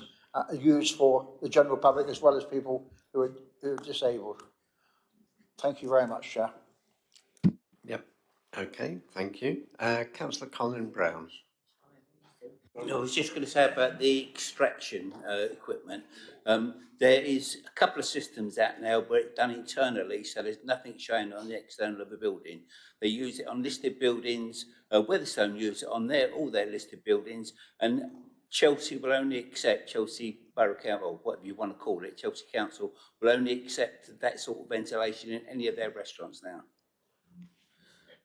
used for the general public as well as people who are disabled. Thank you very much, Chair. Yep. Okay, thank you. Councillor Colin Brown. I was just going to say about the extraction equipment. There is a couple of systems out now where it's done internally, so there's nothing showing on the external of the building. They use it on listed buildings. Weatherstone use it on all their listed buildings, and Chelsea will only accept, Chelsea Borough Council, or whatever you want to call it, Chelsea Council will only accept that sort of ventilation in any of their restaurants now.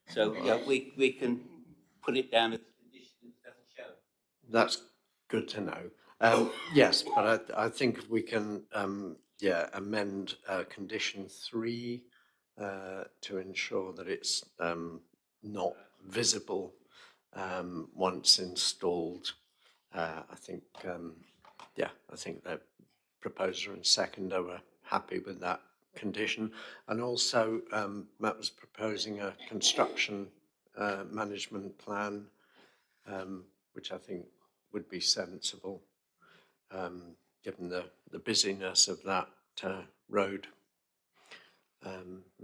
So yeah, we can put it down as conditions doesn't show. That's good to know. Yes, but I think we can, amend condition 3 to ensure that it's not visible once installed. I think the proposer and seconder were happy with that condition. And also, Matt was proposing a construction management plan, which I think would be sensible, given the busyness of that road.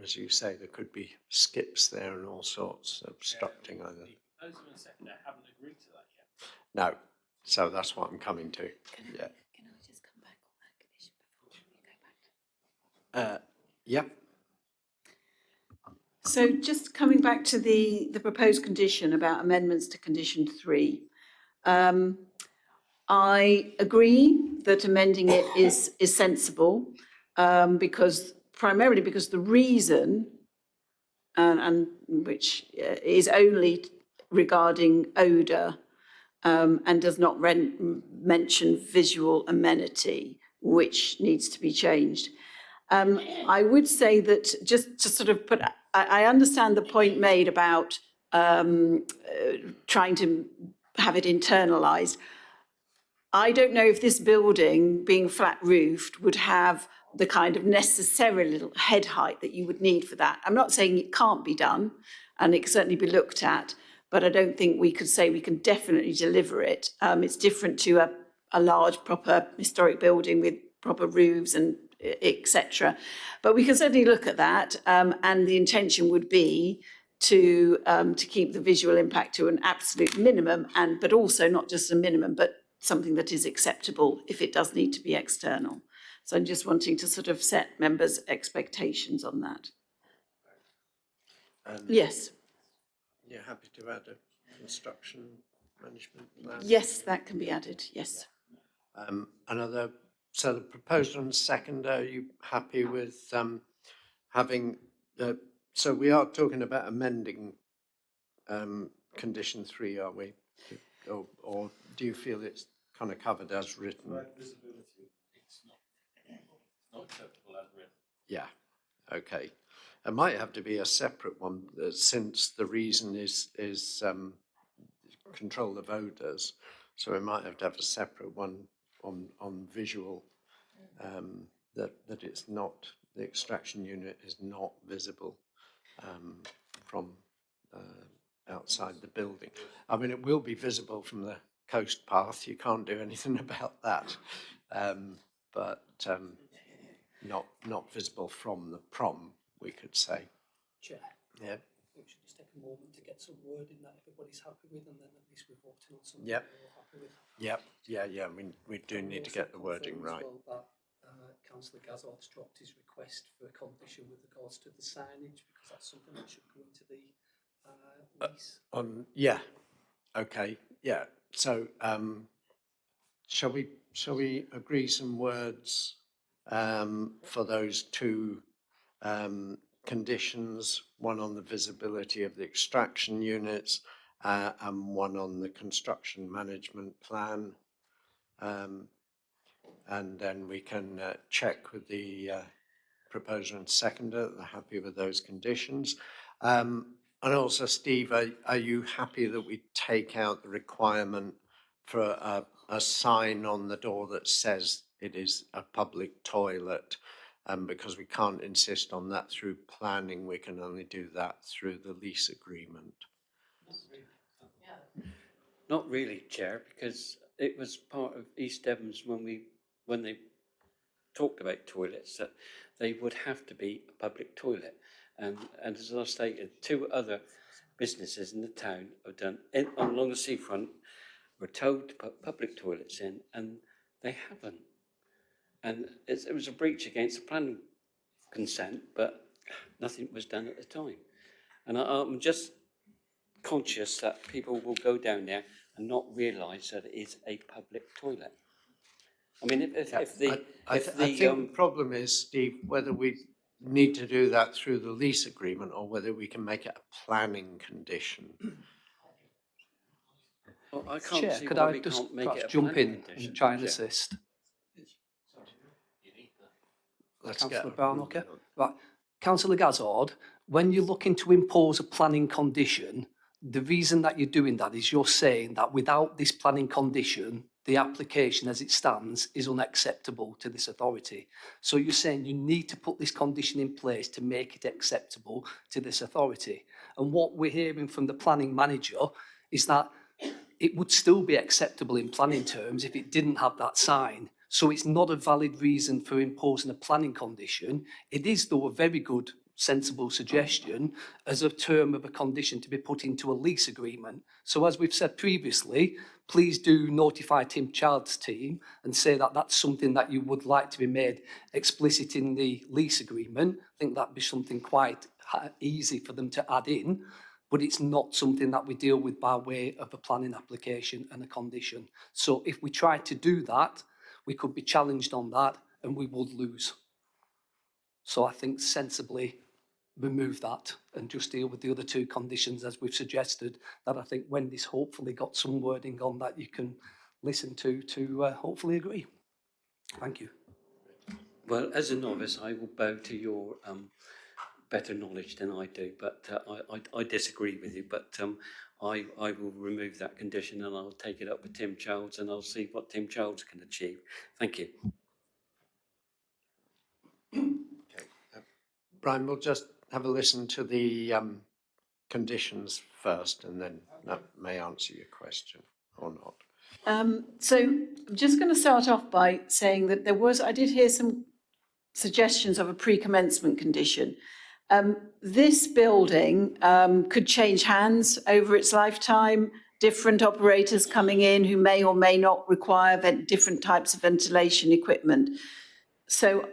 As you say, there could be skips there and all sorts obstructing either. The proposer and seconder haven't agreed to that yet. No, so that's what I'm coming to. Yeah. Can I just come back on that condition before we go back? Yeah. So just coming back to the proposed condition about amendments to condition 3. I agree that amending it is sensible, primarily because the reason, and which is only regarding odour and does not mention visual amenity, which needs to be changed. I would say that just to sort of I understand the point made about trying to have it internalised. I don't know if this building, being flat roofed, would have the kind of necessary little head height that you would need for that. I'm not saying it can't be done, and it can certainly be looked at, but I don't think we could say we can definitely deliver it. It's different to a large, proper historic building with proper roofs and etc. But we can certainly look at that, and the intention would be to keep the visual impact to an absolute minimum, but also not just a minimum, but something that is acceptable if it does need to be external. So I'm just wanting to sort of set members' expectations on that. Yes. You're happy to add a construction management plan? Yes, that can be added, yes. So the proposer and seconder, are you happy with having so we are talking about amending condition 3, are we? Or do you feel it's kind of covered as written? Visibility, it's not acceptable as written. Yeah, okay. It might have to be a separate one since the reason is control of odours. So we might have to have a separate one on visual, that it's not, the extraction unit is not visible from outside the building. I mean, it will be visible from the coast path. You can't do anything about that, but not visible from the prom, we could say. Chair. Yeah. We should just take a moment to get some wording that everybody's happy with, and then at least we're voting on something Yep. we're all happy with. Yep. Yeah. We do need to get the wording right. Well, that Councillor Gazard's dropped his request for a condition with regards to the signage, because that's something that should go into the lease. Okay. Yeah. So shall we agree some words for those two conditions, one on the visibility of the extraction units and one on the construction management plan, and then we can check with the proposer and seconder that they're happy with those conditions. And also, Steve, are you happy that we take out the requirement for a sign on the door that says it is a public toilet? Because we can't insist on that through planning, we can only do that through the lease agreement. Not really, Chair, because it was part of East Devon's when they talked about toilets, that they would have to be a public toilet. And as I stated, 2 other businesses in the town have done, along the seafront, were told to put public toilets in, and they haven't. And it was a breach against the planning consent, but nothing was done at the time. And I'm just conscious that people will go down there and not realise that it is a public toilet. I mean, I think the problem is, Steve, whether we need to do that through the lease agreement or whether we can make it a planning condition. Well, I can't Chair, see could why I we just can't make perhaps it a jump planning in condition, and try and Chair. assist? Let's Councillor get Brown, right. Councillor Gazard, when you're looking to impose a planning condition, the reason that you're doing that is you're saying that without this planning condition, the application as it stands is unacceptable to this authority. So you're saying you need to put this condition in place to make it acceptable to this authority. And what we're hearing from the planning manager is that it would still be acceptable in planning terms if it didn't have that sign. So it's not a valid reason for imposing a planning condition. It is, though, a very good, sensible suggestion as a term of a condition to be put into a lease agreement. So as we've said previously, please do notify Tim Child's team and say that that's something that you would like to be made explicit in the lease agreement. I think that'd be something quite easy for them to add in, but it's not something that we deal with by way of a planning application and a condition. So if we try to do that, we could be challenged on that and we would lose. So I think sensibly remove that and just deal with the other 2 conditions as we've suggested, that I think Wendy's hopefully got some wording on that you can listen to hopefully agree. Thank you. Well, as a novice, I will bow to your better knowledge than I do, but I disagree with you, but I will remove that condition and I'll take it up with Tim Childs and I'll see what Tim Childs can achieve. Thank you. Okay. Brian, we'll just have a listen to the conditions first, and then that may answer your question or not. So I'm just going to start off by saying that I did hear some suggestions of a pre-commencement condition. This building could change hands over its lifetime, different operators coming in who may or may not require different types of ventilation equipment. So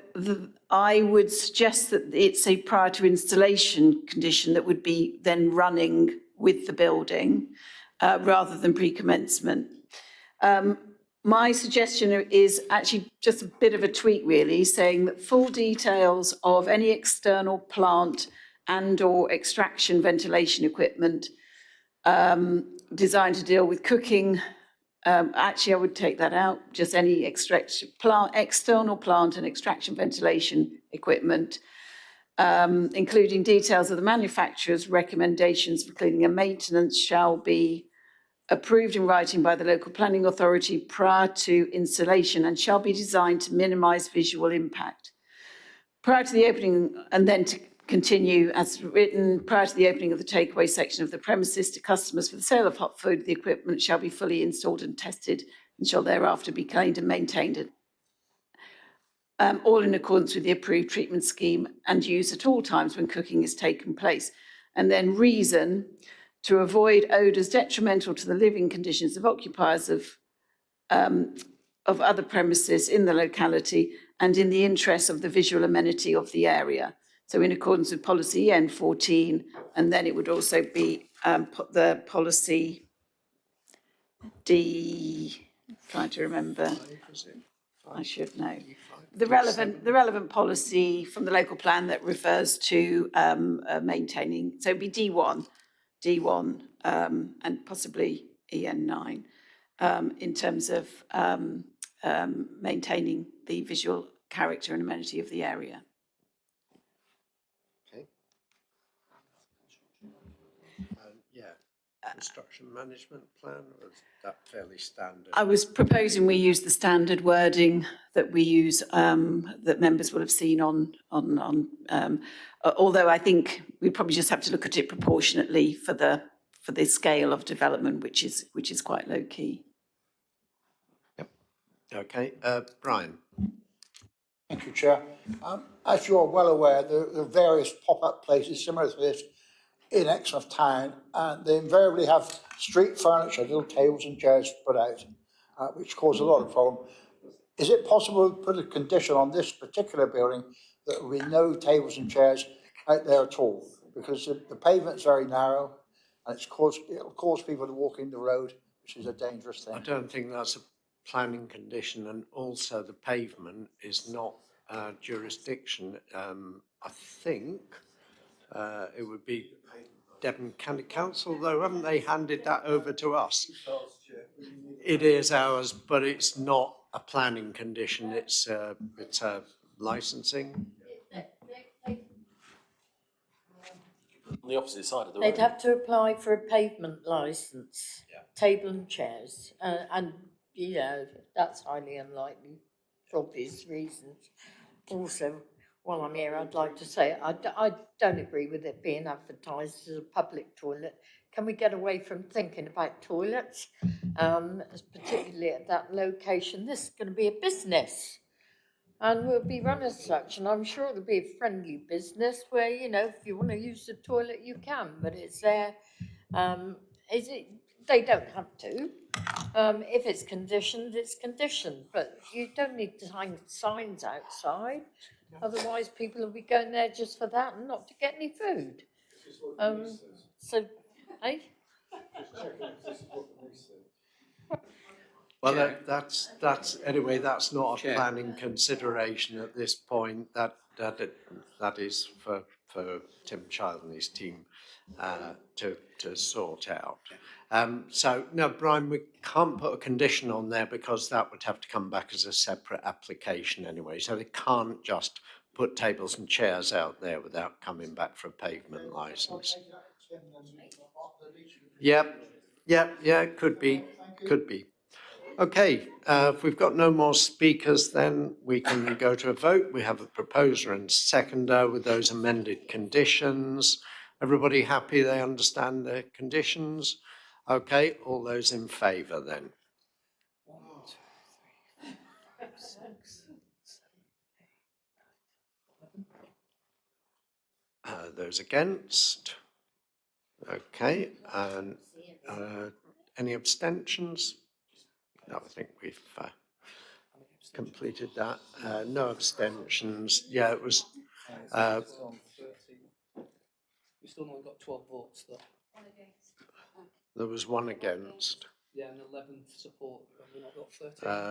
I would suggest that it's a prior to installation condition that would be then running with the building rather than pre-commencement. My suggestion is actually just a bit of a tweak, really, saying that full details of any external plant and/or extraction ventilation equipment designed to deal with cooking. Actually, I would take that out. Just any external plant and extraction ventilation equipment, including details of the manufacturer's recommendations for cleaning and maintenance, shall be approved in writing by the local planning authority prior to installation and shall be designed to minimise visual impact. Prior to the opening, and then to continue as written, prior to the opening of the takeaway section of the premises to customers for the sale of hot food, the equipment shall be fully installed and tested and shall thereafter be cleaned and maintained, all in accordance with the approved treatment scheme and used at all times when cooking is taken place. And then reason, to avoid odours detrimental to the living conditions of occupiers of other premises in the locality and in the interest of the visual amenity of the area. So in accordance with policy N14, and then it would also be the policy D, trying to remember, I should know. The relevant policy from the local plan that refers to maintaining, so it'd be D1, and possibly EN9, in terms of maintaining the visual character and amenity of the area. Okay. Construction management plan, or is that fairly standard? I was proposing we use the standard wording that we use, that members will have seen on although I think we probably just have to look at it proportionately for the scale of development, which is quite low key. Yep. Okay, Brian. Thank you, Chair. As you are well aware, there are various pop-up places similar to this in Exmouth town, and they invariably have street furniture, little tables and chairs put out, which cause a lot of problem. Is it possible to put a condition on this particular building that there will be no tables and chairs out there at all? Because the pavement's very narrow, and it'll cause people to walk in the road, which is a dangerous thing. I don't think that's a planning condition, and also the pavement is not jurisdiction. I think it would be Devon County Council, though, haven't they handed that over to us? It is ours, but it's not a planning condition. It's a licensing. On the opposite side of the road. They'd have to apply for a pavement licence, table and chairs, and, you know, that's highly unlikely for obvious reasons. Also, while I'm here, I'd like to say I don't agree with it being advertised as a public toilet. Can we get away from thinking about toilets, particularly at that location? This is going to be a business, and we'll be run as such, and I'm sure it'll be a friendly business where, you know, if you want to use the toilet, you can, but it's there. They don't have to. If it's conditioned, it's conditioned, but you don't need to hang signs outside. Otherwise, people will be going there just for that and not to get any food. Well, that's anyway. That's not a planning consideration at this point. That is for Tim Child and his team to sort out. So no, Brian, we can't put a condition on there because that would have to come back as a separate application anyway. So they can't just put tables and chairs out there without coming back for a pavement licence. Yep, could be. Okay, if we've got no more speakers, then we can go to a vote. We have a proposer and seconder with those amended conditions. Everybody happy? They understand the conditions? Okay, all those in favour then. 1, 2, 3, 4, 5, 6, 7, 8. Those against? Okay, and any abstentions? No, I think we've completed that. No abstentions. Yeah, it was. We still only got 12 votes though. There was 1 against. Yeah, and 11 support. We've not got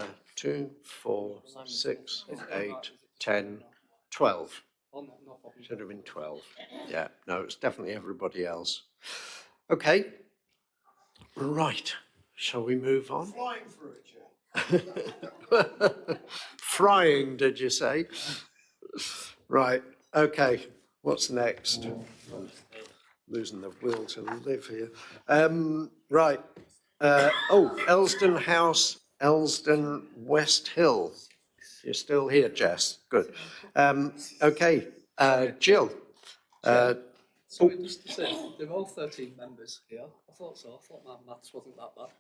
13. 2, 4, 6, 8, 10, 12. Should have been 12. Yeah, no, it's definitely everybody else. Okay, Right, shall we move on? Flying through it, Chair. Frying, did you say? Right, okay, what's next? I'm losing the will to live here. Right, Elsdon House, Elsdon West Hill. You're still here, Jess, good. Okay, Jill. Sorry, just to say, there are all 13 members here. I thought so. I thought my maths wasn't that bad.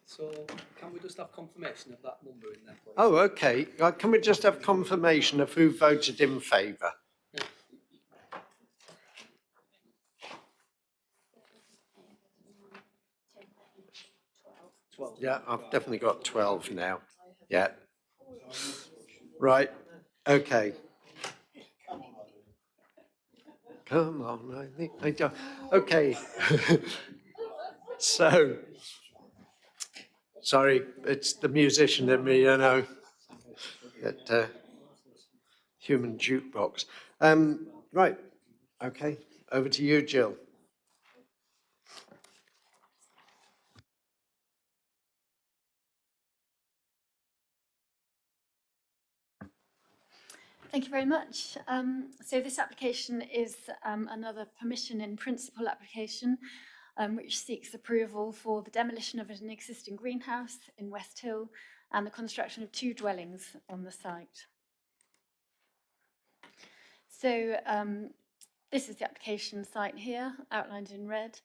So can we just have confirmation of that number in there, please? Oh, okay. Can we just have confirmation of who voted in favour? Yeah. Yeah, I've definitely got 12 now. Yeah. Right, okay. Come on, I think I don't. Okay. So, sorry, it's the musician in me, you know. Human jukebox. Right, okay, over to you, Jill. Thank you very much. So this application is another permission in principle application, which seeks approval for the demolition of an existing greenhouse in West Hill and the construction of 2 dwellings on the site. So this is the application site here, outlined in red.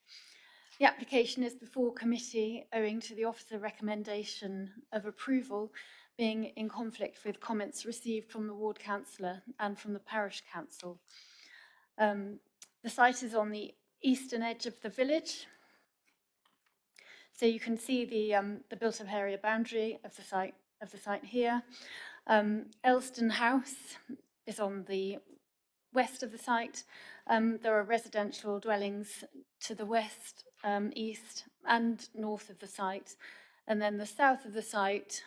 The application is before committee owing to the officer recommendation of approval being in conflict with comments received from the ward councillor and from the parish council. The site is on the eastern edge of the village. So you can see the built-up area boundary of the site here. Elsdon House is on the west of the site. There are residential dwellings to the west, east and north of the site. And then the south of the site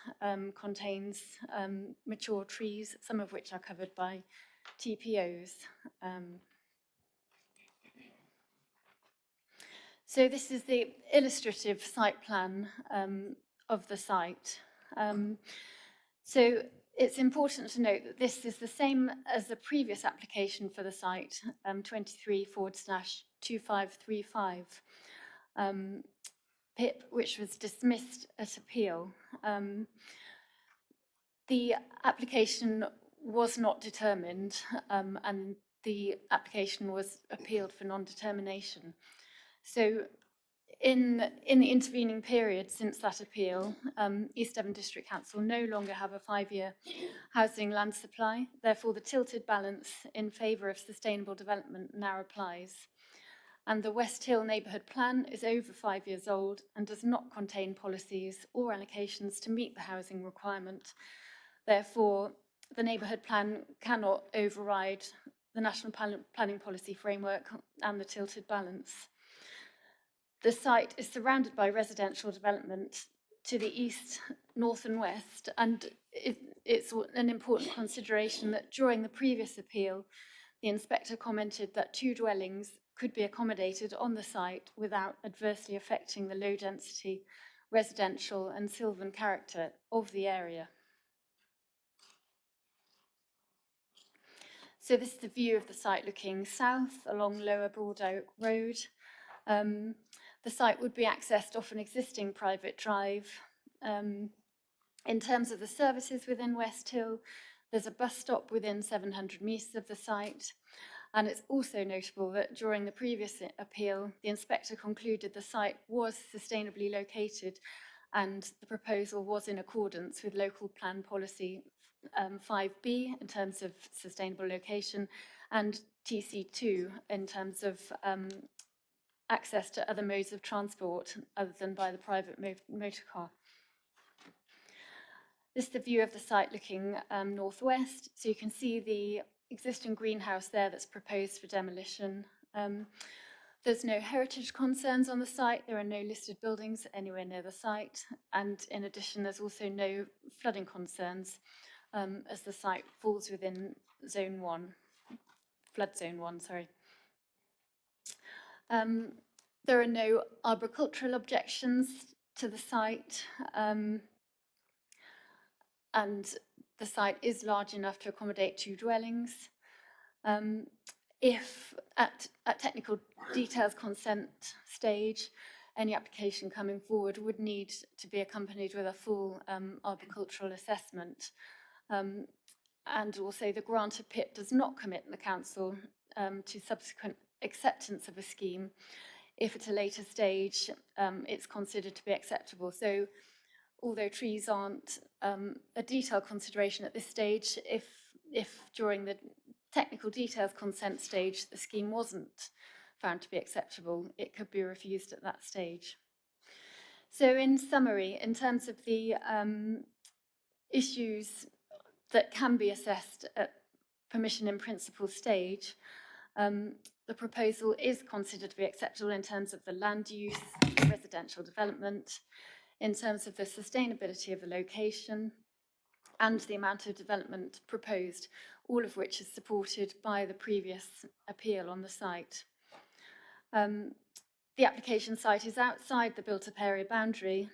contains mature trees, some of which are covered by TPOs. So this is the illustrative site plan of the site. So it's important to note that this is the same as the previous application for the site, 23/2535, PIP, which was dismissed at appeal. The application was not determined and the application was appealed for non-determination. So in the intervening period since that appeal, East Devon District Council no longer have a 5-year housing land supply. Therefore, the tilted balance in favour of sustainable development now applies. And the West Hill Neighbourhood Plan is over 5 years old and does not contain policies or allocations to meet the housing requirement. Therefore, the Neighbourhood Plan cannot override the National Planning Policy Framework and the tilted balance. The site is surrounded by residential development to the east, north and west, and it's an important consideration that during the previous appeal, the inspector commented that 2 dwellings could be accommodated on the site without adversely affecting the low density, residential and sylvan character of the area. So this is the view of the site looking south along Lower Broad Oak Road. The site would be accessed off an existing private drive. In terms of the services within West Hill, there's a bus stop within 700 metres of the site. And it's also notable that during the previous appeal, the inspector concluded the site was sustainably located and the proposal was in accordance with local plan policy 5B in terms of sustainable location and TC2 in terms of access to other modes of transport other than by the private motor car. This is the view of the site looking northwest. So you can see the existing greenhouse there that's proposed for demolition. There's no heritage concerns on the site. There are no listed buildings anywhere near the site. And in addition, there's also no flooding concerns as the site falls within zone 1, flood zone 1, sorry. There are no arboricultural objections to the site, and the site is large enough to accommodate 2 dwellings. If at technical details consent stage, any application coming forward would need to be accompanied with a full arboricultural assessment. And also the granted PIP does not commit the council to subsequent acceptance of a scheme if at a later stage it's considered to be acceptable. So although trees aren't a detailed consideration at this stage, if during the technical details consent stage the scheme wasn't found to be acceptable, it could be refused at that stage. So in summary, in terms of the issues that can be assessed at permission in principle stage, the proposal is considered to be acceptable in terms of the land use, residential development, in terms of the sustainability of the location, and the amount of development proposed, all of which is supported by the previous appeal on the site. The application site is outside the built-up area boundary,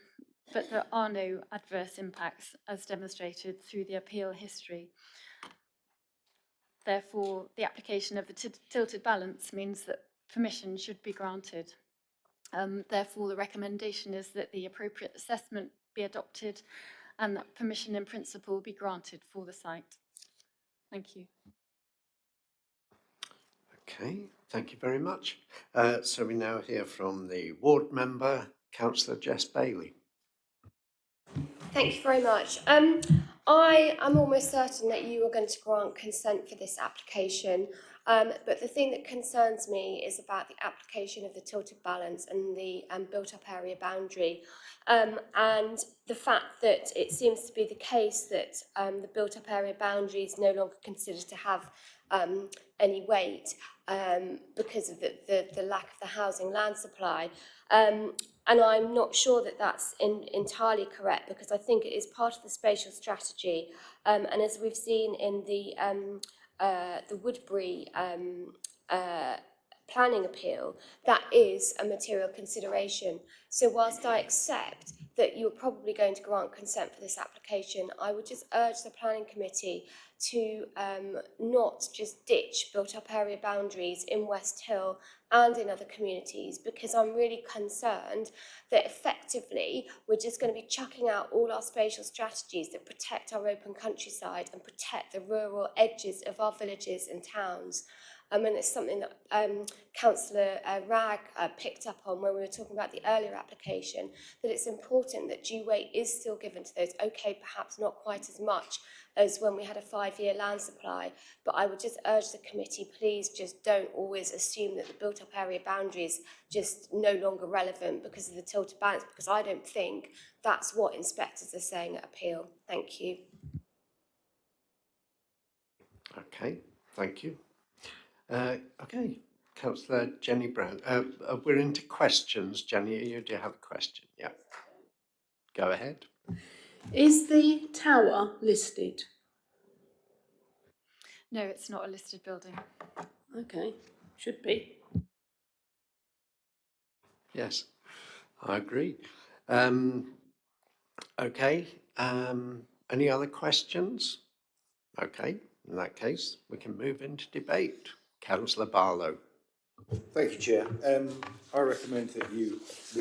but there are no adverse impacts as demonstrated through the appeal history. Therefore, the application of the tilted balance means that permission should be granted. Therefore, the recommendation is that the appropriate assessment be adopted and that permission in principle be granted for the site. Thank you. Okay, thank you very much. So we now hear from the ward member, Councillor Jess Bailey. Thank you very much. I am almost certain that you are going to grant consent for this application, but the thing that concerns me is about the application of the tilted balance and the built-up area boundary, and the fact that it seems to be the case that the built-up area boundary is no longer considered to have any weight because of the lack of the housing land supply. And I'm not sure that that's entirely correct, because I think it is part of the spatial strategy. And as we've seen in the Woodbury planning appeal, that is a material consideration. So whilst I accept that you're probably going to grant consent for this application, I would just urge the planning committee to not just ditch built-up area boundaries in West Hill and in other communities, because I'm really concerned that effectively we're just going to be chucking out all our spatial strategies that protect our open countryside and protect the rural edges of our villages and towns. And it's something that Councillor Ragg picked up on when we were talking about the earlier application, that it's important that due weight is still given to those. Okay, perhaps not quite as much as when we had a 5-year land supply, but I would just urge the committee, please just don't always assume that the built-up area boundary is just no longer relevant because of the tilted balance, because I don't think that's what inspectors are saying at appeal. Thank you. Okay, thank you. Okay, Councillor Jenny Brown. We're into questions. Jenny, do you have a question? Yeah. Go ahead. Is the tower listed? No, it's not a listed building. Okay, should be. Yes, I agree. Okay, any other questions? Okay, in that case, we can move into debate. Councillor Barlow. Thank you, Chair. I recommend that we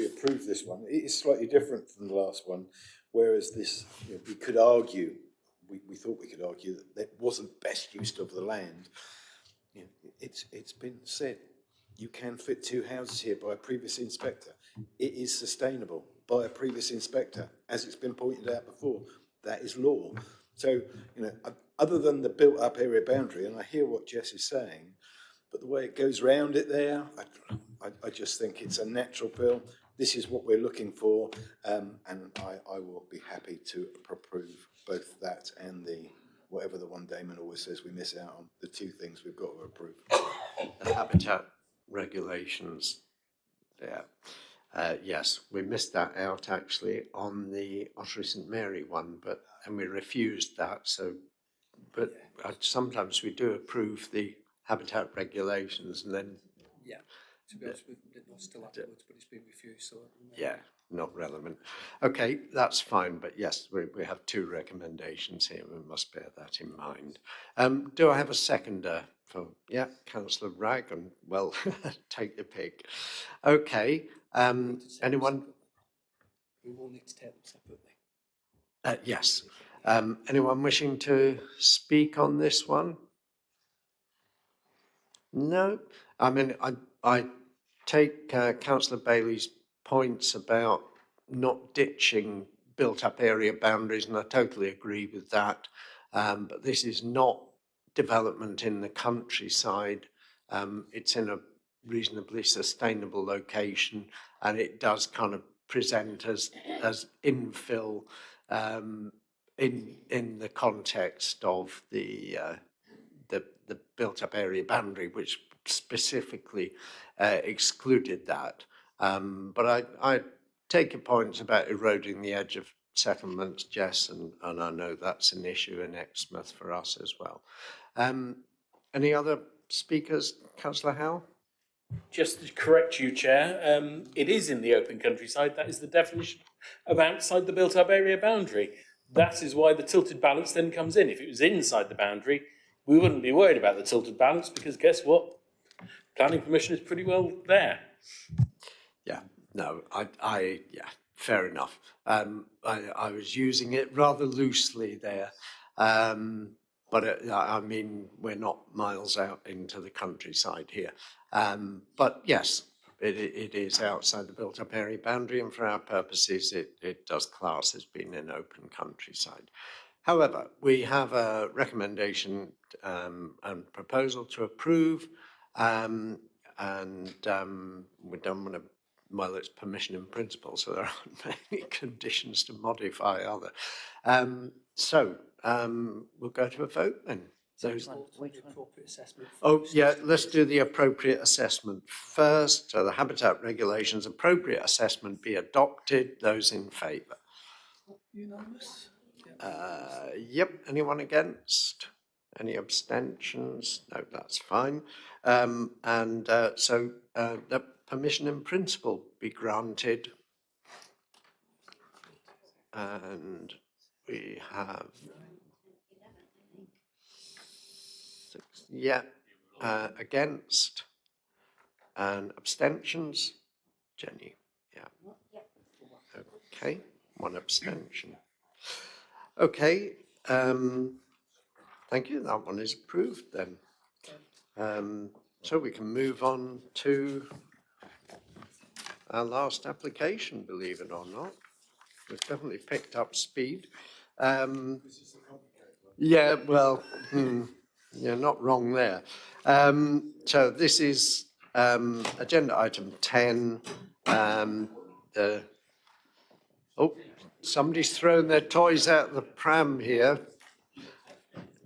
approve this one. It is slightly different from the last one, whereas this, we could argue, we thought we could argue that that wasn't best use of the land. It's been said, you can fit 2 houses here by a previous inspector. It is sustainable by a previous inspector, as it's been pointed out before. That is law. So, other than the built-up area boundary, and I hear what Jess is saying, but the way it goes round it there, I just think it's a natural fill. This is what we're looking for, and I will be happy to approve both that and whatever the one Damon always says we miss out on, the 2 things we've got to approve. The habitat regulations, yeah. Yes, we missed that out actually on the Ottery St Mary one, and we refused that. So, but sometimes we do approve the habitat regulations, and then To be honest, it was still afterwards, but it's been refused, so. Yeah, not relevant. Okay, that's fine, but yes, we have two recommendations here. We must bear that in mind. Do I have a seconder for, yeah, councillor Ragg, and well, take your pick. Okay, anyone? We will need to take them separately. Yes. Anyone wishing to speak on this one? No, I mean, I take councillor Bailey's points about not ditching built-up area boundaries, and I totally agree with that. But this is not development in the countryside. It's in a reasonably sustainable location, and it does kind of present as infill in the context of the built-up area boundary, which specifically excluded that. But I take your points about eroding the edge of settlements, Jess, and I know that's an issue in Exmouth for us as well. Any other speakers? Councillor Howe? Just to correct you, Chair, it is in the open countryside. That is the definition of outside the built-up area boundary. That is why the tilted balance then comes in. If it was inside the boundary, we wouldn't be worried about the tilted balance, because guess what? Planning permission is pretty well there. Yeah, no, yeah, fair enough. I was using it rather loosely there. But I mean, we're not miles out into the countryside here. But yes, it is outside the built-up area boundary, and for our purposes, it does class as being an open countryside. However, we have a recommendation and proposal to approve, and we don't want to, well, it's permission in principle, so there aren't many conditions to modify, are there? We'll go to a vote then. Those, Appropriate assessment. oh, yeah, let's do the appropriate assessment first. So the habitat regulations appropriate assessment be adopted. Those in favour? Unanimous? Yep. Anyone against? Any abstentions? No, that's fine. So the permission in principle be granted. And we have six, yeah, against and abstentions. Jenny, yeah. Okay, one abstention. Okay, thank you. That one is approved then. So we can move on to our last application, believe it or not. We've definitely picked up speed. Yeah, well, you're not wrong there. So this is agenda item 10. Oh, somebody's thrown their toys out the pram here.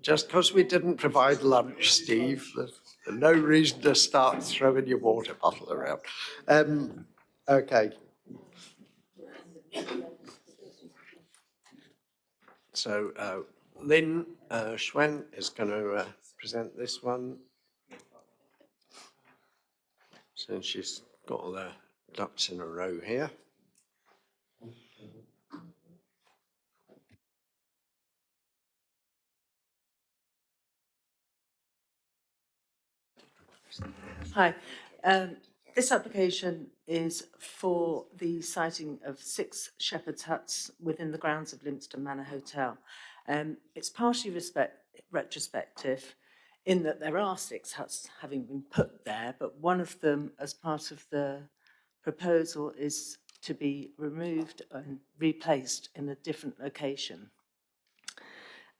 Just because we didn't provide lunch, Steve, there's no reason to start throwing your water bottle around. Okay. So Lynn Schwen is going to present this one, since she's got all the ducks in a row here. Hi. This application is for the siting of 6 shepherd's huts within the grounds of Lympstone Manor Hotel. It's partially retrospective in that there are 6 huts having been put there, but one of them, as part of the proposal, is to be removed and replaced in a different location.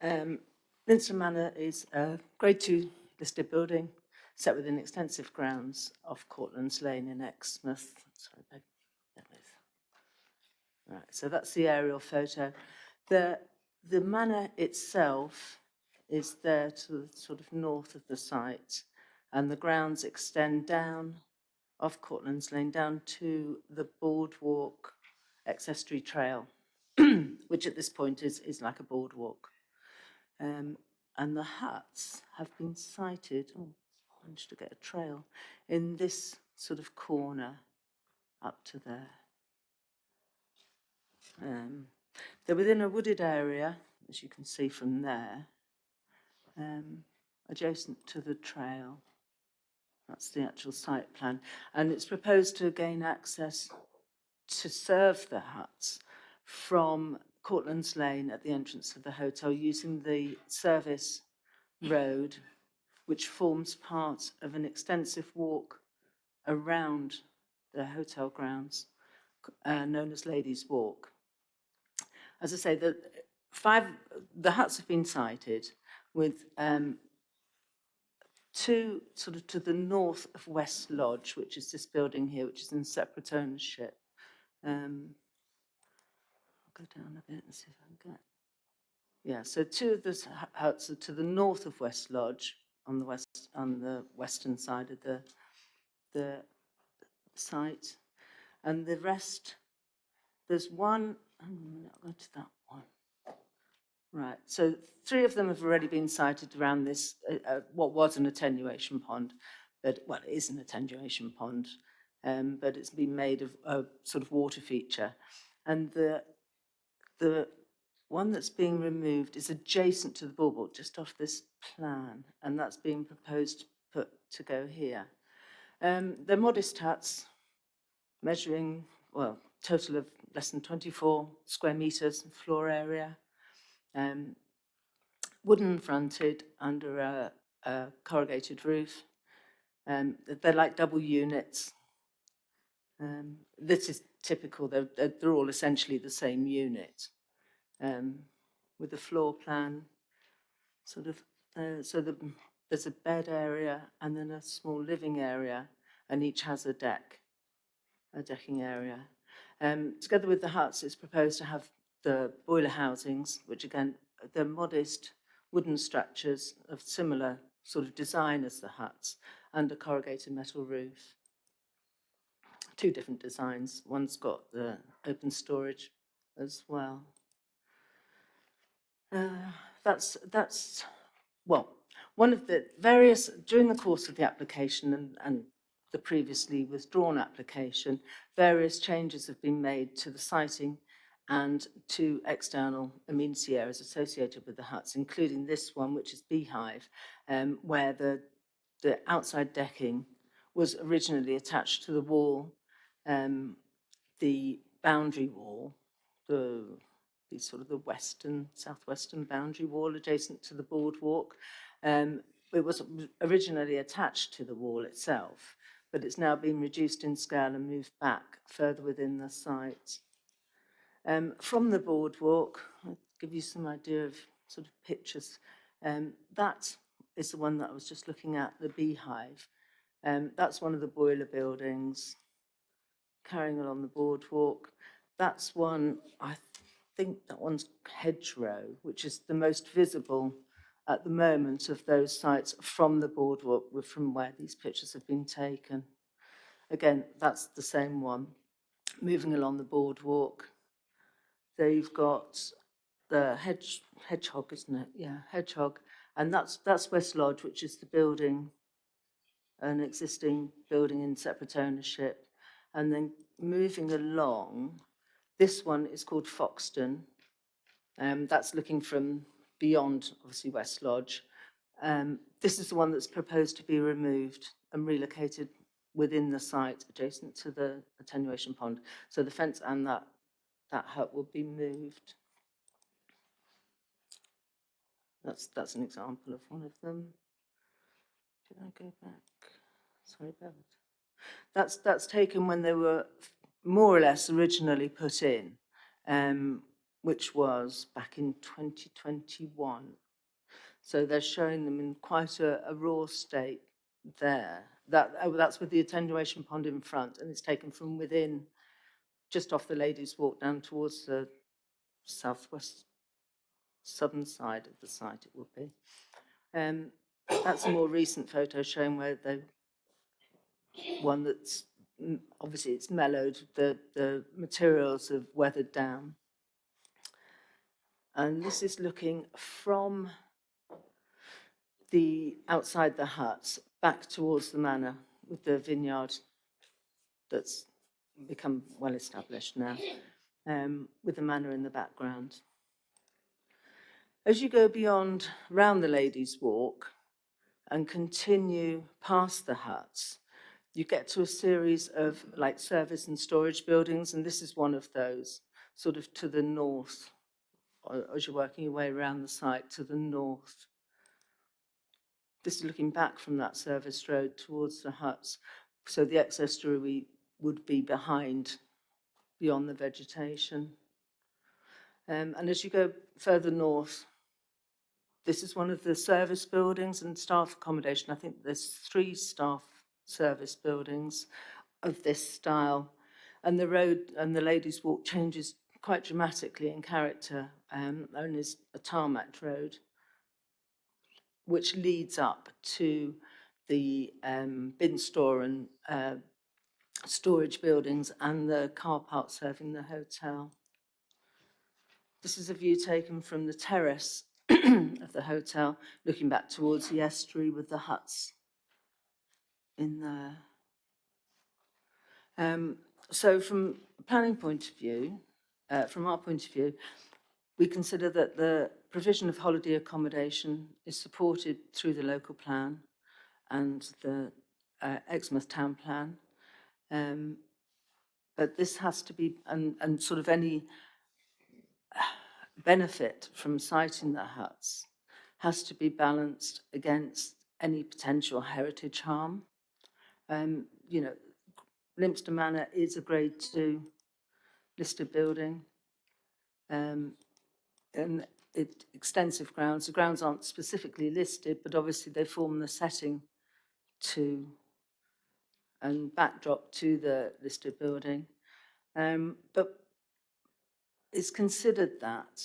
Lympstone Manor is a Grade 2 listed building set within extensive grounds off Courtlands Lane in Exmouth. Sorry, right, so that's the aerial photo. The manor itself is there to the sort of north of the site, and the grounds extend down off Courtlands Lane down to the boardwalk accessory trail, which at this point is like a boardwalk. And the huts have been sited, oh, I managed to get a trail, in this sort of corner up to there. They're within a wooded area, as you can see from there, adjacent to the trail. That's the actual site plan. And it's proposed to gain access to serve the huts from Courtlands Lane at the entrance of the hotel using the service road, which forms part of an extensive walk around the hotel grounds, known as Ladies' Walk. As I say, the huts have been sited with two sort of to the north of West Lodge, which is this building here, which is in separate ownership. I'll go down a bit and see if I can get. Yeah, so two of the huts are to the north of West Lodge on the western side of the site, and the rest. There's one. I'll go to that one. Right, so 3 of them have already been sited around this, what was an attenuation pond, but, well, it is an attenuation pond, but it's been made of a sort of water feature. And the one that's being removed is adjacent to the boardwalk, just off this plan, and that's being proposed to go here. They're modest huts, measuring, well, total of less than 24 square metres floor area. Wooden fronted under a corrugated roof. They're like double units. This is typical, they're all essentially the same unit. With the floor plan, sort of, there's a bed area and then a small living area, and each has a decking area. Together with the huts, it's proposed to have the boiler housings, which again, they're modest wooden structures of similar sort of design as the huts, and a corrugated metal roof. 2 different designs. One's got the open storage as well. That's well, one of the various, during the course of the application and the previously withdrawn application, various changes have been made to the siting and to external amenity areas associated with the huts, including this one, which is Beehive, where the outside decking was originally attached to the wall, the boundary wall, the sort of the southwestern boundary wall adjacent to the boardwalk. It was originally attached to the wall itself, but it's now been reduced in scale and moved back further within the site. From the boardwalk, I'll give you some idea of sort of pictures. That is the one that I was just looking at, the Beehive. That's one of the boiler buildings. Carrying along the boardwalk, that's one, I think that one's Hedgerow, which is the most visible at the moment of those sites from the boardwalk, from where these pictures have been taken. Again, that's the same one. Moving along the boardwalk, they've got the Hedgehog, isn't it? Yeah, Hedgehog, and that's West Lodge, which is the building, an existing building in separate ownership. And then moving along, this one is called Foxton. That's looking from beyond, obviously, West Lodge. This is the one that's proposed to be removed and relocated within the site adjacent to the attenuation pond. So the fence and that hut will be moved. That's an example of one of them. Did I go back? Sorry about that. That's taken when they were more or less originally put in, which was back in 2021. So they're showing them in quite a raw state there. That's with the attenuation pond in front, and it's taken from within, just off the Ladies' Walk down towards the southwest southern side of the site it will be. That's a more recent photo showing where one that's obviously it's mellowed, the materials have weathered down. And this is looking from the outside the huts back towards the manor with the vineyard that's become well established now, with the manor in the background. As you go beyond round the Ladies' Walk and continue past the huts, you get to a series of like service and storage buildings, and this is one of those, sort of to the north, as you're working your way around the site to the north. This is looking back from that service road towards the huts, so the estuary would be behind, beyond the vegetation. And as you go further north, this is one of the service buildings and staff accommodation. I think there's 3 staff service buildings of this style. And the road and the Ladies' Walk changes quite dramatically in character, and is a tarmac road, which leads up to the bin store and storage buildings and the car park serving the hotel. This is a view taken from the terrace of the hotel, looking back towards the estuary with the huts in there. So from a planning point of view, from our point of view, we consider that the provision of holiday accommodation is supported through the local plan and the Exmouth Town Plan. But this has to be, and sort of any benefit from siting the huts has to be balanced against any potential heritage harm. You know, Limpston Manor is a Grade 2 listed building, and extensive grounds. The grounds aren't specifically listed, but obviously they form the setting to and backdrop to the listed building. But it's considered that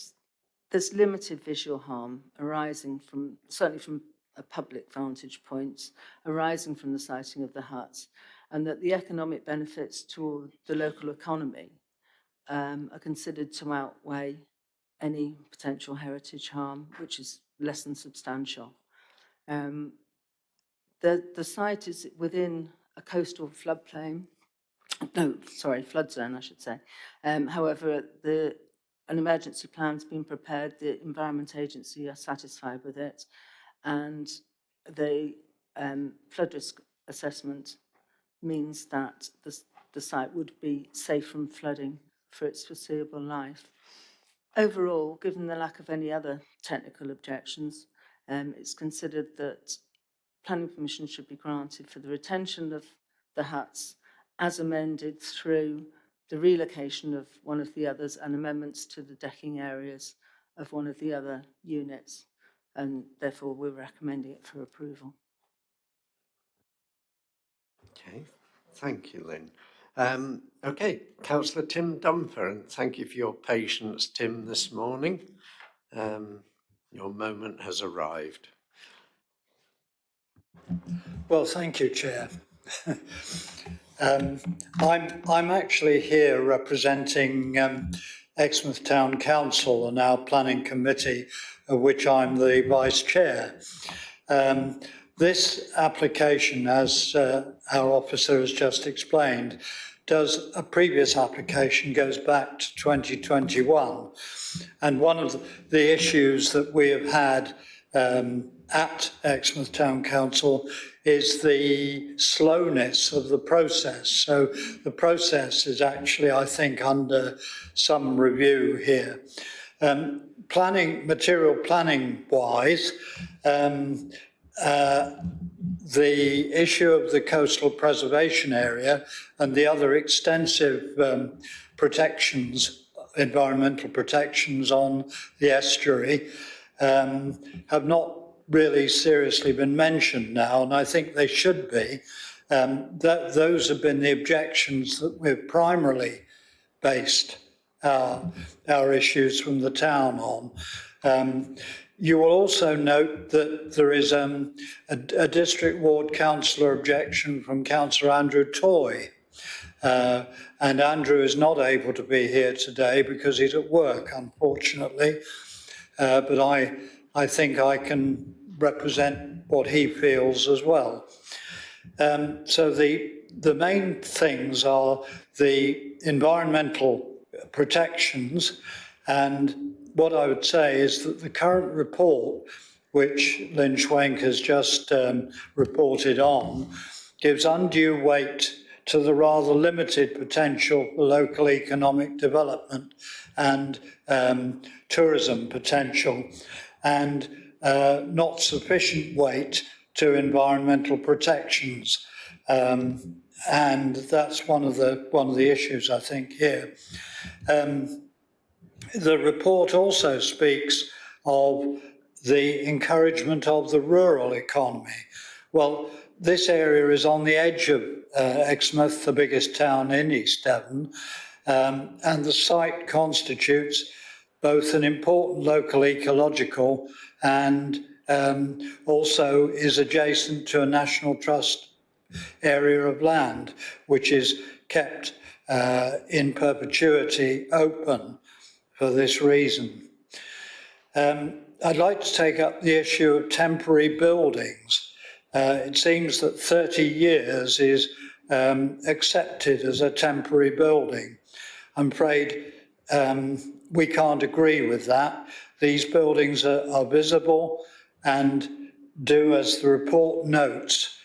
there's limited visual harm arising from, certainly from a public vantage point, arising from the siting of the huts, and that the economic benefits to the local economy are considered to outweigh any potential heritage harm, which is less than substantial. The site is within a coastal floodplain, flood zone, I should say. However, an emergency plan's been prepared, the Environment Agency are satisfied with it, and the flood risk assessment means that the site would be safe from flooding for its foreseeable life. Overall, given the lack of any other technical objections, it's considered that planning permission should be granted for the retention of the huts as amended through the relocation of one of the others and amendments to the decking areas of one of the other units, and therefore we're recommending it for approval. Okay, thank you, Lynn. Okay, Councillor Tim Dumper, and thank you for your patience, Tim, this morning. Your moment has arrived. Well, thank you, Chair. I'm actually here representing Exmouth Town Council and our planning committee, of which I'm the vice chair. This application, as our officer has just explained, does a previous application goes back to 2021. And one of the issues that we have had at Exmouth Town Council is the slowness of the process. So the process is actually, I think, under some review here. Material planning wise, the issue of the coastal preservation area and the other extensive protections, environmental protections on the estuary have not really seriously been mentioned now, and I think they should be. Those have been the objections that we've primarily based our issues from the town on. You will also note that there is a District Ward Councillor objection from Councillor Andrew Toy. And Andrew is not able to be here today because he's at work, unfortunately. But I think I can represent what he feels as well. So the main things are the environmental protections, and what I would say is that the current report, which Lynn Schwenk has just reported on, gives undue weight to the rather limited potential for local economic development and tourism potential, and not sufficient weight to environmental protections. And that's one of the issues, I think, here. The report also speaks of the encouragement of the rural economy. Well, this area is on the edge of Exmouth, the biggest town in East Devon, and the site constitutes both an important local ecological and also is adjacent to a National Trust area of land, which is kept in perpetuity open for this reason. I'd like to take up the issue of temporary buildings. It seems that 30 years is accepted as a temporary building. I'm afraid we can't agree with that. These buildings are visible and do, as the report notes,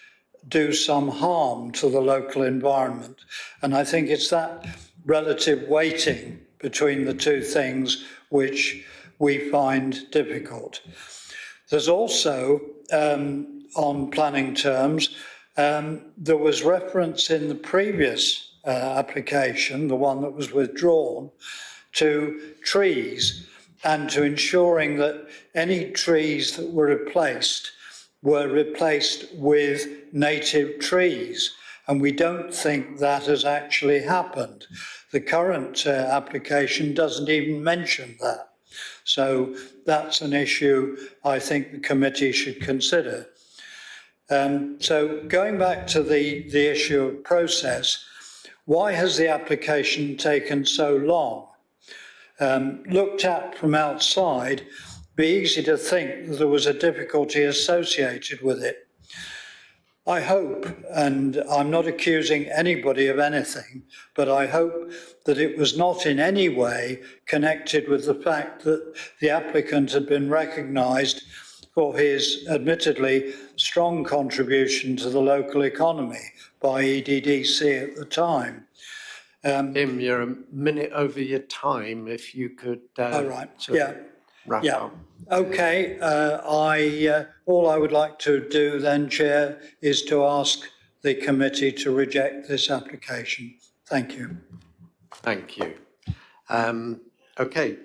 do some harm to the local environment. And I think it's that relative weighting between the two things which we find difficult. There's also, on planning terms, there was reference in the previous application, the one that was withdrawn, to trees and to ensuring that any trees that were replaced with native trees. And we don't think that has actually happened. The current application doesn't even mention that. So that's an issue I think the committee should consider. So going back to the issue of process, why has the application taken so long? Looked at from outside, it'd be easy to think that there was a difficulty associated with it. I hope, and I'm not accusing anybody of anything, but I hope that it was not in any way connected with the fact that the applicant had been recognised for his admittedly strong contribution to the local economy by EDDC at the time. Tim, you're a minute over your time. If you could wrap up. Okay, all I would like to do then, Chair, is to ask the committee to reject this application. Thank you. Thank you. Okay,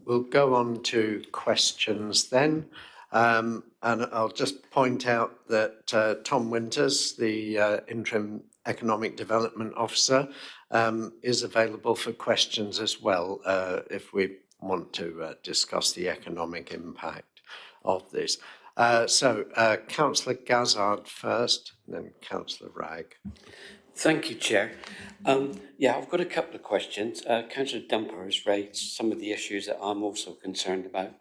we'll go on to questions then. And I'll just point out that Tom Winters, the Interim Economic Development Officer, is available for questions as well if we want to discuss the economic impact of this. Councillor Gazzard first, and then Councillor Wragg. Thank you, Chair. I've got a couple of questions. Councillor Dumper has raised some of the issues that I'm also concerned about.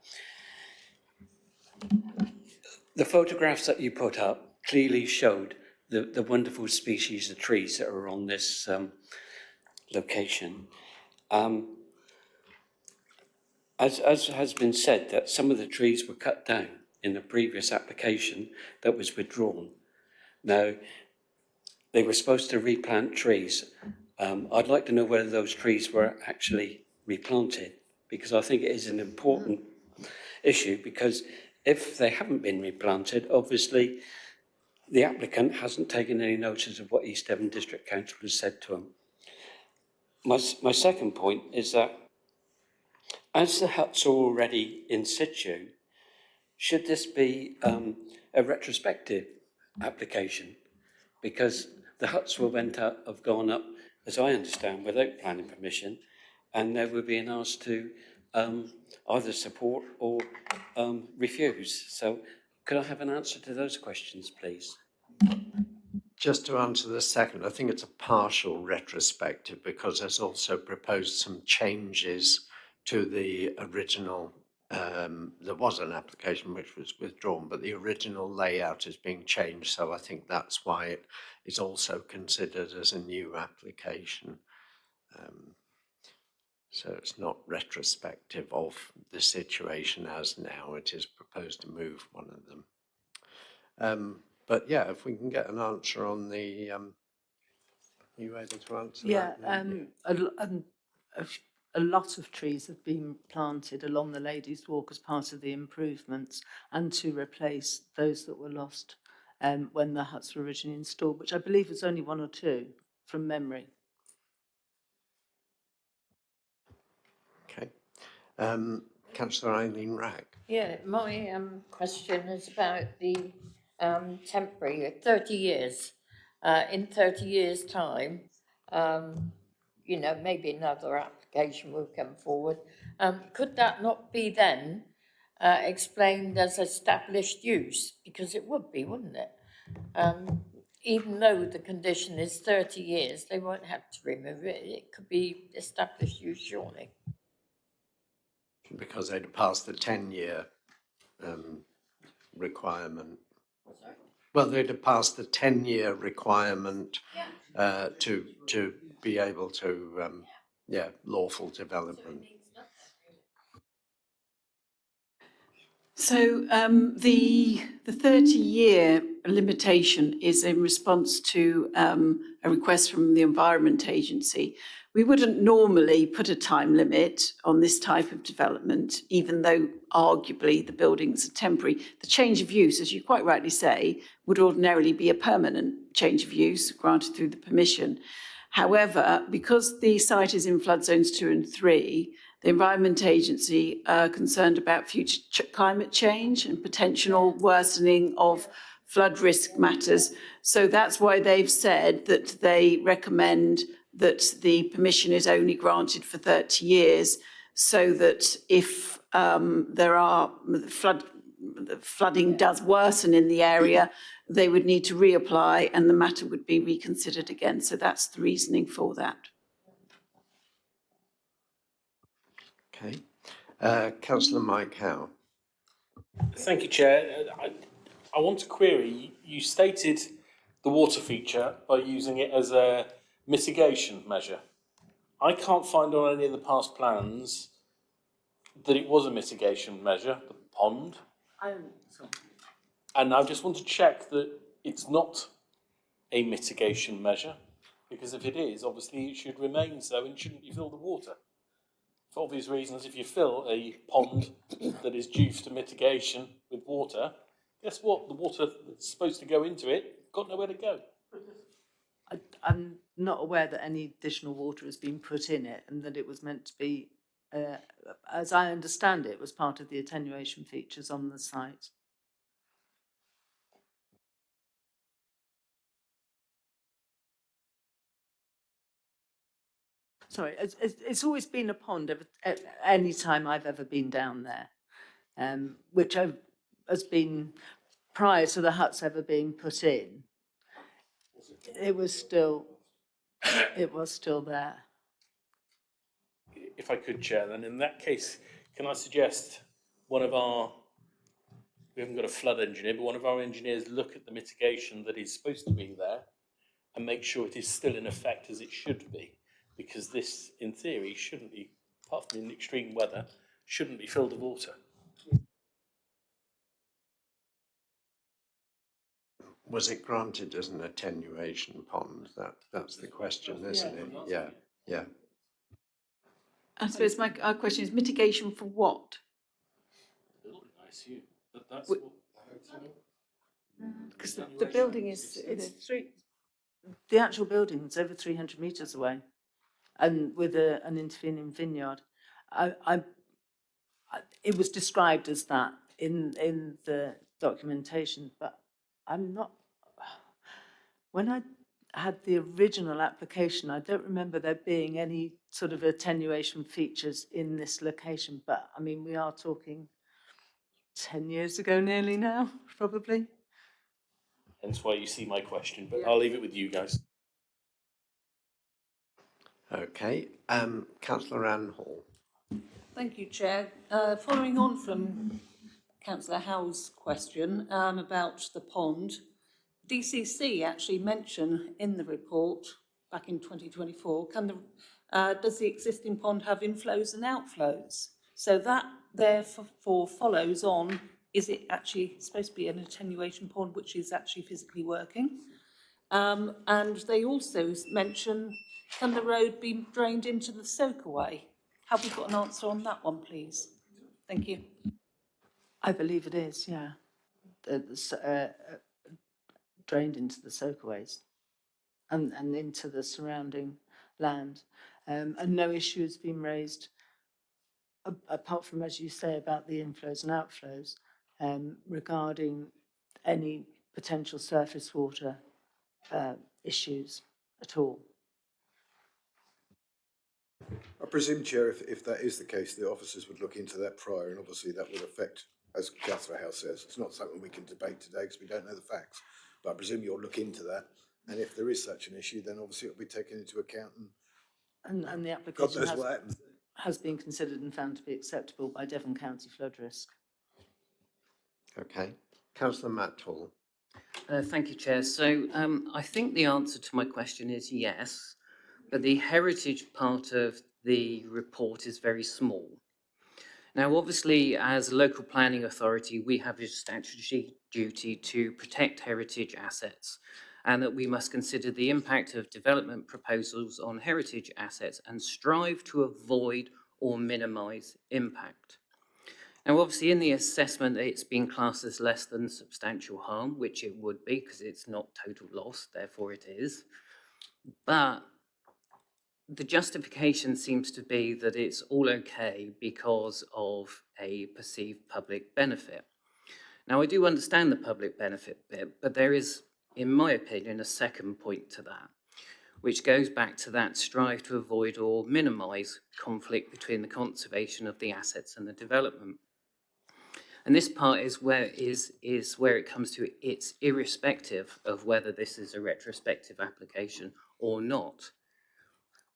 The photographs that you put up clearly showed the wonderful species of trees that are on this location. As has been said, that some of the trees were cut down in the previous application that was withdrawn. Now, they were supposed to replant trees. I'd like to know whether those trees were actually replanted, because I think it is an important issue, because if they haven't been replanted, obviously the applicant hasn't taken any notice of what East Devon District Council has said to him. My second point is that as the huts are already in situ, should this be a retrospective application? Because the huts have gone up, as I understand, without planning permission, and they were being asked to either support or refuse. So could I have an answer to those questions, please? Just to answer the second, I think it's a partial retrospective because there's also proposed some changes to the original there was an application which was withdrawn, but the original layout is being changed, so I think that's why it is also considered as a new application. So it's not retrospective of the situation as now, it is proposed to move one of them. But yeah, if we can get an answer on the, are you able to answer Yeah, that? a lot of trees have been planted along the Ladies' Walk as part of the improvements and to replace those that were lost when the huts were originally installed, which I believe was only one or two from memory. Okay. Councillor Eileen Wragg. Yeah, my question is about the temporary 30 years. In 30 years' time, you know, maybe another application will come forward. Could that not be then explained as established use? Because it would be, wouldn't it? Even though the condition is 30 years, they won't have to remove it. It could be established use, surely. Because they'd passed the 10-year requirement. Sorry? Well, they'd have passed the 10-year requirement to be able to, lawful development. So the 30-year limitation is in response to a request from the Environment Agency. We wouldn't normally put a time limit on this type of development, even though arguably the buildings are temporary. The change of use, as you quite rightly say, would ordinarily be a permanent change of use granted through the permission. However, because the site is in flood zones 2 and 3, the Environment Agency are concerned about future climate change and potential worsening of flood risk matters. So that's why they've said that they recommend that the permission is only granted for 30 years, so that if there are flooding does worsen in the area, they would need to reapply and the matter would be reconsidered again. So that's the reasoning for that. Okay. Councillor Mike Howe. Thank you, Chair. I want to query, you stated the water feature by using it as a mitigation measure. I can't find on any of the past plans that it was a mitigation measure, the pond. And I just want to check that it's not a mitigation measure, because if it is, obviously it should remain so and shouldn't you fill the water? For obvious reasons, if you fill a pond that is due to mitigation with water, guess what? The water that's supposed to go into it got nowhere to go. I'm not aware that any additional water has been put in it and that it was meant to be, as I understand it, was part of the attenuation features on the site. Sorry, it's always been a pond at any time I've ever been down there, which has been prior to the huts ever being put in. It was still there. If I could, Chair, then in that case, can I suggest we haven't got a flood engineer, but one of our engineers look at the mitigation that is supposed to be there and make sure it is still in effect as it should be, because this, in theory, shouldn't be, apart from in extreme weather, shouldn't be filled with water. Was it granted as an attenuation pond? That's the question, isn't it? Yeah, yeah. I suppose our question is mitigation for what? I assume that's Because the building it's the actual building is over 300 metres away, and with an intervening vineyard. It was described as that in the documentation, but I'm not. When I had the original application, I don't remember there being any sort of attenuation features in this location. But I mean, we are talking 10 years ago nearly now, probably. hence why you see my question, but I'll leave it with you guys. Okay. Councillor Ann Hall. Thank you, Chair. Following on from Councillor Howe's question about the pond, DCC actually mention in the report back in 2024, does the existing pond have inflows and outflows? So that therefore follows on, is it actually supposed to be an attenuation pond which is actually physically working? And they also mention, can the road be drained into the soakaway? Have we got an answer on that one, please? Thank you. I believe it is, yeah. Drained into the soakaways and into the surrounding land. And no issue has been raised, apart from, as you say, about the inflows and outflows, regarding any potential surface water issues at all. I presume, Chair, if that is the case, the officers would look into that prior, and obviously that would affect, as Councillor House says, it's not something we can debate today because we don't know the facts. But I presume you'll look into that, and if there is such an issue, then obviously it'll be taken into account. And the God application knows what happens. has been considered and found to be acceptable by Devon County Flood Risk. Okay. Councillor Matt Hall. Thank you, Chair. So I think the answer to my question is yes, but the heritage part of the report is very small. Now, obviously, as a local planning authority, we have a statutory duty to protect heritage assets, and that we must consider the impact of development proposals on heritage assets and strive to avoid or minimise impact. Now, obviously, in the assessment, it's been classed as less than substantial harm, which it would be because it's not total loss, therefore it is. But the justification seems to be that it's all okay because of a perceived public benefit. Now, I do understand the public benefit bit, but there is, in my opinion, a second point to that, which goes back to that strive to avoid or minimise conflict between the conservation of the assets and the development. And this part is where it comes to it's irrespective of whether this is a retrospective application or not.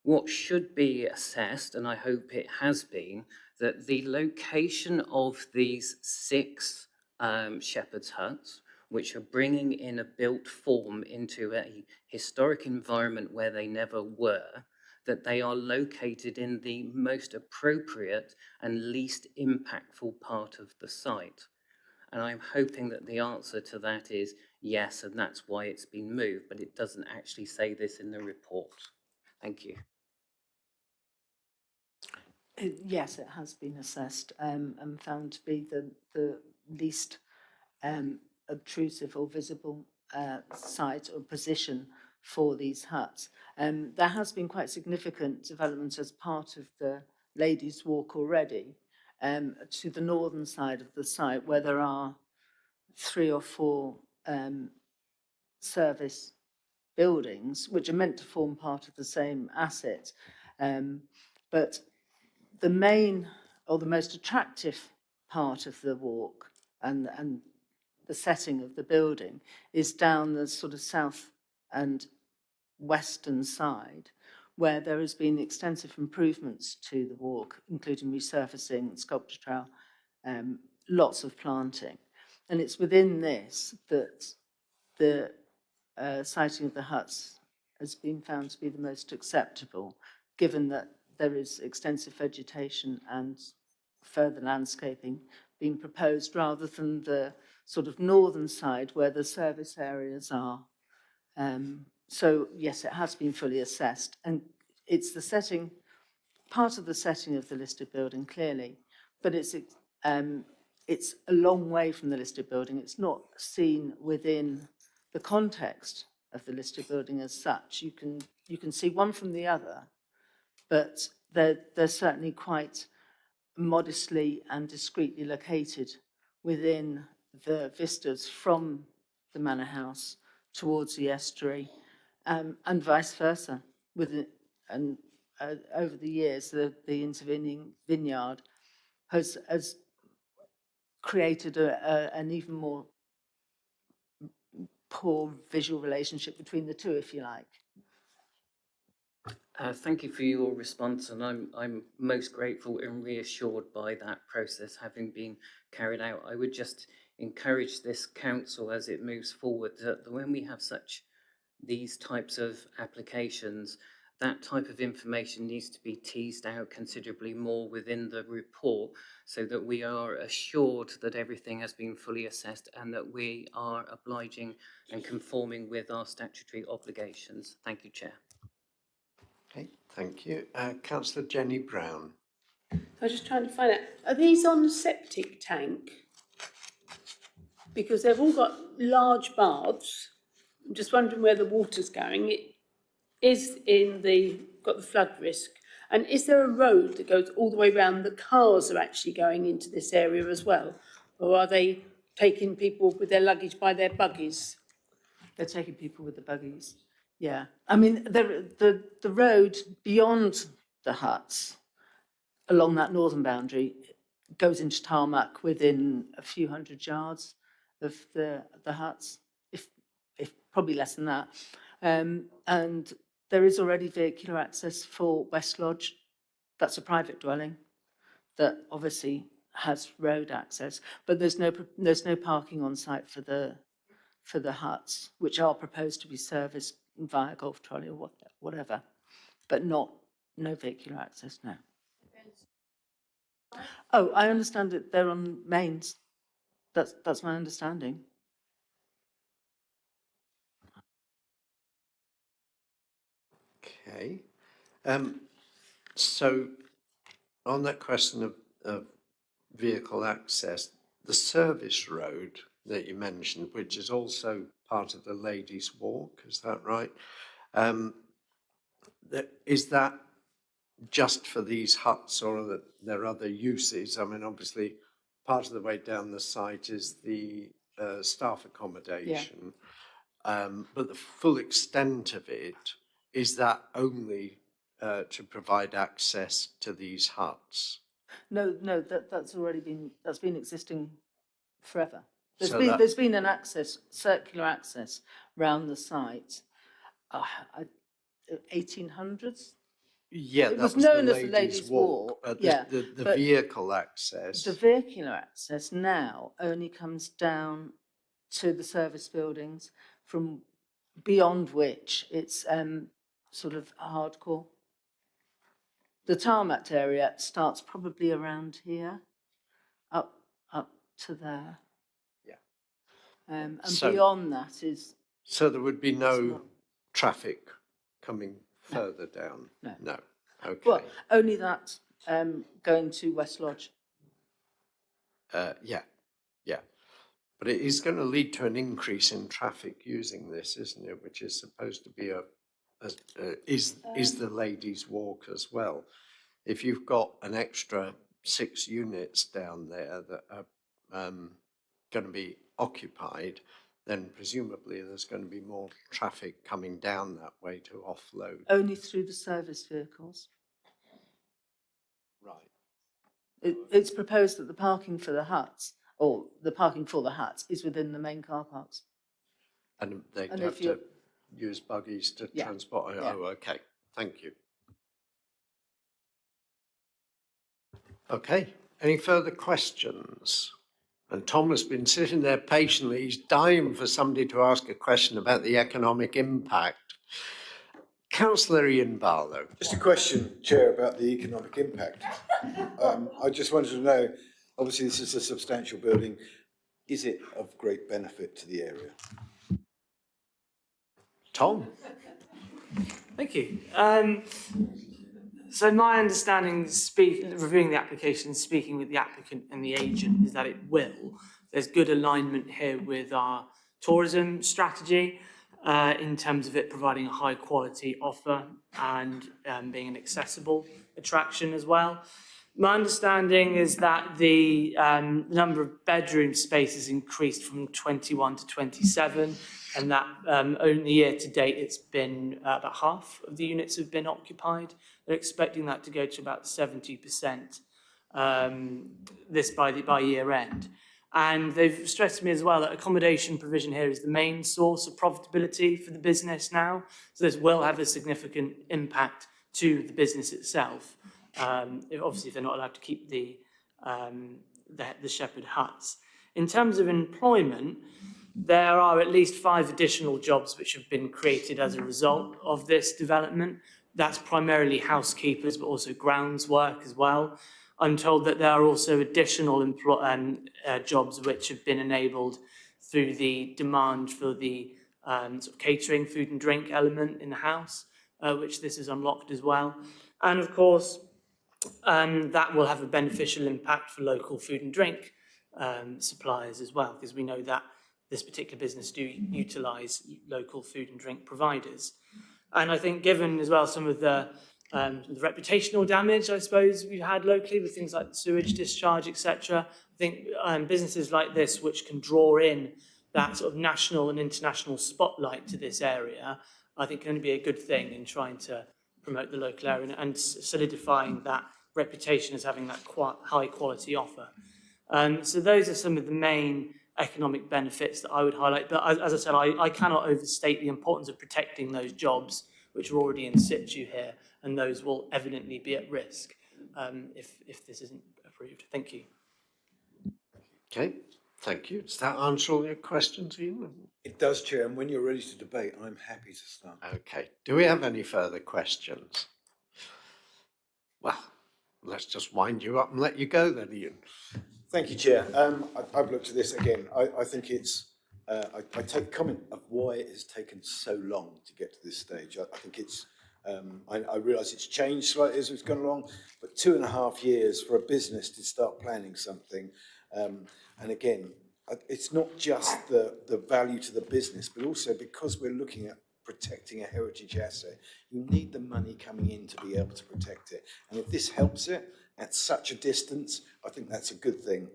What should be assessed, and I hope it has been, that the location of these 6 shepherd's huts, which are bringing in a built form into a historic environment where they never were, that they are located in the most appropriate and least impactful part of the site. And I'm hoping that the answer to that is yes, and that's why it's been moved, but it doesn't actually say this in the report. Thank you. Yes, it has been assessed and found to be the least obtrusive or visible site or position for these huts. There has been quite significant development as part of the Ladies' Walk already to the northern side of the site, where there are 3 or 4 service buildings, which are meant to form part of the same asset. But the main or the most attractive part of the walk and the setting of the building is down the sort of south and western side, where there has been extensive improvements to the walk, including resurfacing, sculpture trail, lots of planting. And it's within this that the siting of the huts has been found to be the most acceptable, given that there is extensive vegetation and further landscaping being proposed rather than the sort of northern side where the service areas are. So yes, it has been fully assessed, and it's the setting, part of the setting of the listed building clearly, but it's a long way from the listed building. It's not seen within the context of the listed building as such. You can see one from the other, but they're certainly quite modestly and discreetly located within the vistas from the manor house towards the estuary, and vice versa. Over the years, the intervening vineyard has created an even more poor visual relationship between the two, if you like. Thank you for your response, and I'm most grateful and reassured by that process having been carried out. I would just encourage this council as it moves forward that when we have these types of applications, that type of information needs to be teased out considerably more within the report so that we are assured that everything has been fully assessed and that we are obliging and conforming with our statutory obligations. Thank you, Chair. Okay, thank you. Councillor Jenny Brown. I was just trying to find out, are these on the septic tank? Because they've all got large baths. I'm just wondering where the water's going. It is got the flood risk. And is there a road that goes all the way around that cars are actually going into this area as well? Or are they taking people with their luggage by their buggies? They're taking people with the buggies. Yeah. I mean, the road beyond the huts along that northern boundary goes into tarmac within a few hundred yards of the huts, if probably less than that. And there is already vehicular access for West Lodge. That's a private dwelling that obviously has road access, but there's no parking on site for the huts, which are proposed to be serviced via golf trolley or whatever, but no vehicular access now. Oh, I understand that they're on mains. That's my understanding. Okay. So on that question of vehicle access, the service road that you mentioned, which is also part of the Ladies' Walk, is that right? Is that just for these huts, or are there other uses? I mean, obviously, part of the way down the site is the staff accommodation, but the full extent of it, is that only to provide access to these huts? No, that's been existing forever. So There's been an circular access round the site, 1800s. Yeah, It that was was known the as the Ladies' Walk. but Yeah, the but vehicle access. the vehicular access now only comes down to the service buildings, from beyond which it's sort of hardcore. The tarmac area starts probably around here, up to there. Yeah. And So- beyond that is... So there would be no traffic coming further down? No. No, okay. Well, only that going to West Lodge. Yeah. But it is going to lead to an increase in traffic using this, isn't it? Which is supposed to be is the Ladies' Walk as well. If you've got an extra 6 units down there that are going to be occupied, then presumably there's going to be more traffic coming down that way to offload. Only through the service vehicles. Right. It's proposed that the parking for the huts, or the parking for the huts, is within the main car parks. And they'd And have if you- to use buggies to Yeah. transport. Yeah. Oh, okay. Thank you. Okay. Any further questions? And Tom has been sitting there patiently. He's dying for somebody to ask a question about the economic impact. Councillor Ian Barlow. Just a question, Chair, about the economic impact. I just wanted to know, obviously this is a substantial building. Is it of great benefit to the area? Tom. Thank you. So my understanding, reviewing the application, speaking with the applicant and the agent, is that it will. There's good alignment here with our tourism strategy in terms of it providing a high quality offer and being an accessible attraction as well. My understanding is that the number of bedroom spaces increased from 21 to 27, and that only year to date it's been about half of the units have been occupied. They're expecting that to go to about 70% this by year end. And they've stressed to me as well that accommodation provision here is the main source of profitability for the business now. So this will have a significant impact to the business itself. Obviously, if they're not allowed to keep the shepherd huts. In terms of employment, there are at least 5 additional jobs which have been created as a result of this development. That's primarily housekeepers, but also grounds work as well. I'm told that there are also additional jobs which have been enabled through the demand for the sort of catering, food and drink element in the house, which this has unlocked as well. And of course, that will have a beneficial impact for local food and drink suppliers as well, because we know that this particular business do utilise local food and drink providers. And I think given as well some of the reputational damage, I suppose, we've had locally with things like sewage discharge, etc., I think businesses like this, which can draw in that sort of national and international spotlight to this area, I think can only be a good thing in trying to promote the local area and solidifying that reputation as having that high quality offer. So those are some of the main economic benefits that I would highlight. But as I said, I cannot overstate the importance of protecting those jobs which are already in situ here, and those will evidently be at risk if this isn't approved. Thank you. Okay, thank you. Does that answer all your questions, Ian? It does, Chair, and when you're ready to debate, I'm happy to start. Okay, do we have any further questions? Well, let's just wind you up and let you go then, Ian. Thank you, Chair. I've looked at this again. I think it's, I take comment of why it has taken so long to get to this stage. I think it's, I realise it's changed slightly as we've gone along, but 2.5 years for a business to start planning something. And again, it's not just the value to the business, but also because we're looking at protecting a heritage asset, you need the money coming in to be able to protect it. And if this helps it at such a distance, I think that's a good thing.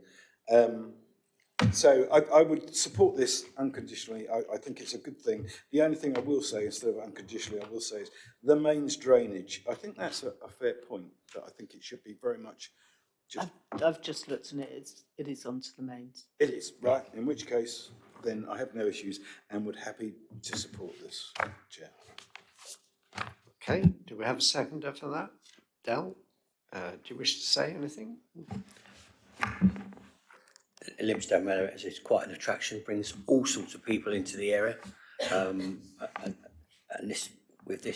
So I would support this unconditionally. I think it's a good thing. The only thing I will say, instead of unconditionally, I will say is the mains drainage. I think that's a fair point, that I think it should be very much just... I've just looked and it is onto the mains. It is, right, in which case, then I have no issues and would happy to support this, Chair. Okay, do we have a seconder for that? Del, do you wish to say anything? Limestone Manor is quite an attraction, brings all sorts of people into the area. And this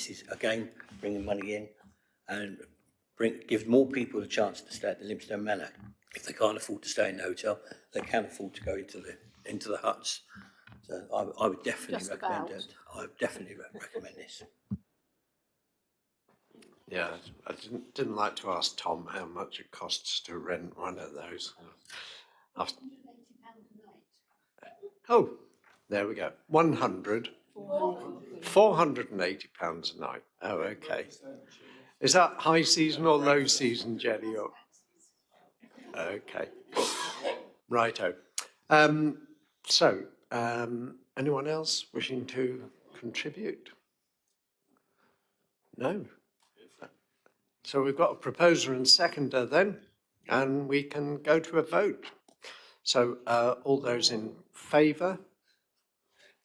is, again, bringing money in and gives more people a chance to stay at the Limestone Manor. If they can't afford to stay in the hotel, they can afford to go into the huts. So I would definitely recommend it. I would definitely recommend this. Yeah, I didn't like to ask Tom how much it costs to rent one of those. Oh, there we go. 480 pounds a night. Oh, okay. Is that high season or low season, Jenny? Or... Okay. Righto. So, anyone else wishing to contribute? No. So we've got a proposer and seconder then, and we can go to a vote. So all those in favour?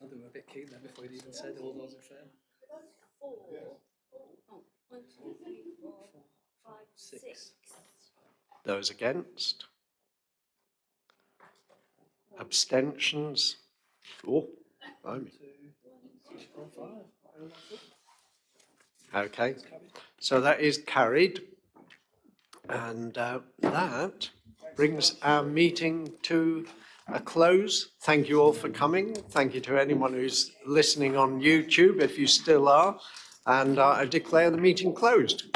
I think we're a bit keen there before you even said all those in favour. 6. Those against? Abstentions? Oh, blimey. Okay, so that is carried, and that brings our meeting to a close. Thank you all for coming. Thank you to anyone who's listening on YouTube, if you still are, and I declare the meeting closed.